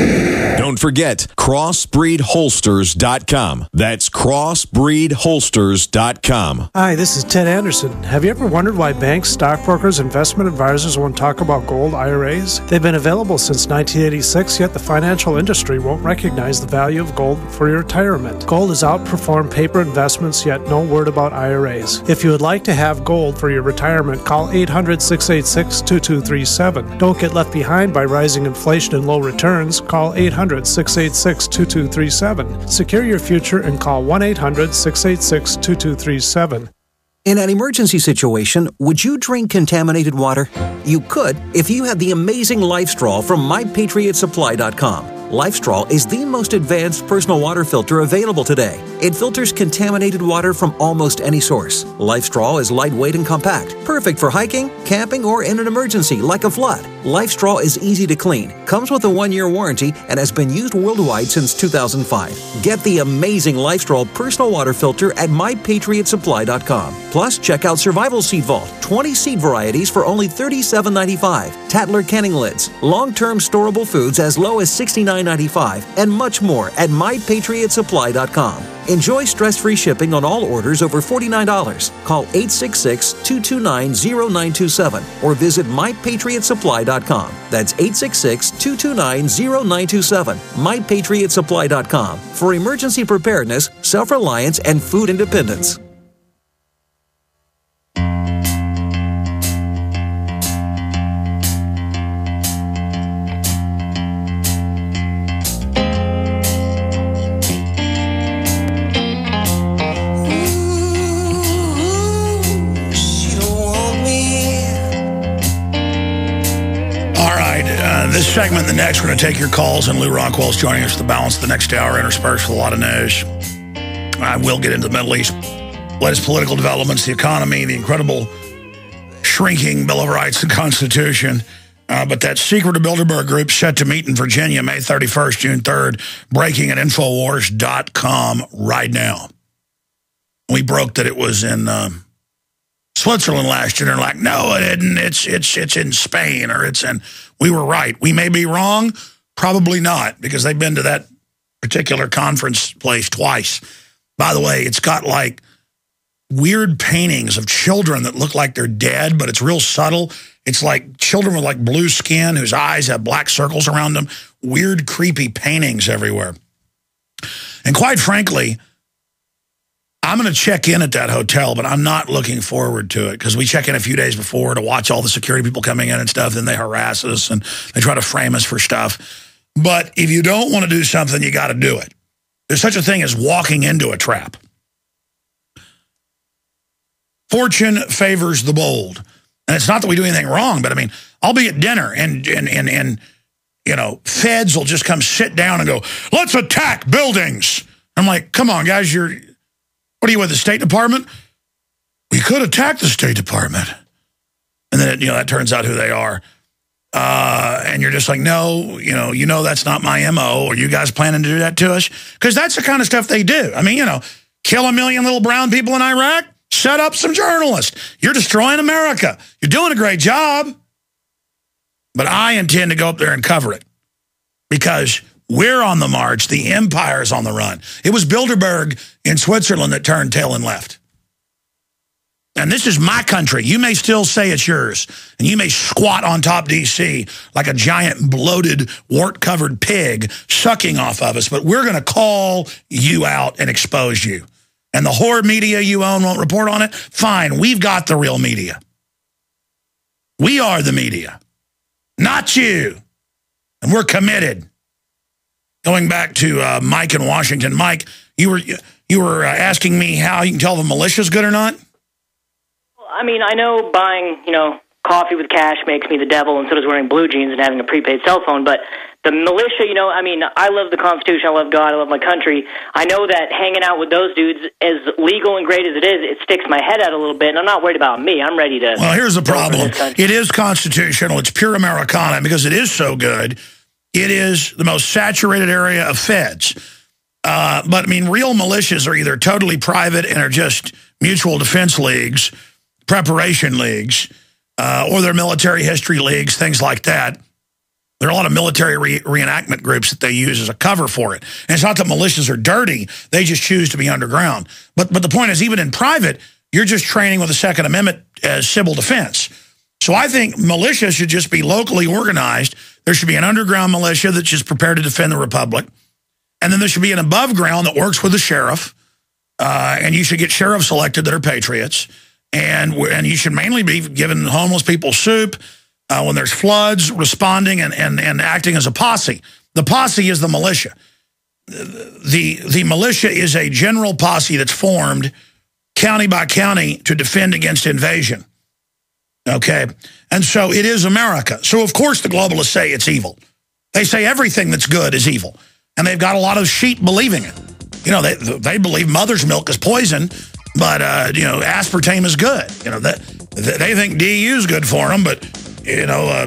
Don't forget, crossbreedholsters.com. That's crossbreedholsters.com. Hi, this this is Ted Anderson. Have you ever wondered why banks, stockbrokers, investment advisors won't talk about gold IRAs? They've been available since 1986, yet the financial industry won't recognize the value of gold for your retirement. Gold has outperformed paper investments, yet no word about IRAs. If you would like to have gold for your retirement, call 800-686-2237. Don't get left behind by rising inflation and low returns. Call 800-686-2237. Secure your future and call 1-800-686-2237. In an emergency situation, would you drink contaminated water? You could if you had the amazing LifeStraw from MyPatriotSupply.com. LifeStraw is the most advanced personal water filter available today. It filters contaminated water from almost any source. LifeStraw is lightweight and compact, perfect for hiking, camping, or in an emergency like a flood. LifeStraw is easy to clean, comes with a 1-year warranty, and has been used worldwide since 2005. Get the amazing LifeStraw personal water filter at MyPatriotSupply.com. Plus, check out Survival Seed Vault, 20 seed varieties for only $37.95, Tatler canning lids, long-term storable foods as low as $69.95, and much more at MyPatriotSupply.com. Enjoy stress-free shipping on all orders over $49. Call 866-229-0927 or visit MyPatriotSupply.com. That's 866-229-0927. MyPatriotSupply.com for emergency preparedness, self-reliance, and food independence. This segment, the next, we're going to take your calls, and Lew Rockwell's joining us for the balance of the next hour, interspersed with a lot of news. I will get into the Middle East, latest political developments, the economy, the incredible shrinking Bill of Rights and Constitution. But that secret Bilderberg group set to meet in Virginia May 31st, June 3rd, breaking at Infowars.com right now. We broke that it was in Switzerland last year. They're like, no, it isn't. It's in Spain, or it's in... We were right. We may be wrong. Probably not, because they've been to that particular conference place twice. By the way, it's got like weird paintings of children that look like they're dead, but it's real subtle. It's like children with like blue skin whose eyes have black circles around them. Weird, creepy paintings everywhere. And quite frankly, I'm going to check in at that hotel, but I'm not looking forward to it, because we check in a few days before to watch all the security people coming in and stuff. Then they harass us and they try to frame us for stuff. But if you don't want to do something, you got to do it. There's such a thing as walking into a trap. Fortune favors the bold. And it's not that we do anything wrong, but I mean, I'll be at dinner and you know, feds will just come sit down and go, let's attack buildings. I'm like, come on, guys, what are you with, the State Department? We could attack the State Department. And then, that turns out who they are. And you're just like, no, that's not my MO. Are you guys planning to do that to us? Because that's the kind of stuff they do. I mean, kill 1 million little brown people in Iraq, set up some journalists. You're destroying America. You're doing a great job. But I intend to go up there and cover it, because we're on the march. The empire's on the run. It was Bilderberg in Switzerland that turned tail and left. And this is my country. You may still say it's yours, and you may squat on top D.C. like a giant, bloated, wart-covered pig sucking off of us, but we're going to call you out and expose you. And the whore media you own won't report on it? Fine, we've got the real media. We are the media, not you. And we're committed. Going back to Mike in Washington. Mike, you were asking me how you can tell the militia's good or not? I mean, I know buying, coffee with cash makes me the devil, and so does wearing blue jeans and having a prepaid cell phone. But the militia, I love the Constitution, I love God, I love my country. I know that hanging out with those dudes, as legal and great as it is, it sticks my head out a little bit, and I'm not worried about me. I'm ready to... Well, here's the problem. It is constitutional. It's pure Americana, because it is so good. It is the most saturated area of feds. But, I mean, real militias are either totally private and are just mutual defense leagues, preparation leagues, or they're military history leagues, things like that. There are a lot of military reenactment groups that they use as a cover for it. And it's not that militias are dirty. They just choose to be underground. But the point is, even in private, You're just training with the Second Amendment as civil defense. So I think militia should just be locally organized. There should be an underground militia that's just prepared to defend the republic. And then there should be an above ground that works with the sheriff. And you should get sheriffs elected that are patriots. And you should mainly be giving homeless people soup when there's floods, responding and acting as a posse. The posse is the militia. The militia is a general posse that's formed county by county to defend against invasion. Okay? And so it is America. So, of course, the globalists say it's evil. They say everything that's good is evil. And they've got a lot of sheep believing it. You know, they believe mother's milk is poison, but, you know, aspartame is good. You know, they think DEU is good for them, but, you know,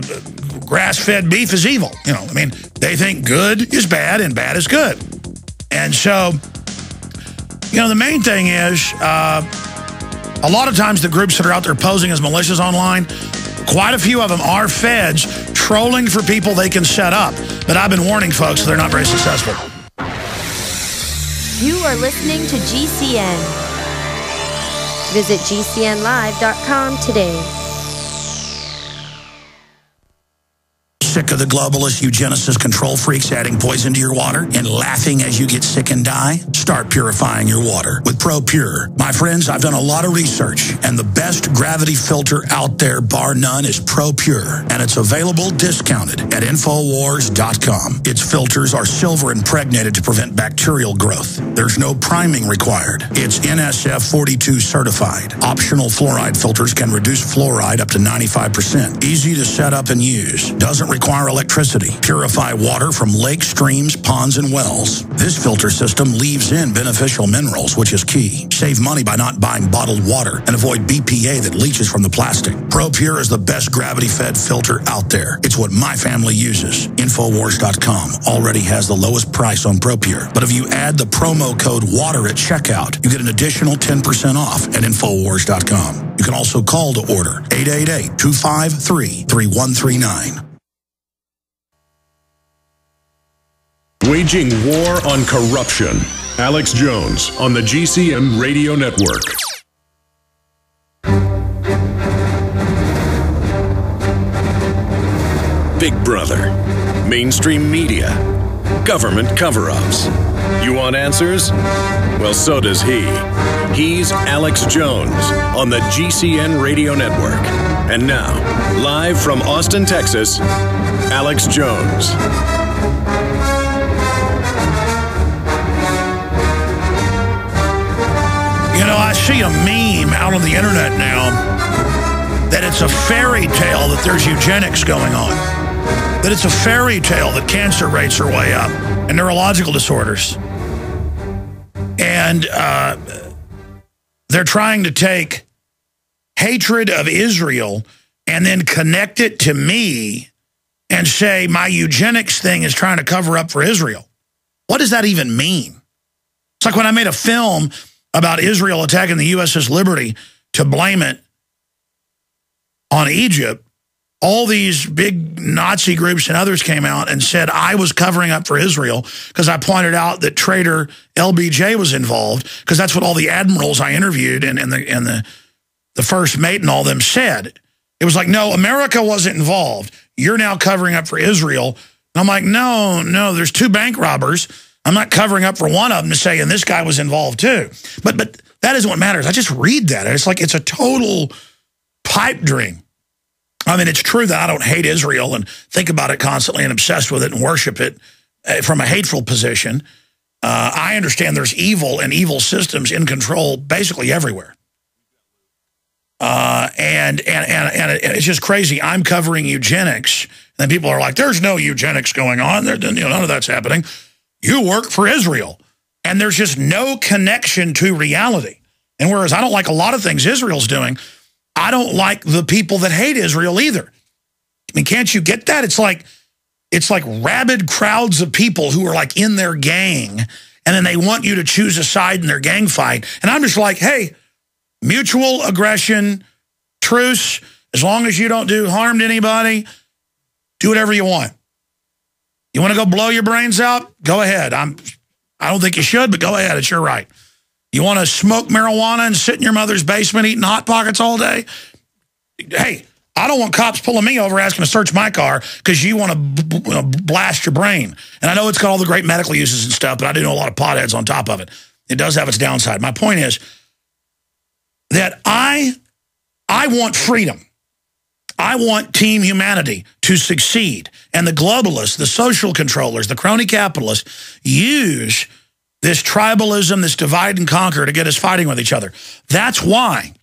grass-fed beef is evil. You know, I mean, they think good is bad and bad is good. And so, you know, the main thing is a lot of times the groups that are out there posing as militias online, quite a few of them are feds trolling for people they can set up. But I've been warning folks they're not very successful. You are listening to GCN. Visit GCNlive.com today. Sick of the globalist eugenicist control freaks adding poison to your water and laughing as you get sick and die? Start purifying your water with ProPure. My friends, I've done a lot of research, and the best gravity filter out there, bar none, is ProPure, and it's available discounted at Infowars.com. Its filters are silver impregnated to prevent bacterial growth. There's no priming required. It's NSF 42 certified. Optional fluoride filters can reduce fluoride up to 95%. Easy to set up and use. Doesn't require electricity. Purify water from lakes, streams, ponds, and wells. This filter system leaves in beneficial minerals, which is key. Save money by not buying bottled water and avoid BPA that leaches from the plastic. ProPure is the best gravity-fed filter out there. It's what my family uses. Infowars.com already has the lowest price on ProPure. But if you add the promo code WATER at checkout, you get an additional 10% off at Infowars.com. You can also call to order 888-253-3139. Waging war on corruption. Alex Jones on the GCN Radio Network. Big Brother, mainstream media, government cover-ups. You want answers? Well, so does he. He's Alex Jones on the GCN Radio Network. And now, live from Austin, Texas, Alex Jones. You know, I see a meme out on the internet now that it's a fairy tale that there's eugenics going on. That it's a fairy tale that cancer rates are way up and neurological disorders. And they're trying to take hatred of Israel and then connect it to me and say my eugenics thing is trying to cover up for Israel. What does that even mean? It's like when I made a film about Israel attacking the USS Liberty to blame it on Egypt, all these big Nazi groups and others came out and said I was covering up for Israel because I pointed out that traitor LBJ was involved, because that's what all the admirals I interviewed and the first mate and all them said. It was like, no, America wasn't involved. You're now covering up for Israel. And I'm like, no, there's two bank robbers. I'm not covering up for one of them to say, and this guy was involved too. But that isn't what matters. I just read that. It's like it's a total pipe dream. I mean, it's true that I don't hate Israel and think about it constantly and obsessed with it and worship it from a hateful position. I understand there's evil and evil systems in control basically everywhere. And it's just crazy. I'm covering eugenics, and then people are like, there's no eugenics going on. None of that's happening. You work for Israel, and there's just no connection to reality. And whereas I don't like a lot of things Israel's doing, I don't like the people that hate Israel either. I mean, can't you get that? It's like rabid crowds of people who are like in their gang, and then they want you to choose a side in their gang fight. And I'm just like, hey, mutual aggression, truce, as long as you don't do harm to anybody, do whatever you want. You want to go blow your brains out? Go ahead. I don't think you should, but go ahead. It's your right. You want to smoke marijuana and sit in your mother's basement eating Hot Pockets all day? Hey, I don't want cops pulling me over asking to search my car because you want to blast your brain. And I know it's got all the great medical uses and stuff, but I do know a lot of potheads on top of it. It does have its downside. My point is that I want freedom. I want Team Humanity to succeed. And the globalists, the social controllers, the crony capitalists use this tribalism, this divide and conquer to get us fighting with each other. That's why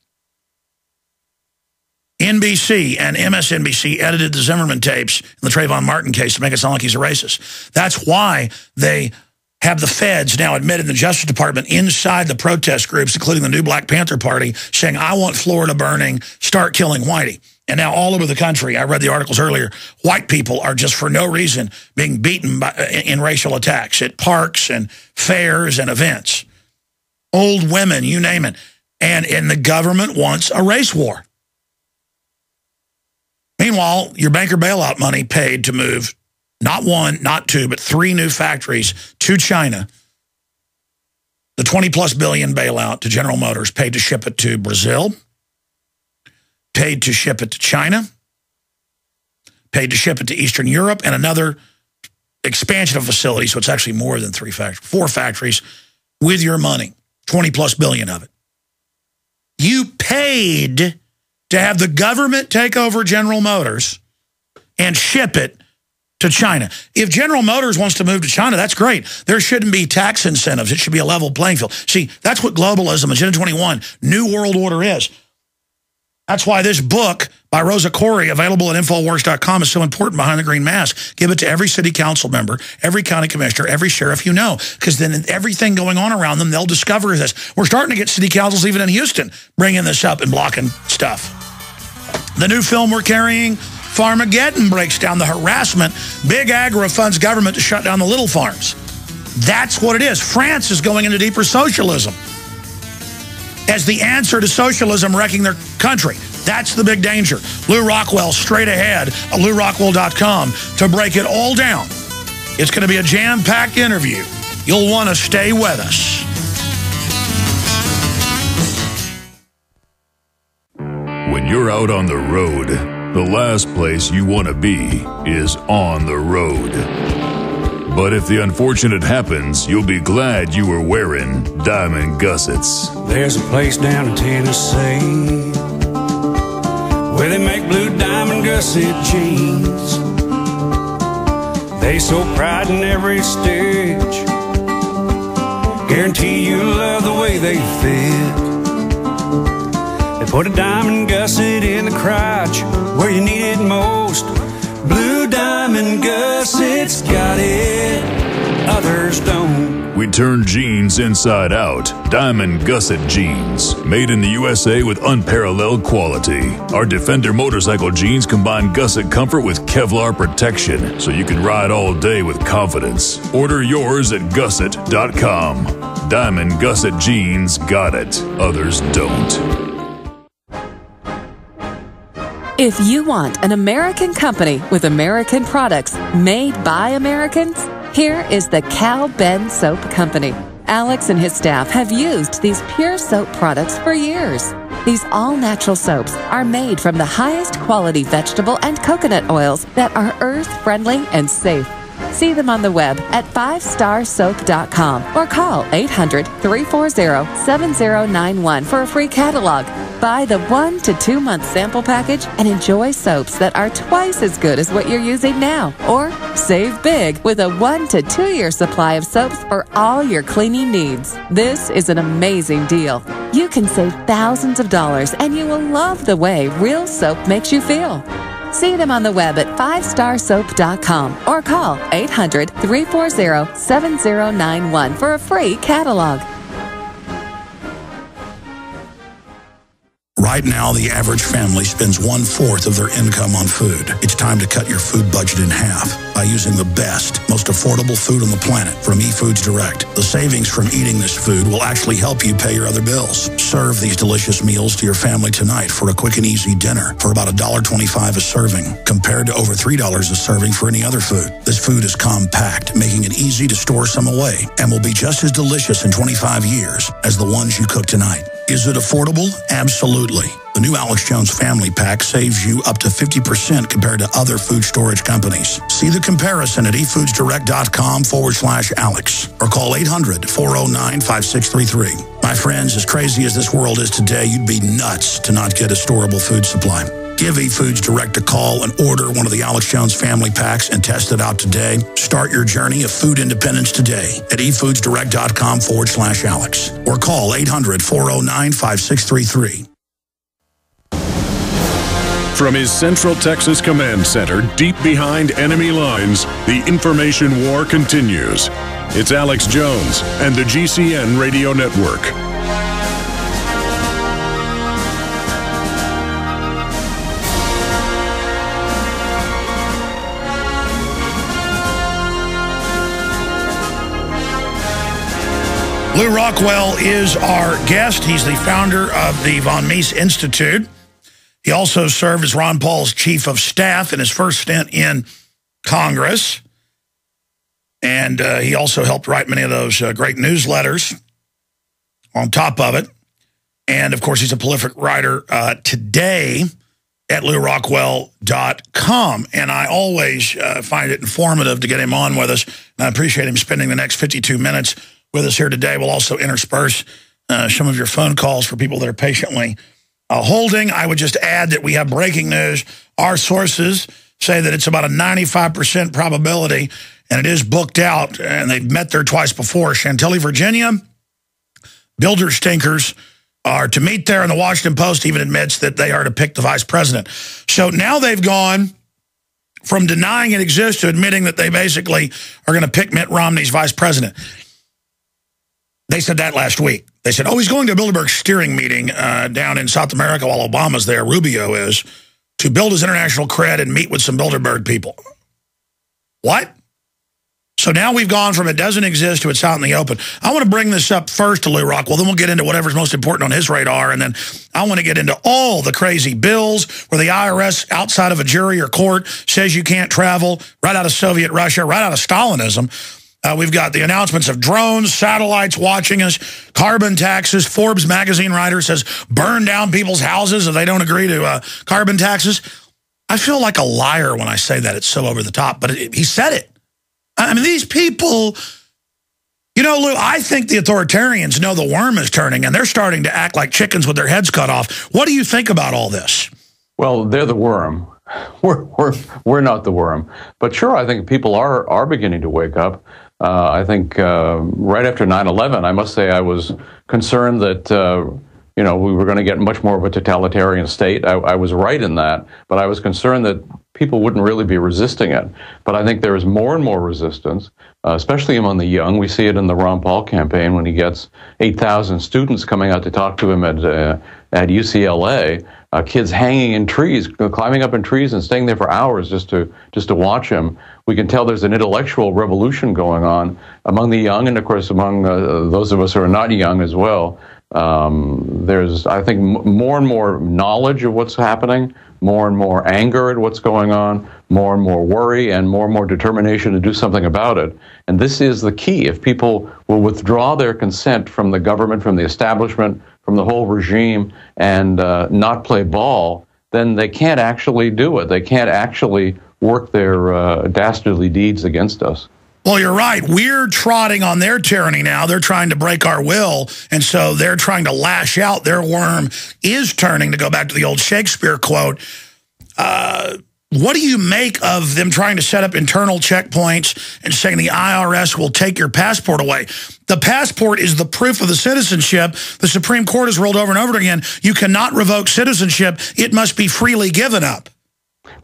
NBC and MSNBC edited the Zimmerman tapes in the Trayvon Martin case to make it sound like he's a racist. That's why they have the feds now admitted in the Justice Department inside the protest groups, including the new Black Panther Party, saying, I want Florida burning, start killing Whitey. And now all over the country, I read the articles earlier, white people are just for no reason being beaten in racial attacks at parks and fairs and events. Old women, you name it. And the government wants a race war. Meanwhile, your banker bailout money paid to move not one, not two, but 3 new factories to China. The $20+ billion bailout to General Motors paid to ship it to Brazil, paid to ship it to China, paid to ship it to Eastern Europe, and another expansion of facilities, so it's actually more than 4 factories, with your money, $20+ billion of it. You paid to have the government take over General Motors and ship it to China. If General Motors wants to move to China, that's great. There shouldn't be tax incentives. It should be a level playing field. See, that's what globalism, Agenda 21, New World Order is. That's why this book by Rosa Corey, available at Infowars.com, is so important behind the green mask. Give it to every city council member, every county commissioner, every sheriff you know, because then everything going on around them, they'll discover this. We're starting to get city councils, even in Houston, bringing this up and blocking stuff. The new film we're carrying, Farmageddon, breaks down the harassment. Big Agri funds government to shut down the little farms. That's what it is. France is going into deeper socialism as the answer to socialism wrecking their country. That's the big danger. Lew Rockwell, straight ahead at LewRockwell.com to break it all down. It's going to be a jam-packed interview. You'll want to stay with us. When you're out on the road, the last place you want to be is on the road. But if the unfortunate happens, you'll be glad you were wearing diamond gussets. There's a place down in Tennessee where they make blue diamond gusset jeans. They so pride in every stitch, guarantee you'll love the way they fit. They put a diamond gusset in the crotch where you need it most. Blue diamond gussets got it, others don't. We turn jeans inside out. Diamond gusset jeans, made in the USA with unparalleled quality. Our Defender motorcycle jeans combine gusset comfort with Kevlar protection, so you can ride all day with confidence. Order yours at gusset.com. Diamond gusset jeans got it, others don't. If you want an American company with American products made by Americans, here is the Cal Ben Soap Company. Alex and his staff have used these pure soap products for years. These all-natural soaps are made from the highest quality vegetable and coconut oils that are earth-friendly and safe. See them on the web at 5starsoap.com or call 800-340-7091 for a free catalog. Buy the 1 to 2 month sample package and enjoy soaps that are twice as good as what you're using now. Or save big with a 1 to 2 year supply of soaps for all your cleaning needs. This is an amazing deal. You can save thousands of dollars and you will love the way real soap makes you feel. See them on the web at 5starsoap.com or call 800-340-7091 for a free catalog. Right now, the average family spends 1/4 of their income on food. It's time to cut your food budget in half by using the best, most affordable food on the planet from eFoods Direct. The savings from eating this food will actually help you pay your other bills. Serve these delicious meals to your family tonight for a quick and easy dinner for about $1.25 a serving, compared to over $3 a serving for any other food. This food is compact, making it easy to store some away, and will be just as delicious in 25 years as the ones you cook tonight. Is it affordable? Absolutely. The new Alex Jones Family Pack saves you up to 50% compared to other food storage companies. See the comparison at eFoodsDirect.com/Alex or call 800-409-5633. My friends, as crazy as this world is today, you'd be nuts to not get a storable food supply. Give eFoods Direct a call and order one of the Alex Jones Family Packs and test it out today. Start your journey of food independence today at eFoodsDirect.com/Alex or call 800-409-5633. From his Central Texas Command Center, deep behind enemy lines, the information war continues. It's Alex Jones and the GCN Radio Network. Lew Rockwell is our guest. He's the founder of the von Mises Institute. He also served as Ron Paul's chief of staff in his first stint in Congress. And he also helped write many of those great newsletters on top of it. And, of course, he's a prolific writer today at LewRockwell.com. And I always find it informative to get him on with us. And I appreciate him spending the next 52 minutes with us here today. We'll also intersperse some of your phone calls for people that are patiently holding. I would just add that we have breaking news. Our sources say that it's about a 95% probability, and it is booked out, and they've met there twice before. Chantilly, Virginia, builder stinkers are to meet there, and the Washington Post even admits that they are to pick the vice president. So now they've gone from denying it exists to admitting that they basically are going to pick Mitt Romney's vice president. They said that last week. They said, oh, he's going to a Bilderberg steering meeting down in South America while Obama's there, Rubio is, to build his international cred and meet with some Bilderberg people. What? So now we've gone from it doesn't exist to it's out in the open. I want to bring this up first to Lew Rockwell, then we'll get into whatever's most important on his radar, and then I want to get into all the crazy bills where the IRS outside of a jury or court says you can't travel, right out of Soviet Russia, right out of Stalinism. We've got the announcements of drones, satellites watching us, carbon taxes. Forbes magazine writer says burn down people's houses if they don't agree to carbon taxes. I feel like a liar when I say that. It's so over the top, but he said it. I mean, these people, you know, Lou, I think the authoritarians know the worm is turning, and they're starting to act like chickens with their heads cut off. What do you think about all this? Well, they're the worm. We're not the worm. But sure, I think people are beginning to wake up. I think right after 9/11, I must say I was concerned that, we were going to get much more of a totalitarian state. I was right in that, but I was concerned that people wouldn't really be resisting it. But I think there is more and more resistance, especially among the young. We see it in the Ron Paul campaign when he gets 8,000 students coming out to talk to him at UCLA. Kids hanging in trees, climbing up in trees and staying there for hours just to watch him. We can tell there's an intellectual revolution going on among the young, and of course among those of us who are not young as well. There's, I think, more and more knowledge of what's happening, more and more anger at what's going on, more and more worry, and more determination to do something about it. And this is the key. If people will withdraw their consent from the government, from the establishment, from the whole regime, and not play ball, then they can't actually do it. They can't actually work their dastardly deeds against us. Well, you're right. We're trotting on their tyranny now. They're trying to break our will, and so they're trying to lash out. Their worm is turning, to go back to the old Shakespeare quote. What do you make of them trying to set up internal checkpoints and saying the IRS will take your passport away? The passport is the proof of the citizenship. The Supreme Court has ruled over and over again, you cannot revoke citizenship. It must be freely given up.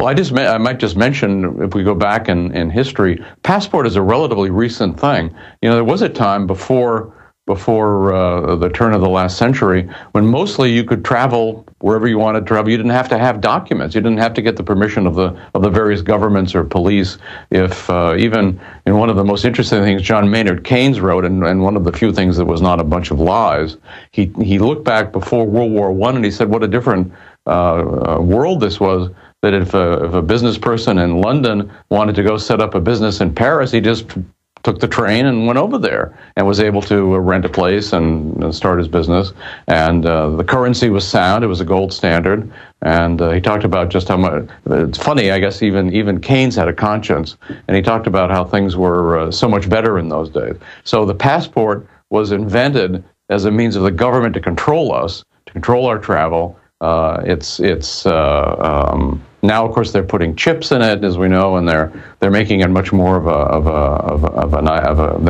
Well, I might just mention, if we go back in history, passport is a relatively recent thing. You know, there was a time before the turn of the last century when mostly you could travel wherever you wanted to travel. You didn't have to have documents. You didn't have to get the permission of the various governments or police. If even in one of the most interesting things John Maynard Keynes wrote, and one of the few things that was not a bunch of lies, he looked back before World War I and he said what a different world this was. That if a business person in London wanted to go set up a business in Paris, he just took the train and went over there and was able to rent a place and start his business. And the currency was sound. It was a gold standard. And he talked about just how much, it's funny, I guess even Keynes had a conscience. And he talked about how things were so much better in those days. So the passport was invented as a means of the government to control us, to control our travel. Now, of course, they're putting chips in it, as we know, and they're making it much more they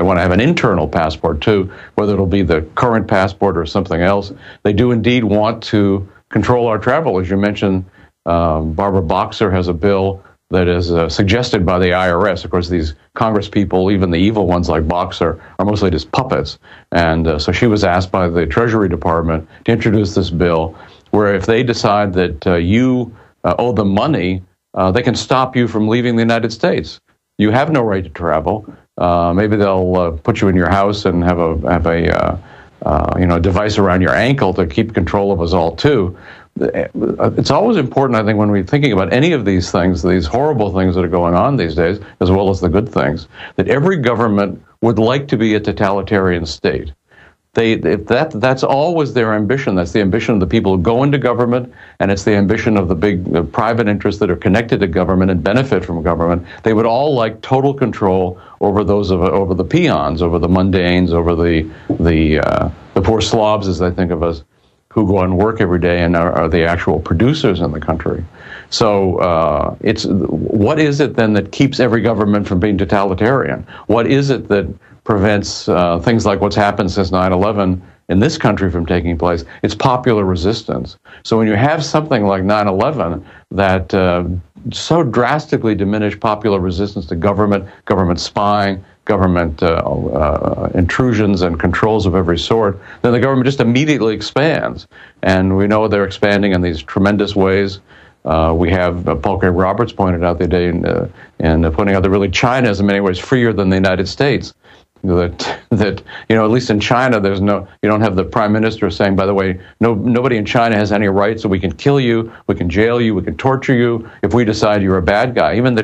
want to have an internal passport too, whether it'll be the current passport or something else. They do indeed want to control our travel, as you mentioned. Barbara Boxer has a bill that is suggested by the IRS. Of course, these Congress people, even the evil ones like Boxer, are mostly just puppets. And so she was asked by the Treasury Department to introduce this bill where if they decide that you owe them money, they can stop you from leaving the United States. You have no right to travel. Maybe they'll put you in your house and have a device around your ankle to keep control of us all too. It's always important, I think, when we're thinking about any of these things, these horrible things that are going on these days, as well as the good things, that every government would like to be a totalitarian state. That's always their ambition. That's the ambition of the people who go into government, and it's the ambition of the big private interests that are connected to government and benefit from government. They would all like total control over over the peons, over the mundanes, over the poor slobs, as they think of us, who go and work every day and are the actual producers in the country. So what is it then that keeps every government from being totalitarian? What is it that prevents things like what's happened since 9/11 in this country from taking place? It's popular resistance. So when you have something like 9/11 that so drastically diminished popular resistance to government spying, government intrusions and controls of every sort, then the government just immediately expands. And we know they're expanding in these tremendous ways. We have, Paul Craig Roberts pointed out the other day in pointing out that really China is in many ways freer than the United States. That at least in China, you don't have the prime minister saying, by the way, nobody in China has any rights, so we can kill you, we can jail you, we can torture you if we decide you're a bad guy. Even they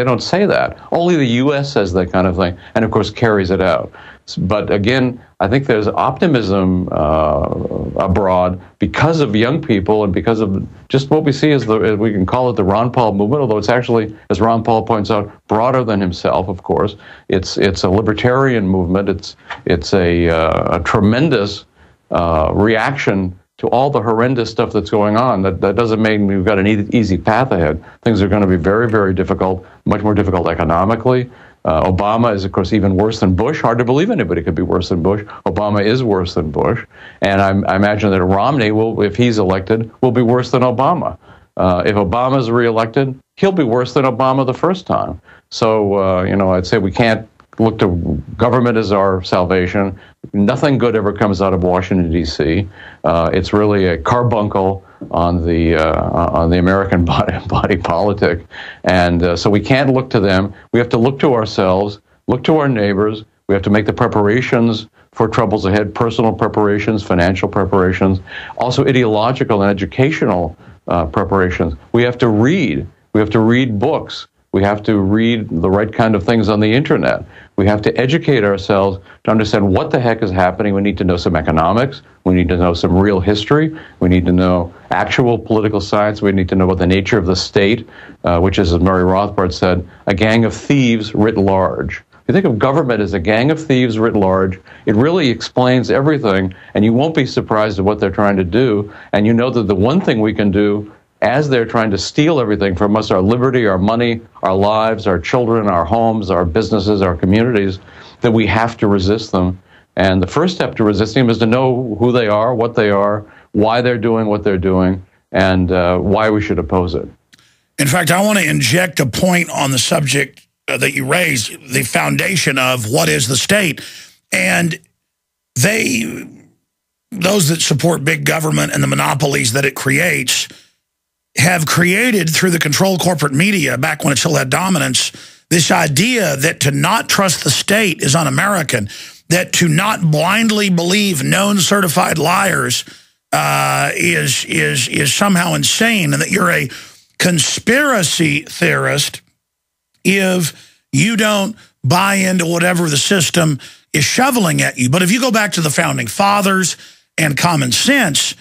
don't say that. Only the U.S. says that kind of thing, and of course carries it out. But again, I think there's optimism abroad because of young people and because of just what we see as we can call it the Ron Paul movement, although it's actually, as Ron Paul points out, broader than himself, of course. It's a libertarian movement. It's a tremendous reaction to all the horrendous stuff that's going on. That doesn't mean we've got an easy path ahead. Things are going to be very, very difficult, much more difficult economically. Obama is, of course, even worse than Bush. Hard to believe anybody could be worse than Bush. Obama is worse than Bush. And I imagine that Romney, if he's elected, will be worse than Obama. If Obama is reelected, he'll be worse than Obama the first time. So, I'd say we can't look to government as our salvation. Nothing good ever comes out of Washington, D.C. It's really a carbuncle on the American body politic. And so we can't look to them. We have to look to ourselves, look to our neighbors. We have to make the preparations for troubles ahead, personal preparations, financial preparations, also ideological and educational preparations. We have to read. We have to read books. We have to read the right kind of things on the internet. We have to educate ourselves to understand what the heck is happening. We need to know some economics. We need to know some real history. We need to know actual political science. We need to know about the nature of the state, which is, as Murray Rothbard said, a gang of thieves writ large. If you think of government as a gang of thieves writ large, it really explains everything, and you won't be surprised at what they're trying to do. And you know that the one thing we can do as they're trying to steal everything from us, our liberty, our money, our lives, our children, our homes, our businesses, our communities, that we have to resist them. And the first step to resisting them is to know who they are, what they are, why they're doing what they're doing, and why we should oppose it. In fact, I want to inject a point on the subject that you raised, the foundation of what is the state. And they those that support big government and the monopolies that it creates have created through the controlled corporate media, back when it still had dominance, this idea that to not trust the state is un-American, that to not blindly believe known certified liars is somehow insane, and that you're a conspiracy theorist if you don't buy into whatever the system is shoveling at you. But if you go back to the Founding Fathers and common sense,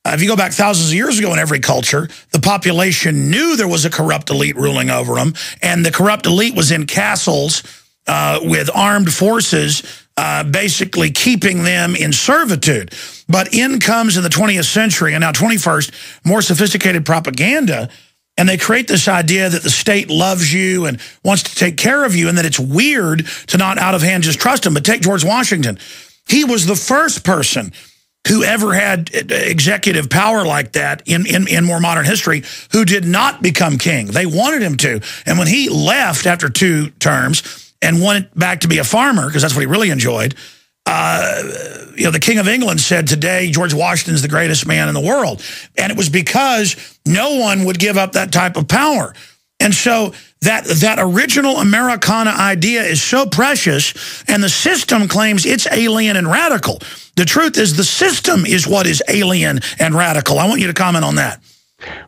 if you go back thousands of years ago in every culture, the population knew there was a corrupt elite ruling over them, and the corrupt elite was in castles with armed forces, basically keeping them in servitude. But in comes in the 20th century, and now 21st, more sophisticated propaganda, and they create this idea that the state loves you and wants to take care of you, and that it's weird to not out of hand just trust them. But take George Washington. He was the first person who ever had executive power like that in more modern history, who did not become king. They wanted him to. And when he left after 2 terms and went back to be a farmer, because that's what he really enjoyed, the King of England said, today George Washington's the greatest man in the world. And it was because no one would give up that type of power. And so that original Americana idea is so precious, and the system claims it's alien and radical. The truth is the system is what is alien and radical. I want you to comment on that.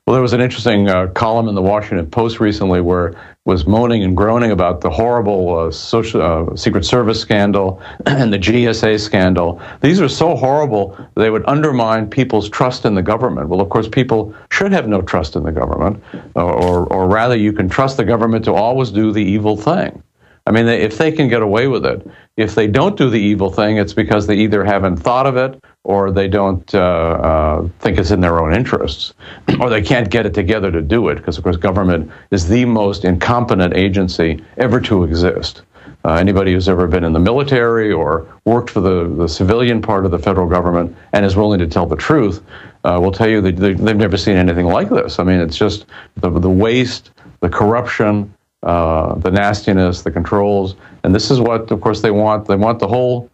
Well, there was an interesting column in the Washington Post recently where it was moaning and groaning about the horrible Secret Service scandal and the GSA scandal. These are so horrible, they would undermine people's trust in the government. Well, of course, people should have no trust in the government, or rather, you can trust the government to always do the evil thing. I mean, if they can get away with it, if they don't do the evil thing, it's because they either haven't thought of it, or they don't think it's in their own interests, or they can't get it together to do it, because, of course, government is the most incompetent agency ever to exist. Anybody who's ever been in the military or worked for the civilian part of the federal government and is willing to tell the truth will tell you that they've never seen anything like this. I mean, it's just the waste, the corruption, the nastiness, the controls, and this is what, of course, they want. They want all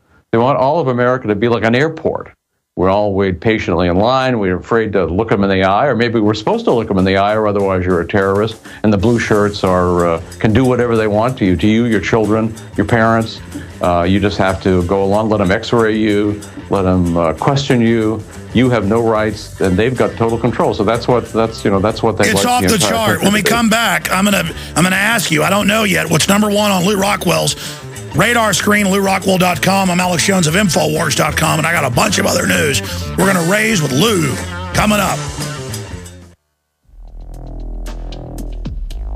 of America to be like an airport. We're all wait patiently in line. We're afraid to look them in the eye, or maybe we're supposed to look them in the eye, or otherwise you're a terrorist. And the blue shirts can do whatever they want to you, your children, your parents. You just have to go along, let them X-ray you, let them question you. You have no rights, and they've got total control. So that's what they. It's off the chart. When we come back, I'm gonna ask you. I don't know yet what's number 1 on Lew Rockwell's radar screen. LewRockwell.com. I'm Alex Jones of Infowars.com, and I got a bunch of other news. We're gonna raise with Lew coming up.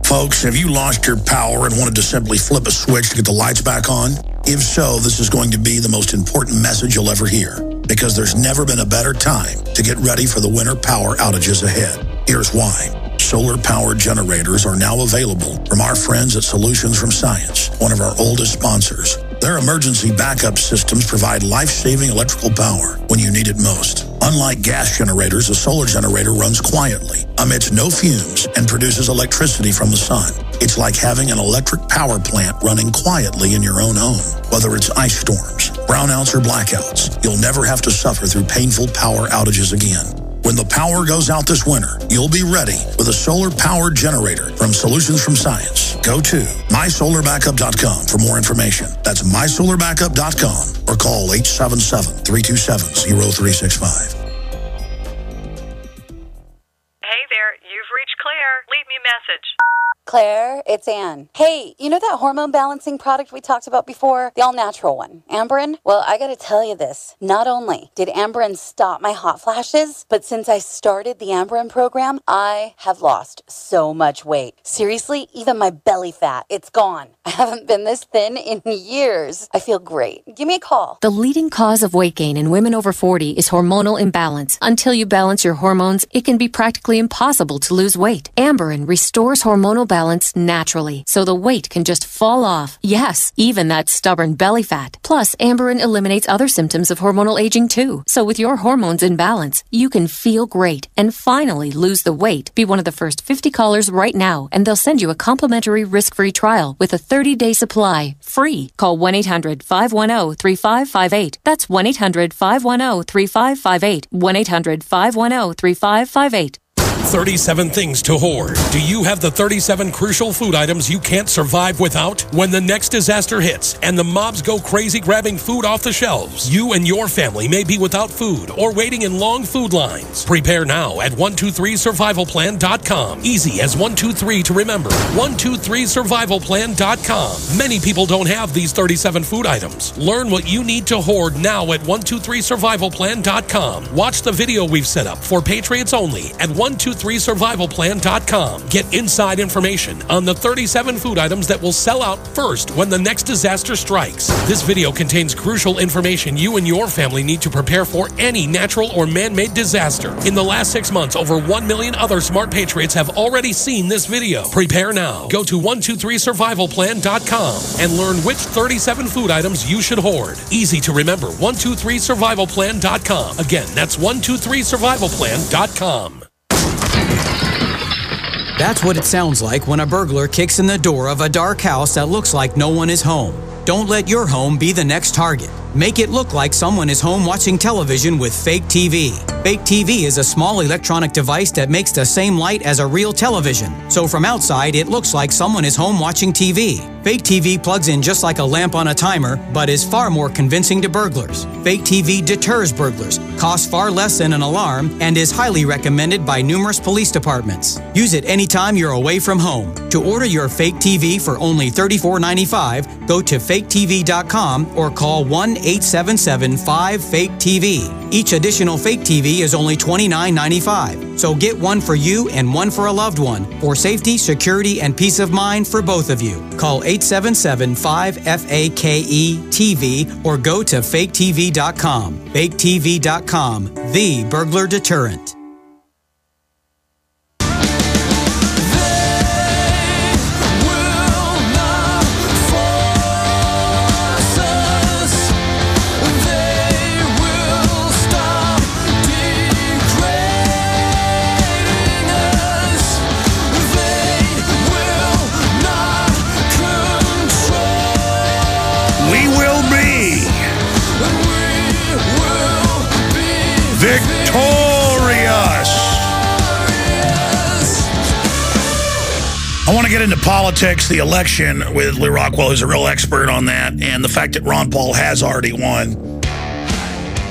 Folks, have you lost your power and wanted to simply flip a switch to get the lights back on? If so, this is going to be the most important message you'll ever hear, because there's never been a better time to get ready for the winter power outages ahead. Here's why. Solar-powered generators are now available from our friends at Solutions from Science, one of our oldest sponsors. Their emergency backup systems provide life-saving electrical power when you need it most. Unlike gas generators, a solar generator runs quietly, emits no fumes, and produces electricity from the sun. It's like having an electric power plant running quietly in your own home. Whether it's ice storms, brownouts, or blackouts, you'll never have to suffer through painful power outages again. When the power goes out this winter, you'll be ready with a solar-powered generator from Solutions from Science. Go to mysolarbackup.com for more information. That's mysolarbackup.com, or call 877-327-0365. Hey there, you've reached Claire. Leave me a message. Claire, it's Ann. Hey, you know that hormone balancing product we talked about before? The all-natural one, Amberen? Well, I gotta tell you this. Not only did Amberen stop my hot flashes, but since I started the Amberen program, I have lost so much weight. Seriously, even my belly fat, it's gone. I haven't been this thin in years. I feel great. Give me a call. The leading cause of weight gain in women over 40 is hormonal imbalance. Until you balance your hormones, it can be practically impossible to lose weight. Amberen restores hormonal balance balance naturally, so the weight can just fall off. Yes, even that stubborn belly fat. Plus, Amberen eliminates other symptoms of hormonal aging too. So with your hormones in balance, you can feel great and finally lose the weight. Be one of the first 50 callers right now, and they'll send you a complimentary risk-free trial with a 30-day supply, free. Call 1-800-510-3558. That's 1-800-510-3558. 1-800-510-3558. 37 things to hoard. Do you have the 37 crucial food items you can't survive without? When the next disaster hits and the mobs go crazy grabbing food off the shelves, you and your family may be without food or waiting in long food lines. Prepare now at 123survivalplan.com. Easy as 123 to remember. 123survivalplan.com. Many people don't have these 37 food items. Learn what you need to hoard now at 123survivalplan.com. Watch the video we've set up for Patriots only at 123survivalplan.com. Get inside information on the 37 food items that will sell out first when the next disaster strikes. This video contains crucial information you and your family need to prepare for any natural or man-made disaster. In the last 6 months, over 1 million other smart patriots have already seen this video. Prepare now. Go to 123survivalplan.com and learn which 37 food items you should hoard. Easy to remember. 123survivalplan.com. Again, that's 123survivalplan.com. That's what it sounds like when a burglar kicks in the door of a dark house that looks like no one is home. Don't let your home be the next target. Make it look like someone is home watching television with fake TV. Fake TV is a small electronic device that makes the same light as a real television. So from outside, it looks like someone is home watching TV. Fake TV plugs in just like a lamp on a timer, but is far more convincing to burglars. Fake TV deters burglars, costs far less than an alarm, and is highly recommended by numerous police departments. Use it anytime you're away from home. To order your fake TV for only $34.95, go to faketv.com or call 1-877-5-FAKE-TV. Each additional fake TV is only $29.95. So get one for you and one for a loved one for safety, security, and peace of mind for both of you. Call 877-5-FAKE-TV or go to faketv.com. Faketv.com, the burglar deterrent. Victorious! I want to get into politics, the election, with Lew Rockwell, who's a real expert on that, and the fact that Ron Paul has already won,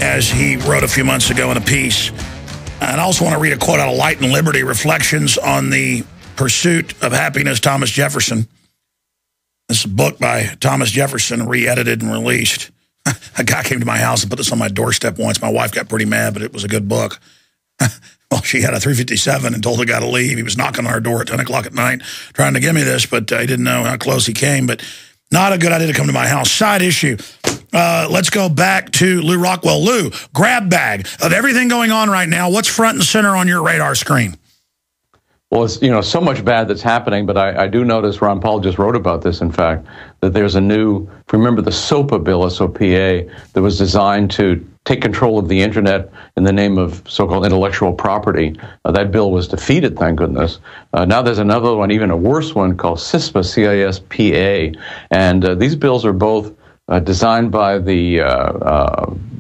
as he wrote a few months ago in a piece. And I also want to read a quote out of Light and Liberty, Reflections on the Pursuit of Happiness, Thomas Jefferson. This is a book by Thomas Jefferson, re-edited and released. A guy came to my house and put this on my doorstep once. My wife got pretty mad, but it was a good book. Well, she had a 357 and told the guy to leave. He was knocking on our door at 10 o'clock at night trying to give me this, but I didn't know how close he came. But not a good idea to come to my house. Side issue. Let's go back to Lew Rockwell. Lew, grab bag of everything going on right now. What's front and center on your radar screen? Well, it's, so much bad that's happening, but I do notice, Ron Paul just wrote about this, in fact, that there's a new, if you remember the SOPA bill, S-O-P-A, that was designed to take control of the internet in the name of so-called intellectual property. That bill was defeated, thank goodness. Now there's another one, even a worse one, called CISPA, C-I-S-P-A, and these bills are both designed by the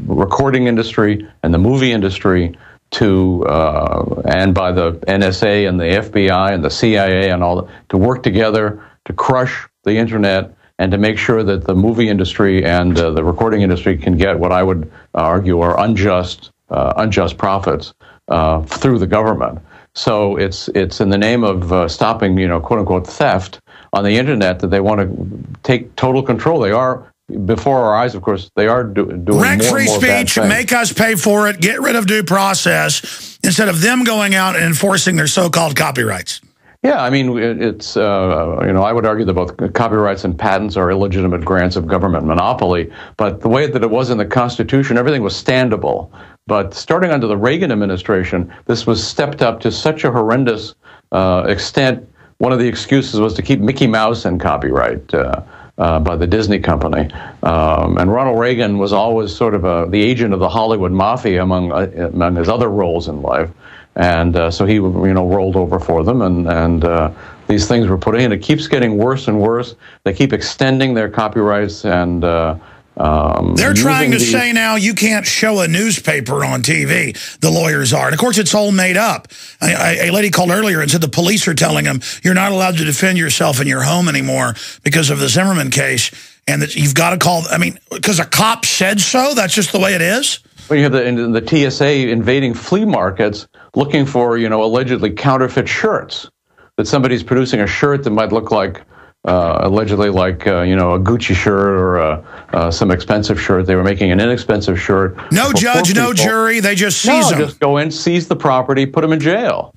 recording industry and the movie industry and by the NSA and the FBI and the CIA and all that, to work together to crush the internet and to make sure that the movie industry and the recording industry can get what I would argue are unjust profits through the government. So it's in the name of stopping, quote unquote, theft on the internet that they want to take total control. They are. Before our eyes, of course, they are doing rent-free more speech, make us pay for it, get rid of due process, instead of them going out and enforcing their so-called copyrights. Yeah, I mean, it's, I would argue that both copyrights and patents are illegitimate grants of government monopoly, but the way that it was in the Constitution, everything was standable. But starting under the Reagan administration, this was stepped up to such a horrendous extent one of the excuses was to keep Mickey Mouse in copyright by the Disney company. And Ronald Reagan was always sort of the agent of the Hollywood mafia among his other roles in life. And so he, rolled over for them, and these things were put in. It keeps getting worse and worse. They keep extending their copyrights, and they're trying to say now you can't show a newspaper on TV, the lawyers are. And, of course, it's all made up. A lady called earlier and said the police are telling them you're not allowed to defend yourself in your home anymore because of the Zimmerman case, and that you've got to call, because a cop said so? That's just the way it is? Well, you have the TSA invading flea markets looking for, allegedly counterfeit shirts. That somebody's producing a shirt that might look like, allegedly like, a Gucci shirt or some expensive shirt. They were making an inexpensive shirt. No judge, no jury. They just seize them. Just go in, seize the property, put them in jail.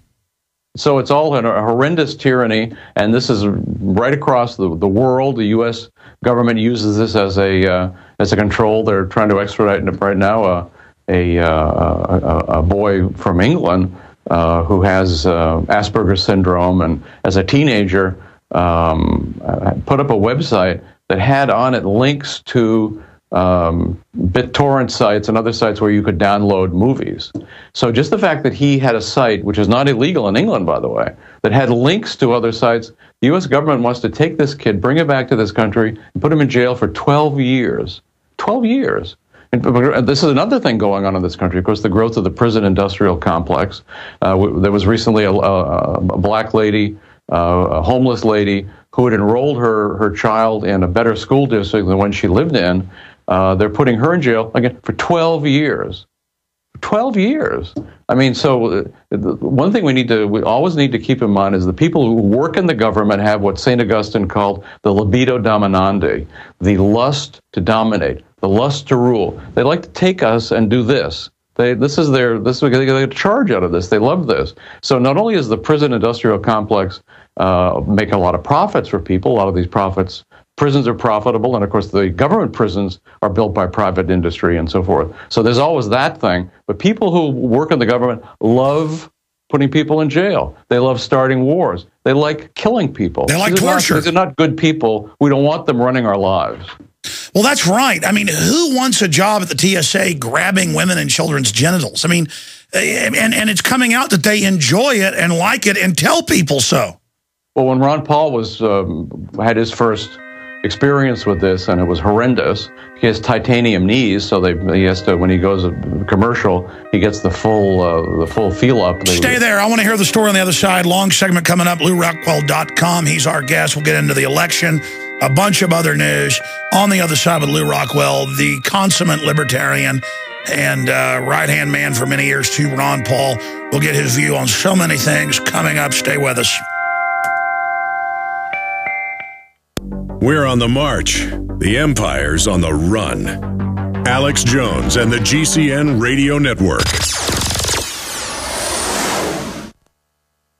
So it's all a horrendous tyranny, and this is right across the world. The U.S. government uses this as a control. They're trying to extradite right now a boy from England who has Asperger's syndrome, and as a teenager put up a website that had on it links to BitTorrent sites and other sites where you could download movies. So just the fact that he had a site, which is not illegal in England, by the way, that had links to other sites, the U.S. government wants to take this kid, bring him back to this country, and put him in jail for 12 years. 12 years. And this is another thing going on in this country. Of course, the growth of the prison industrial complex. There was recently a black lady, a homeless lady, who had enrolled her child in a better school district than the one she lived in. They're putting her in jail, again, for 12 years. 12 years. So one thing we always need to keep in mind is the people who work in the government have what St. Augustine called the libido dominandi, the lust to dominate, the lust to rule. They like to take us and do this. They get a charge out of this. They love this. So not only is the prison industrial complex making a lot of profits for people, a lot of these prisons are profitable, and of course the government prisons are built by private industry and so forth. So there's always that thing. But people who work in the government love putting people in jail. They love starting wars. They like killing people. They like torture. These are not good people. We don't want them running our lives. Well, that's right. Who wants a job at the TSA grabbing women and children's genitals? And it's coming out that they enjoy it and like it and tell people so. Well, when Ron Paul had his first experience with this, and it was horrendous. He has titanium knees, so he has to, when he goes commercial, he gets the full feel up. Stay there. I want to hear the story on the other side. Long segment coming up. LewRockwell.com. He's our guest. We'll get into the election, a bunch of other news on the other side with Lew Rockwell, the consummate libertarian and right-hand man for many years to Ron Paul. We'll get his view on so many things coming up. Stay with us. We're on the march. The empire's on the run. Alex Jones and the GCN Radio Network.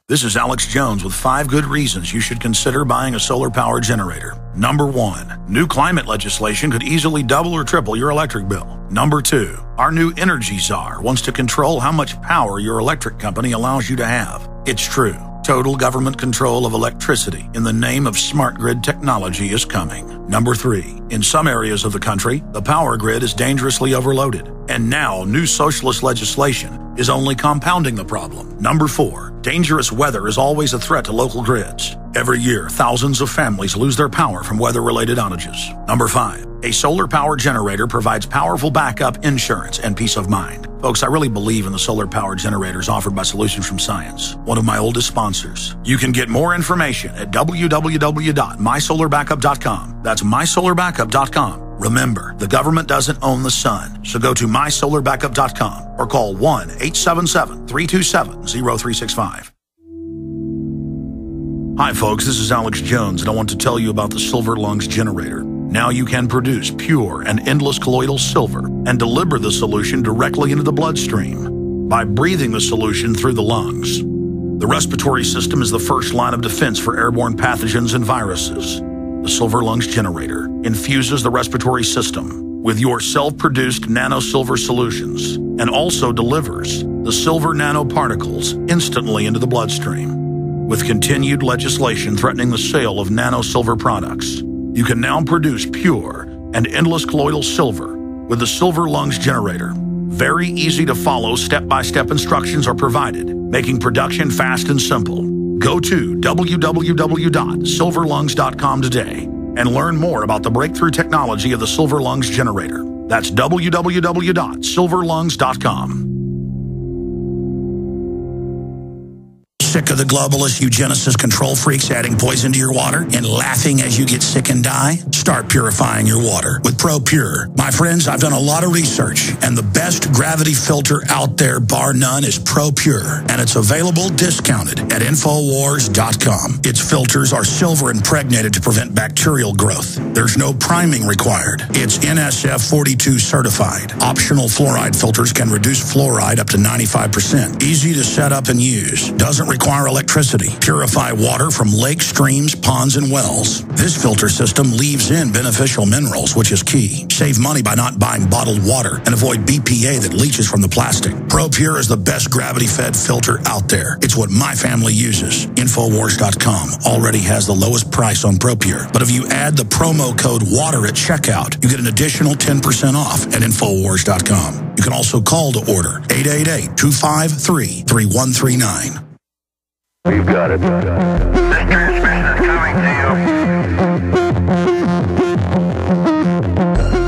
This is Alex Jones with 5 good reasons you should consider buying a solar power generator. Number 1, new climate legislation could easily double or triple your electric bill. Number 2, our new energy czar wants to control how much power your electric company allows you to have. It's true. Total government control of electricity in the name of smart grid technology is coming. Number 3, in some areas of the country, the power grid is dangerously overloaded. And now, new socialist legislation is only compounding the problem. Number 4, dangerous weather is always a threat to local grids. Every year, thousands of families lose their power from weather-related outages. Number 5, a solar power generator provides powerful backup insurance and peace of mind. Folks, I really believe in the solar power generators offered by Solutions from Science, one of my oldest sponsors. You can get more information at www.mysolarbackup.com. That's mysolarbackup.com. Remember, the government doesn't own the sun, so go to mysolarbackup.com or call 1-877-327-0365. Hi folks, this is Alex Jones, and I want to tell you about the Silver Lungs generator. Now you can produce pure and endless colloidal silver and deliver the solution directly into the bloodstream by breathing the solution through the lungs. The respiratory system is the first line of defense for airborne pathogens and viruses. The Silver Lungs generator infuses the respiratory system with your self-produced nano-silver solutions and also delivers the silver nanoparticles instantly into the bloodstream. With continued legislation threatening the sale of nano-silver products, you can now produce pure and endless colloidal silver with the Silver Lungs generator. Very easy to follow step-by-step instructions are provided, making production fast and simple. Go to www.silverlungs.com today and learn more about the breakthrough technology of the Silver Lungs generator. That's www.silverlungs.com. Sick of the globalist eugenicist control freaks adding poison to your water and laughing as you get sick and die? Start purifying your water with ProPure. My friends, I've done a lot of research, and the best gravity filter out there, bar none, is ProPure, and it's available discounted at Infowars.com. Its filters are silver impregnated to prevent bacterial growth. There's no priming required. It's NSF 42 certified. Optional fluoride filters can reduce fluoride up to 95%. Easy to set up and use. Doesn't require electricity. Purify water from lakes, streams, ponds, and wells. This filter system leaves in beneficial minerals, which is key. Save money by not buying bottled water and avoid BPA that leaches from the plastic. ProPure is the best gravity-fed filter out there. It's what my family uses. Infowars.com already has the lowest price on ProPure. But if you add the promo code WATER at checkout, you get an additional 10% off at Infowars.com. You can also call to order 888-253-3139. We've got it. This transmission is coming to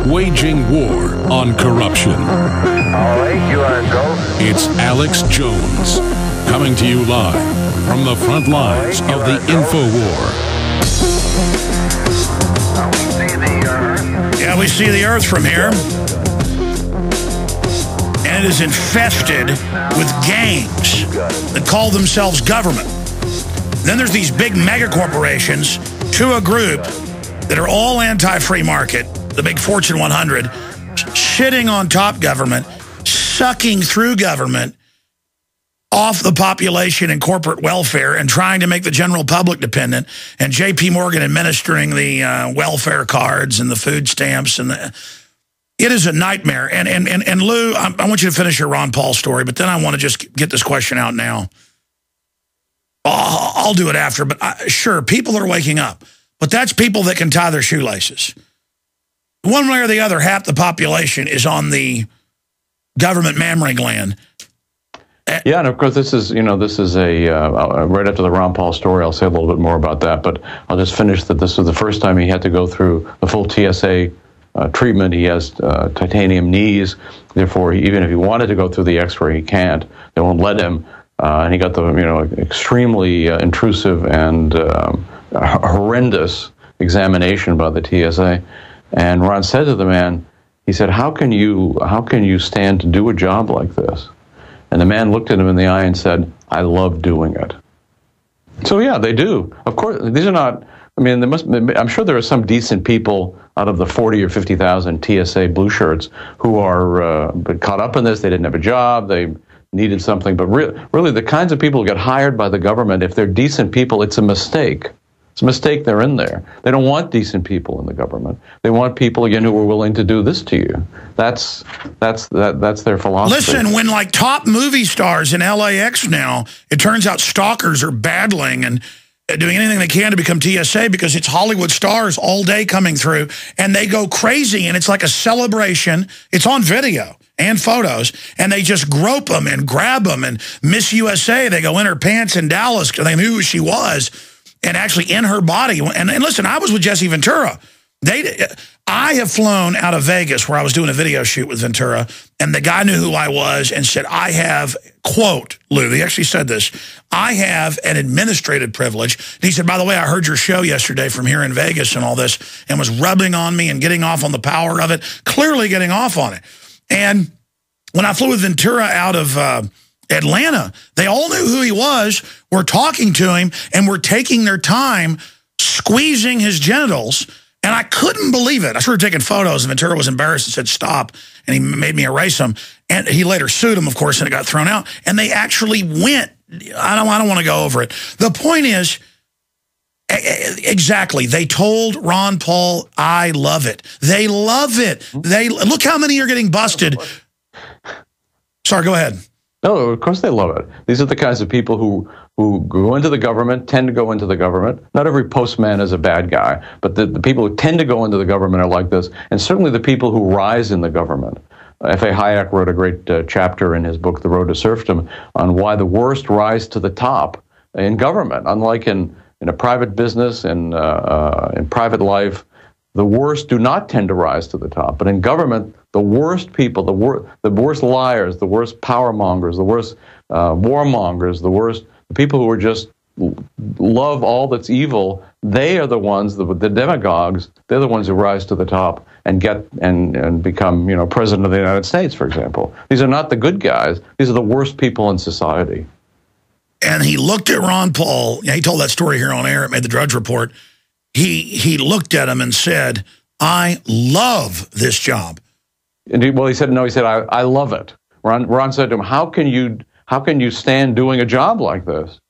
you. Waging war on corruption. All right, you are go. It's Alex Jones, coming to you live from the front lines of the InfoWar. Yeah, we see the Earth from here. And it is infested with gangs that call themselves government. Then there's these big mega corporations to a group that are all anti-free market, the big Fortune 100, shitting on top government, sucking through government off the population and corporate welfare and trying to make the general public dependent, and J.P. Morgan administering the welfare cards and the food stamps and the... It is a nightmare. And Lou, I want you to finish your Ron Paul story, but then I want to just get this question out now. I'll do it after, but sure, people are waking up. But that's people that can tie their shoelaces. One way or the other, half the population is on the government mammary gland. Yeah, and of course, this is a right after the Ron Paul story, I'll say a little bit more about that, but I'll just finish that this was the first time he had to go through the full TSA treatment. He has titanium knees. Therefore, even if he wanted to go through the X-ray, he can't. They won't let him. And he got the extremely intrusive and horrendous examination by the TSA. And Ron said to the man, he said, "How can you stand to do a job like this?" And the man looked at him in the eye and said, "I love doing it." So yeah, they do. Of course, these are not. I mean, I'm sure there are some decent people out of the 40 or 50,000 TSA blue shirts who are caught up in this. They didn't have a job. They needed something. But really, the kinds of people who get hired by the government, if they're decent people, it's a mistake. It's a mistake they're in there. They don't want decent people in the government. They want people, again, who are willing to do this to you. That's their philosophy. Listen, when like top movie stars in LAX now, it turns out stalkers are battling and doing anything they can to become TSA because it's Hollywood stars all day coming through, and they go crazy, and it's like a celebration. It's on video and photos, and they just grope them and grab them. And Miss USA, they go in her pants in Dallas because they knew who she was, and actually in her body. And listen, I was with Jesse Ventura. I have flown out of Vegas where I was doing a video shoot with Ventura, and the guy knew who I was and said, I have, quote, Lou, he actually said this, I have an administrative privilege. And he said, by the way, I heard your show yesterday from here in Vegas and all this, and was rubbing on me and getting off on the power of it, clearly getting off on it. And when I flew with Ventura out of Atlanta, they all knew who he was, were talking to him, and were taking their time squeezing his genitals. And I couldn't believe it. I started taking photos, and Ventura was embarrassed and said, stop. And he made me erase them. And he later sued him, of course, and it got thrown out. And they actually went. I don't want to go over it. The point is, exactly, they told Ron Paul, I love it. They love it. Look how many are getting busted. Sorry, go ahead. No, of course they love it. These are the kinds of people who who go into the government tend to go into the government. Not every postman is a bad guy, but the people who tend to go into the government are like this, and certainly the people who rise in the government. F.A. Hayek wrote a great chapter in his book, The Road to Serfdom, on why the worst rise to the top in government. Unlike in a private business and in private life, the worst do not tend to rise to the top. But in government, the worst people, the worst liars, the worst power mongers, the worst warmongers, the people who are just love all that's evil, they are the ones, the demagogues, they're the ones who rise to the top and get and become, president of the United States, for example. These are not the good guys. These are the worst people in society. And he looked at Ron Paul. He told that story here on air. It made the Drudge Report. He looked at him and said, "I love this job." And he said, no, he said, I love it. Ron said to him, how can you stand doing a job like this?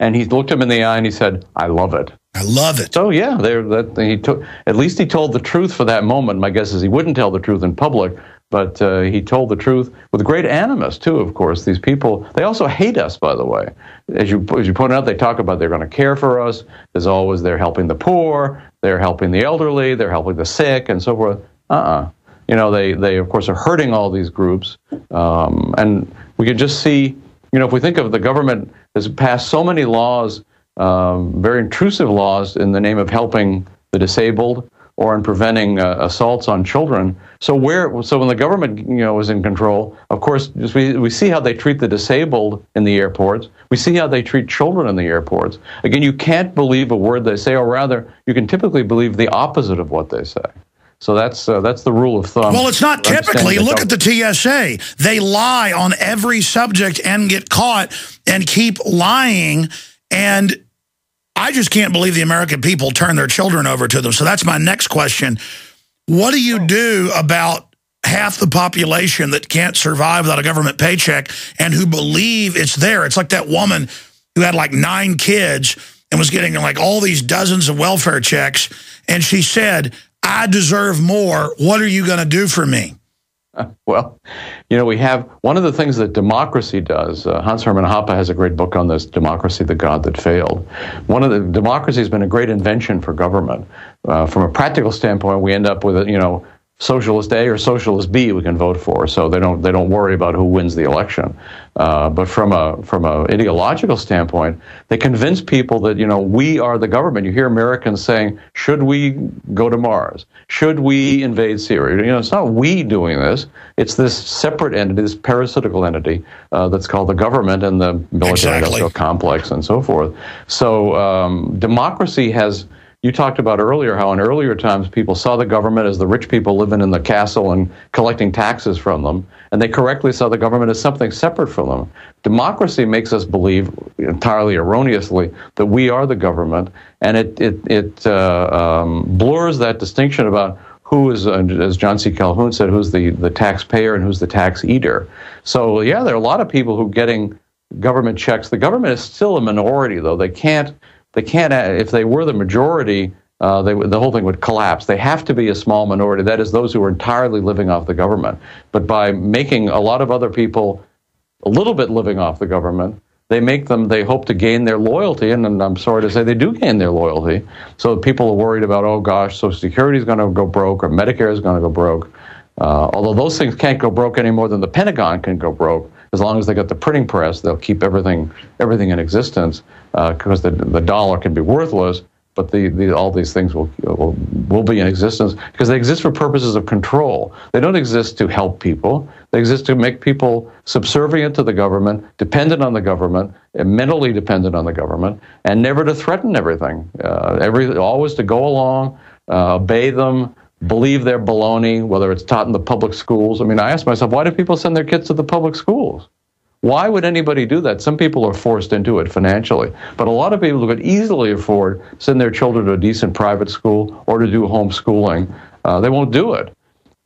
And he looked him in the eye and he said, I love it. I love it. So yeah, at least he told the truth for that moment. My guess is he wouldn't tell the truth in public, but he told the truth with great animus too, of course. These people, they also hate us, by the way. As you pointed out, they talk about they're going to care for us. There's always they're helping the poor, they're helping the elderly, they're helping the sick, and so forth. They of course are hurting all these groups, and we can just see, if we think of the government has passed so many laws, very intrusive laws in the name of helping the disabled or in preventing assaults on children. So when the government is in control, of course, we see how they treat the disabled in the airports. We see how they treat children in the airports. Again, you can't believe a word they say, or rather, you can typically believe the opposite of what they say. So that's the rule of thumb. Well, it's not typically. Look at the TSA. They lie on every subject and get caught and keep lying. And I just can't believe the American people turn their children over to them. So that's my next question. What do you do about half the population that can't survive without a government paycheck and who believe it's there? It's like that woman who had like 9 kids and was getting like all these dozens of welfare checks. And she said, I deserve more. What are you going to do for me? Well, we have one of the things that democracy does. Hans Hermann Hoppe has a great book on this, Democracy, the God That Failed. Democracy has been a great invention for government. From a practical standpoint, we end up with Socialist A or Socialist B we can vote for, so they don't worry about who wins the election. But from a ideological standpoint, they convince people that we are the government. You hear Americans saying, "Should we go to Mars? Should we invade Syria?" It's not we doing this. It's this separate entity, this parasitical entity that's called the government and the military-industrial complex and so forth. So democracy has. You talked about earlier how in earlier times people saw the government as the rich people living in the castle and collecting taxes from them, and they correctly saw the government as something separate from them. Democracy makes us believe, entirely erroneously, that we are the government, and it blurs that distinction about who is, as John C. Calhoun said, who's the taxpayer and who's the tax eater. So yeah, there are a lot of people who are getting government checks. The government is still a minority, though. They can't, if they were the majority, the whole thing would collapse. They have to be a small minority. That is, those who are entirely living off the government. But by making a lot of other people a little bit living off the government, they hope to gain their loyalty, and I'm sorry to say they do gain their loyalty. So people are worried about, oh gosh, Social Security is going to go broke, or Medicare is going to go broke. Although those things can't go broke any more than the Pentagon can go broke. As long as they got the printing press, they'll keep everything in existence, because the dollar can be worthless, but all these things will be in existence because they exist for purposes of control. They don't exist to help people. They exist to make people subservient to the government, dependent on the government, mentally dependent on the government, and never to threaten everything. Always to go along, obey them, believe their baloney, whether it's taught in the public schools. I mean, I ask myself, why do people send their kids to the public schools? Why would anybody do that? Some people are forced into it financially, but a lot of people who could easily afford to send their children to a decent private school or to do homeschooling, they won't do it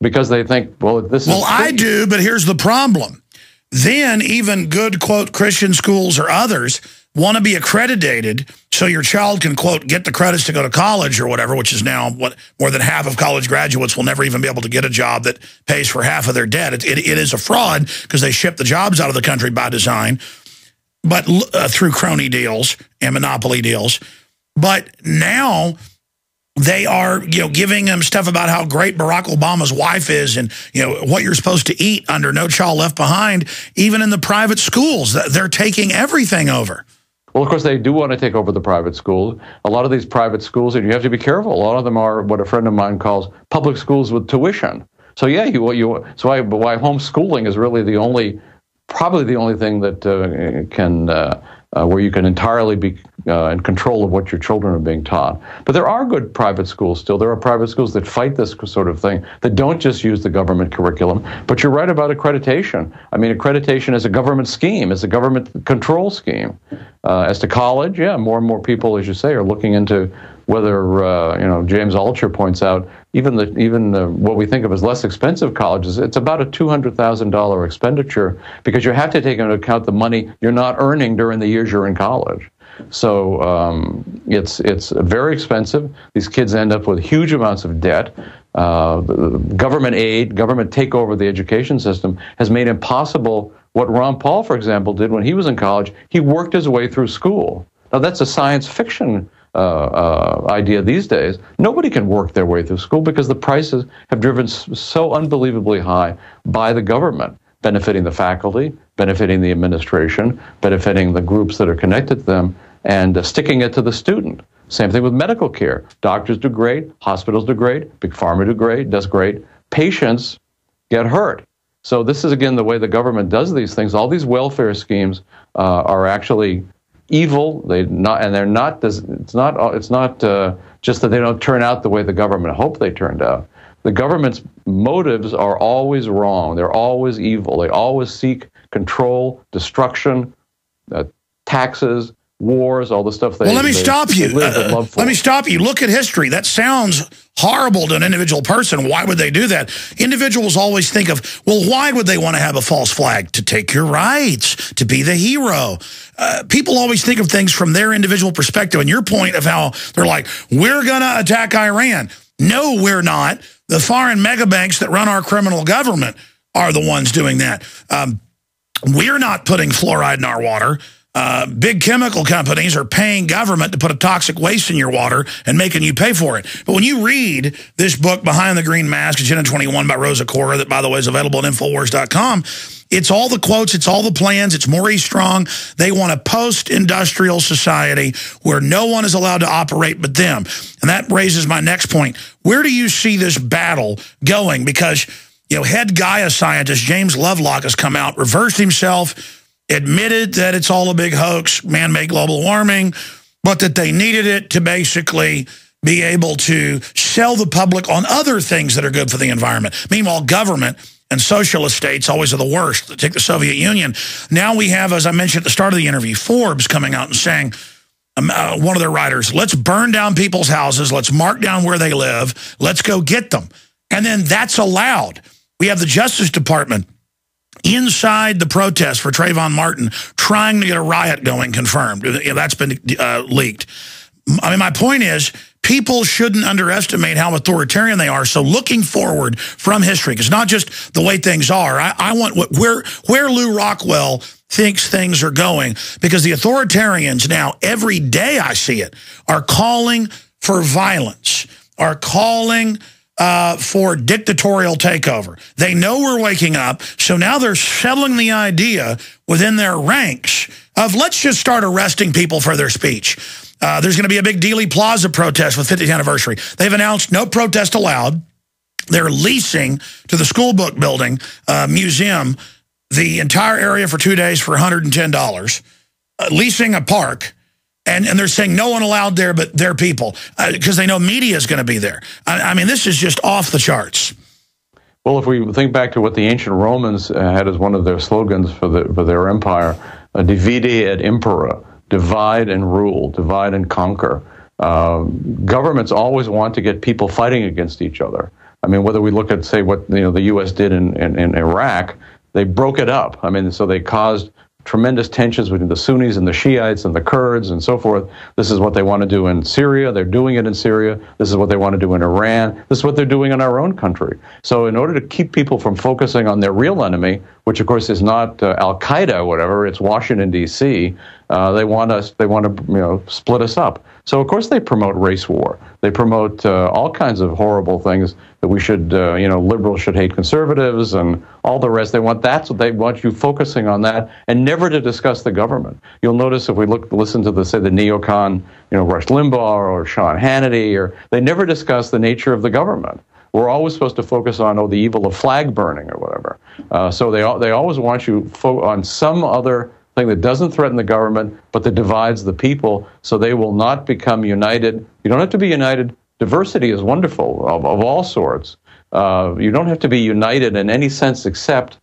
because they think, well, this is... Well, I do, but here's the problem. Then even good, quote, Christian schools or others want to be accredited so your child can, quote, get the credits to go to college or whatever, which is now what more than half of college graduates will never even be able to get a job that pays for half of their debt. It is a fraud because they ship the jobs out of the country by design. but through crony deals and monopoly deals. But now they are, giving them stuff about how great Barack Obama's wife is and, what you're supposed to eat under No Child Left Behind. Even in the private schools, they're taking everything over. Well, of course, they do want to take over the private schools. A lot of these private schools, and you have to be careful, a lot of them are what a friend of mine calls public schools with tuition. So, yeah, why homeschooling is really probably the only thing that can where you can entirely be in control of what your children are being taught. But there are good private schools still. There are private schools that fight this sort of thing, that don't just use the government curriculum. But you're right about accreditation. I mean, accreditation is a government scheme. It's a government control scheme. As to college, yeah, more and more people, as you say, are looking into whether, James Altucher points out, even what we think of as less expensive colleges, it's about a $200,000 expenditure because you have to take into account the money you're not earning during the years you're in college. So it's very expensive. These kids end up with huge amounts of debt. Government aid, government takeover of the education system has made impossible what Ron Paul, for example, did when he was in college. He worked his way through school. Now, that's a science fiction idea these days. Nobody can work their way through school because the prices have driven so unbelievably high by the government, benefiting the faculty, benefiting the administration, benefiting the groups that are connected to them, and sticking it to the student. Same thing with medical care. Doctors do great, hospitals do great, Big Pharma does great. Patients get hurt. So this is, again, the way the government does these things. All these welfare schemes are actually evil. It's not just that they don't turn out the way the government hoped they turned out. The government's motives are always wrong. They're always evil. They always seek control, destruction, taxes, wars, all the stuff they. Well, let me stop you. Let me stop you. Look at history. That sounds horrible to an individual person. Why would they do that? Individuals always think of, well, why would they want to have a false flag? To take your rights, to be the hero. People always think of things from their individual perspective. And your point of how they're like, we're going to attack Iran. No, we're not. The foreign mega banks that run our criminal government are the ones doing that. We're not putting fluoride in our water. Big chemical companies are paying government to put a toxic waste in your water and making you pay for it. But when you read this book, Behind the Green Mask, Agenda 21 by Rosa Cora, that, by the way, is available at Infowars.com, it's all the quotes, it's all the plans, it's Maurice Strong. They want a post-industrial society where no one is allowed to operate but them. And that raises my next point. Where do you see this battle going? Because, head Gaia scientist James Lovelock has come out, reversed himself, admitted that it's all a big hoax, man-made global warming, but that they needed it to basically be able to sell the public on other things that are good for the environment. Meanwhile, government and socialist states always are the worst. Take the Soviet Union. Now we have, as I mentioned at the start of the interview, Forbes coming out and saying, one of their writers, let's burn down people's houses, let's mark down where they live, let's go get them. And then that's allowed. We have the Justice Department inside the protest for Trayvon Martin, trying to get a riot going, confirmed. That's been leaked. I mean, my point is, people shouldn't underestimate how authoritarian they are. So looking forward from history, because not just the way things are, I want where Lew Rockwell thinks things are going, because the authoritarians now, every day I see it, are calling for violence, are calling for dictatorial takeover. They know we're waking up, so now they're settling the idea within their ranks of let's just start arresting people for their speech. There's going to be a big Dealey Plaza protest with 50th anniversary. They've announced no protest allowed. They're leasing to the school book building museum the entire area for 2 days for $110, leasing a park. And they're saying no one allowed there but their people, because they know media is going to be there. I mean, this is just off the charts. Well, if we think back to what the ancient Romans had as one of their slogans for their empire, divide et impera, divide and rule, divide and conquer. Governments always want to get people fighting against each other. I mean, whether we look at, say, what the U.S. did in Iraq, they broke it up. I mean, so they caused tremendous tensions between the Sunnis and the Shiites and the Kurds and so forth. This is what they want to do in Syria. They're doing it in Syria. This is what they want to do in Iran. This is what they're doing in our own country. So in order to keep people from focusing on their real enemy, which of course is not Al-Qaeda or whatever, it's Washington, D.C., they want to split us up. So of course they promote race war. They promote all kinds of horrible things that we should, liberals should hate conservatives and all the rest. That's what they want you focusing on that and never to discuss the government. You'll notice if we listen to the neocon, Rush Limbaugh or Sean Hannity, they never discuss the nature of the government. We're always supposed to focus on, the evil of flag burning or whatever. So they always want you on some other thing that doesn't threaten the government, but that divides the people, so they will not become united. You don't have to be united. Diversity is wonderful of all sorts. You don't have to be united in any sense except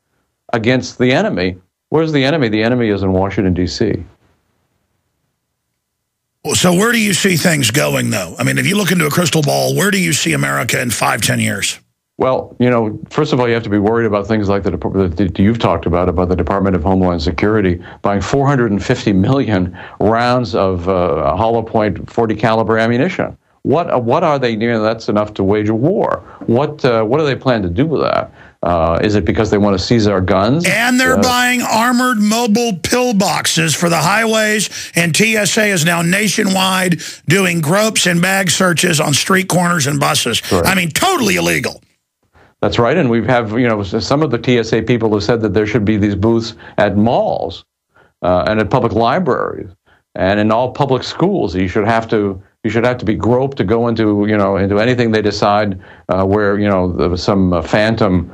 against the enemy. Where's the enemy? The enemy is in Washington, D.C. So where do you see things going, though? I mean, if you look into a crystal ball, where do you see America in 5-10 years? Well, first of all, you have to be worried about things like that you've talked about the Department of Homeland Security buying 450 million rounds of hollow point 40 caliber ammunition. What are they doing? That's enough to wage a war. What do they plan to do with that? Is it because they want to seize our guns? And they're buying armored mobile pillboxes for the highways, and TSA is now nationwide doing gropes and bag searches on street corners and buses. Correct. I mean, totally illegal. That's right, and we have some of the TSA people have said that there should be these booths at malls and at public libraries and in all public schools. You should have to be groped to go into into anything they decide where some phantom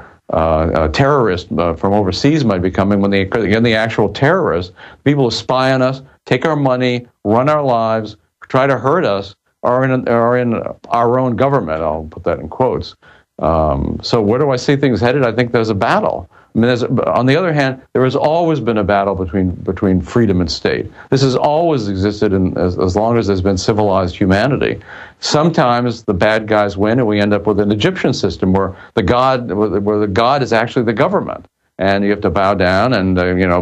terrorist from overseas might be coming. When the actual terrorists, people who spy on us, take our money, run our lives, try to hurt us, are in our own government. I'll put that in quotes. So where do I see things headed? I think there's a battle. I mean, on the other hand, there has always been a battle between freedom and state. This has always existed as long as there's been civilized humanity. Sometimes the bad guys win, and we end up with an Egyptian system where the god is actually the government, and you have to bow down and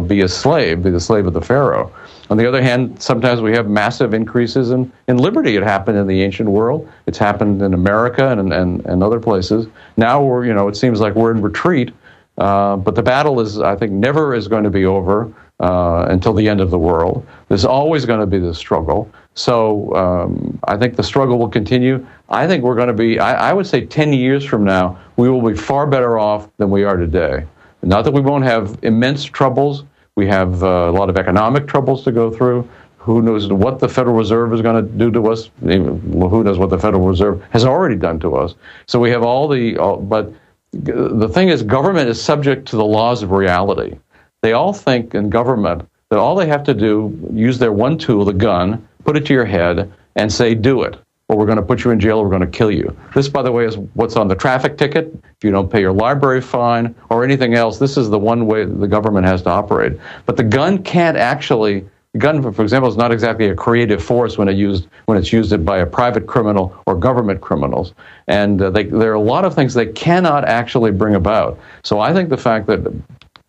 be the slave of the pharaoh. On the other hand, sometimes we have massive increases in liberty. It happened in the ancient world. It's happened in America and other places. Now it seems like we're in retreat. But the battle I think, never is going to be over until the end of the world. There's always going to be this struggle. So I think the struggle will continue. I think we're going to be, I would say 10 years from now, we will be far better off than we are today. Not that we won't have immense troubles. We have a lot of economic troubles to go through. Who knows what the Federal Reserve is going to do to us? Who knows what the Federal Reserve has already done to us? So we have but the thing is, government is subject to the laws of reality. They all think in government that all they have to do, use their one tool, the gun, put it to your head, and say, do it, or we're going to put you in jail, or we're going to kill you. This, by the way, is what's on the traffic ticket. If you don't pay your library fine or anything else, this is the one way the government has to operate. But the gun can't actually, the gun, for example, is not exactly a creative force when it's used by a private criminal or government criminals. And there are a lot of things they cannot actually bring about. So I think the fact that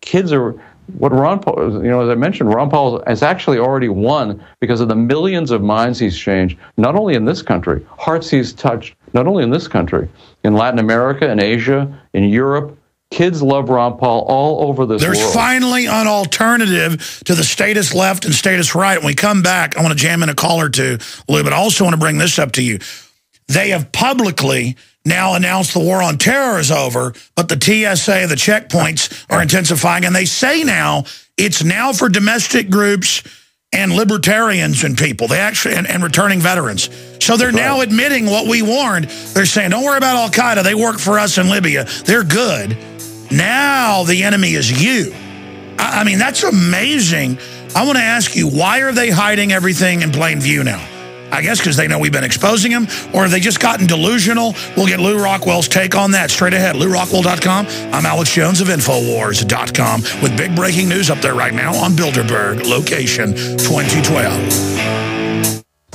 kids are, what Ron Paul, as I mentioned, Ron Paul has actually already won because of the millions of minds he's changed, not only in this country, hearts he's touched, not only in this country, in Latin America, in Asia, in Europe. Kids love Ron Paul all over this world. There's finally an alternative to the statist left and statist right. When we come back, I want to jam in a call or two, Lou, but I also want to bring this up to you. They have publicly now announced the war on terror is over, but the TSA, the checkpoints are intensifying, and they say now it's now for domestic groups and libertarians and people. They actually and returning veterans. So they're now admitting what we warned. They're saying, don't worry about Al-Qaeda. They work for us in Libya. They're good. Now the enemy is you. I mean, that's amazing. I want to ask you, why are they hiding everything in plain view now? I guess because they know we've been exposing them, or have they just gotten delusional? We'll get Lew Rockwell's take on that straight ahead. LewRockwell.com. I'm Alex Jones of Infowars.com with big breaking news up there right now on Bilderberg, location 2012.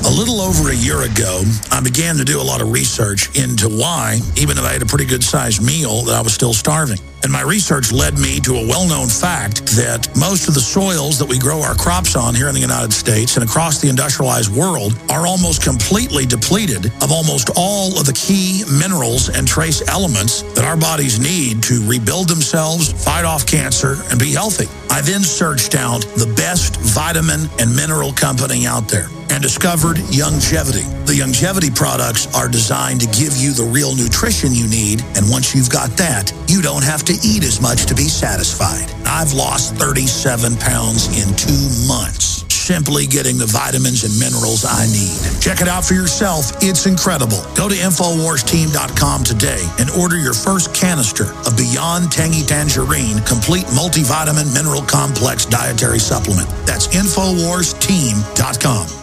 A little over a year ago, I began to do a lot of research into why, even if I had a pretty good-sized meal, that I was still starving. And my research led me to a well-known fact that most of the soils that we grow our crops on here in the United States and across the industrialized world are almost completely depleted of almost all of the key minerals and trace elements that our bodies need to rebuild themselves, fight off cancer, and be healthy. I then searched out the best vitamin and mineral company out there and discovered Youngevity. The Youngevity products are designed to give you the real nutrition you need, and once you've got that, you don't have to eat as much to be satisfied. I've lost 37 pounds in 2 months, simply getting the vitamins and minerals I need. Check it out for yourself. It's incredible. Go to InfoWarsTeam.com today and order your first canister of Beyond Tangy Tangerine Complete Multivitamin Mineral Complex Dietary Supplement. That's InfoWarsTeam.com.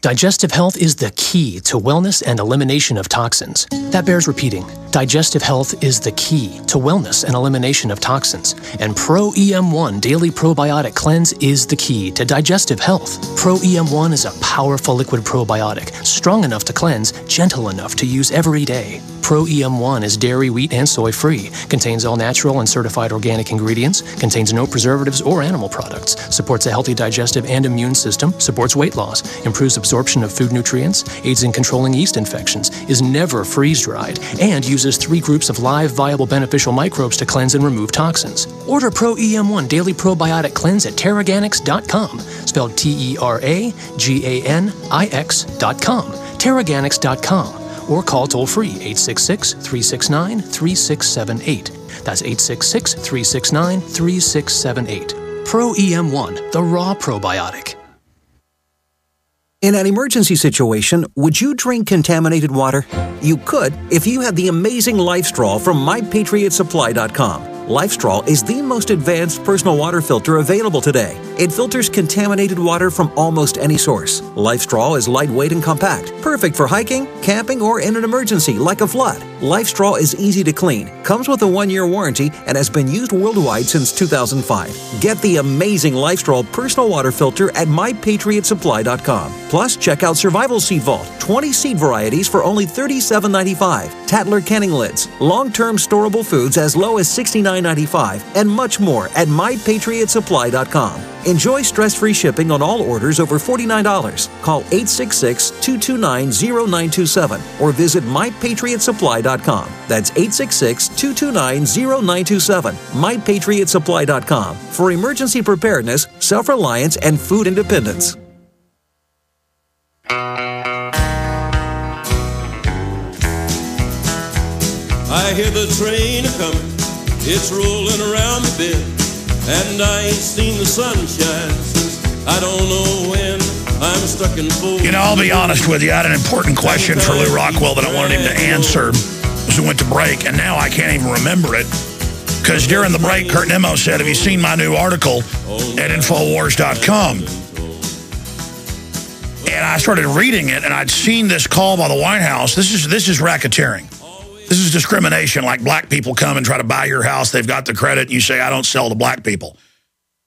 Digestive health is the key to wellness and elimination of toxins. That bears repeating. Digestive health is the key to wellness and elimination of toxins. And Pro EM1 Daily Probiotic Cleanse is the key to digestive health. Pro EM1 is a powerful liquid probiotic, strong enough to cleanse, gentle enough to use every day. Pro EM1 is dairy, wheat, and soy-free, contains all natural and certified organic ingredients, contains no preservatives or animal products, supports a healthy digestive and immune system, supports weight loss, improves absorption of food nutrients, aids in controlling yeast infections, is never freeze-dried, and uses 3 groups of live, viable, beneficial microbes to cleanse and remove toxins. Order Pro EM1 Daily Probiotic Cleanse at Terraganics.com, spelled TerraGanix.com, Terraganics.com. Or call toll-free 866-369-3678. That's 866-369-3678. Pro EM1, the raw probiotic. In an emergency situation, would you drink contaminated water? You could if you had the amazing LifeStraw from MyPatriotSupply.com. LifeStraw is the most advanced personal water filter available today. It filters contaminated water from almost any source. LifeStraw is lightweight and compact, perfect for hiking, camping, or in an emergency like a flood. LifeStraw is easy to clean, comes with a 1-year warranty, and has been used worldwide since 2005. Get the amazing LifeStraw personal water filter at MyPatriotSupply.com. Plus, check out Survival Seed Vault, 20 seed varieties for only $37.95, Tatler canning lids, long-term storable foods as low as $69.95, and much more at MyPatriotSupply.com. Enjoy stress-free shipping on all orders over $49. Call 866-229-0927 or visit MyPatriotSupply.com. That's 866-229-0927. MyPatriotSupply.com for emergency preparedness, self-reliance, and food independence. I hear the train a-comin', it's rolling around the bend, and I ain't seen the sunshine since I don't know when. I'm stuck in full. You know, I'll be honest with you. I had an important question for Lew Rockwell that I wanted him to answer as we went to break, and now I can't even remember it. Because during the break, Kurt Nimmo said, have you seen my new article at Infowars.com? And I started reading it, and I'd seen this call by the White House. This is racketeering. This is discrimination, like black people come and try to buy your house. They've got the credit, and you say, I don't sell to black people.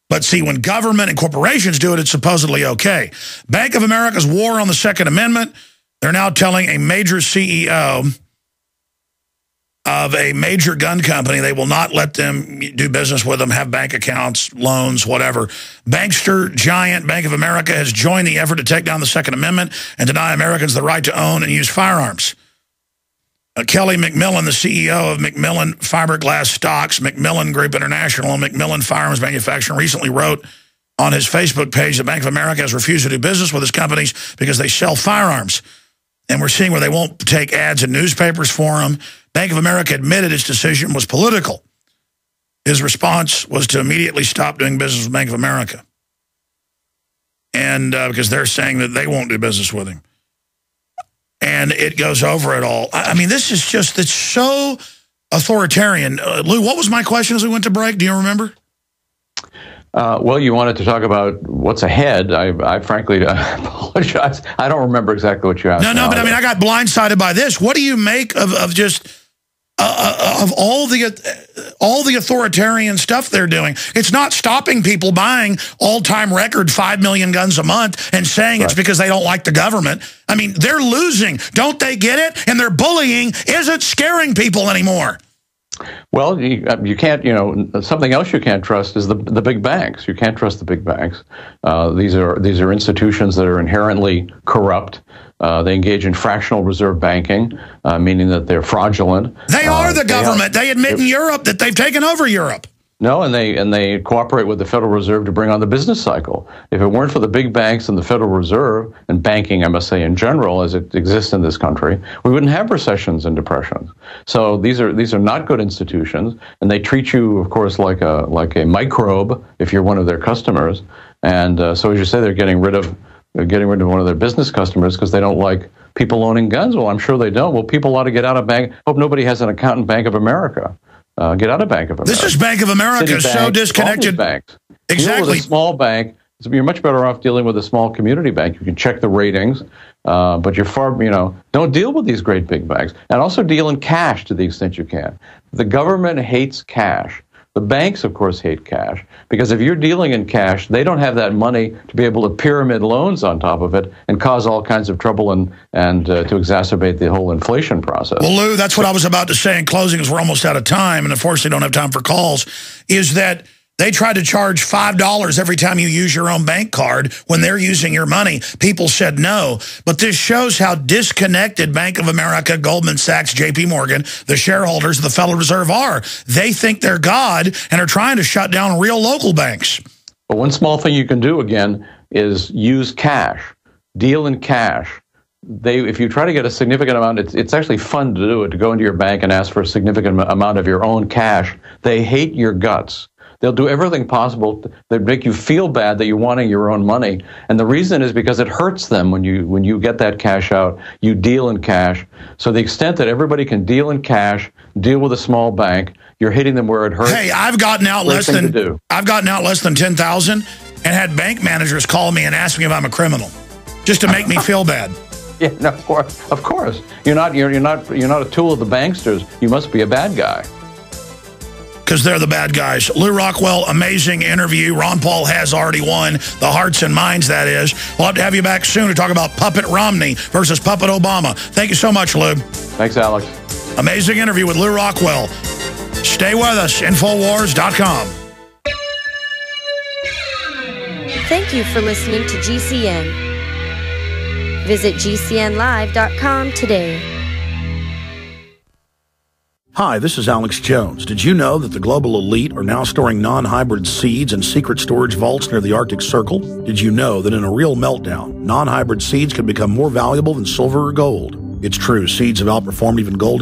But see, when government and corporations do it, it's supposedly okay. Bank of America's war on the Second Amendment, they're now telling a major CEO of a major gun company they will not let them do business with them, have bank accounts, loans, whatever. Bankster giant Bank of America has joined the effort to take down the Second Amendment and deny Americans the right to own and use firearms. Kelly McMillan, the CEO of McMillan Fiberglass Stocks, McMillan Group International, and McMillan Firearms Manufacturing, recently wrote on his Facebook page that Bank of America has refused to do business with his companies because they sell firearms. And we're seeing where they won't take ads in newspapers for them. Bank of America admitted its decision was political. His response was to immediately stop doing business with Bank of America. And because they're saying that they won't do business with him. And it goes over it all. I mean, this is just, it's so authoritarian. Lou, what was my question as we went to break? Do you remember? Well, you wanted to talk about what's ahead. I frankly apologize. I don't remember exactly what you asked. No, but I mean, I got blindsided by this. What do you make of just of all the authoritarian stuff they're doing? It's not stopping people buying all-time record 5 million guns a month and saying it's because they don't like the government. I mean, they're losing. Don't they get it? And their bullying isn't scaring people anymore. Well, you can't, something else you can't trust is the big banks. You can't trust the big banks. These are institutions that are inherently corrupt. They engage in fractional reserve banking, meaning that they're fraudulent. They are the government. They admit in Europe that they've taken over Europe. No, and they cooperate with the Federal Reserve to bring on the business cycle. If it weren't for the big banks and the Federal Reserve, and banking, I must say, in general, as it exists in this country, we wouldn't have recessions and depressions. So these are not good institutions, and they treat you, of course, like a microbe if you're one of their customers. And so, as you say, they're getting rid of one of their business customers because they don't like people owning guns. Well, I'm sure they don't. Well, people ought to get out of bank. Hope nobody has an account in Bank of America. Get out of Bank of America. This is Bank of America, Citibank, so disconnected. Banks. Exactly. With a small bank, you're much better off dealing with a small community bank. You can check the ratings, but you're don't deal with these great big banks. And also deal in cash to the extent you can. The government hates cash. The banks, of course, hate cash because if you're dealing in cash, they don't have that money to be able to pyramid loans on top of it and cause all kinds of trouble and to exacerbate the whole inflation process. Well, Lou, that's what I was about to say in closing, as we're almost out of time, and unfortunately don't have time for calls, is that they tried to charge $5 every time you use your own bank card when they're using your money. People said no. But this shows how disconnected Bank of America, Goldman Sachs, JP Morgan, the shareholders of the Federal Reserve are. They think they're God and are trying to shut down real local banks. But one small thing you can do, again, is use cash. Deal in cash. If you try to get a significant amount, it's actually fun to do it, to go into your bank and ask for a significant amount of your own cash. They hate your guts. They'll do everything possible to make you feel bad that you're wanting your own money. And the reason is because it hurts them when you get that cash out, you deal in cash. So the extent that everybody can deal in cash, deal with a small bank, you're hitting them where it hurts. Hey, I've gotten out less than 10,000 and had bank managers call me and ask me if I'm a criminal, just to make me feel bad. Yeah, no, of course. You're not a tool of the banksters. You must be a bad guy. Because they're the bad guys. Lew Rockwell, amazing interview. Ron Paul has already won the hearts and minds, that is. We'll have to have you back soon to talk about Puppet Romney versus Puppet Obama. Thank you so much, Lew. Thanks, Alex. Amazing interview with Lew Rockwell. Stay with us, Infowars.com. Thank you for listening to GCN. Visit GCNlive.com today. Hi, this is Alex Jones. Did you know that the global elite are now storing non-hybrid seeds in secret storage vaults near the Arctic Circle? Did you know that in a real meltdown, non-hybrid seeds can become more valuable than silver or gold? It's true, seeds have outperformed even gold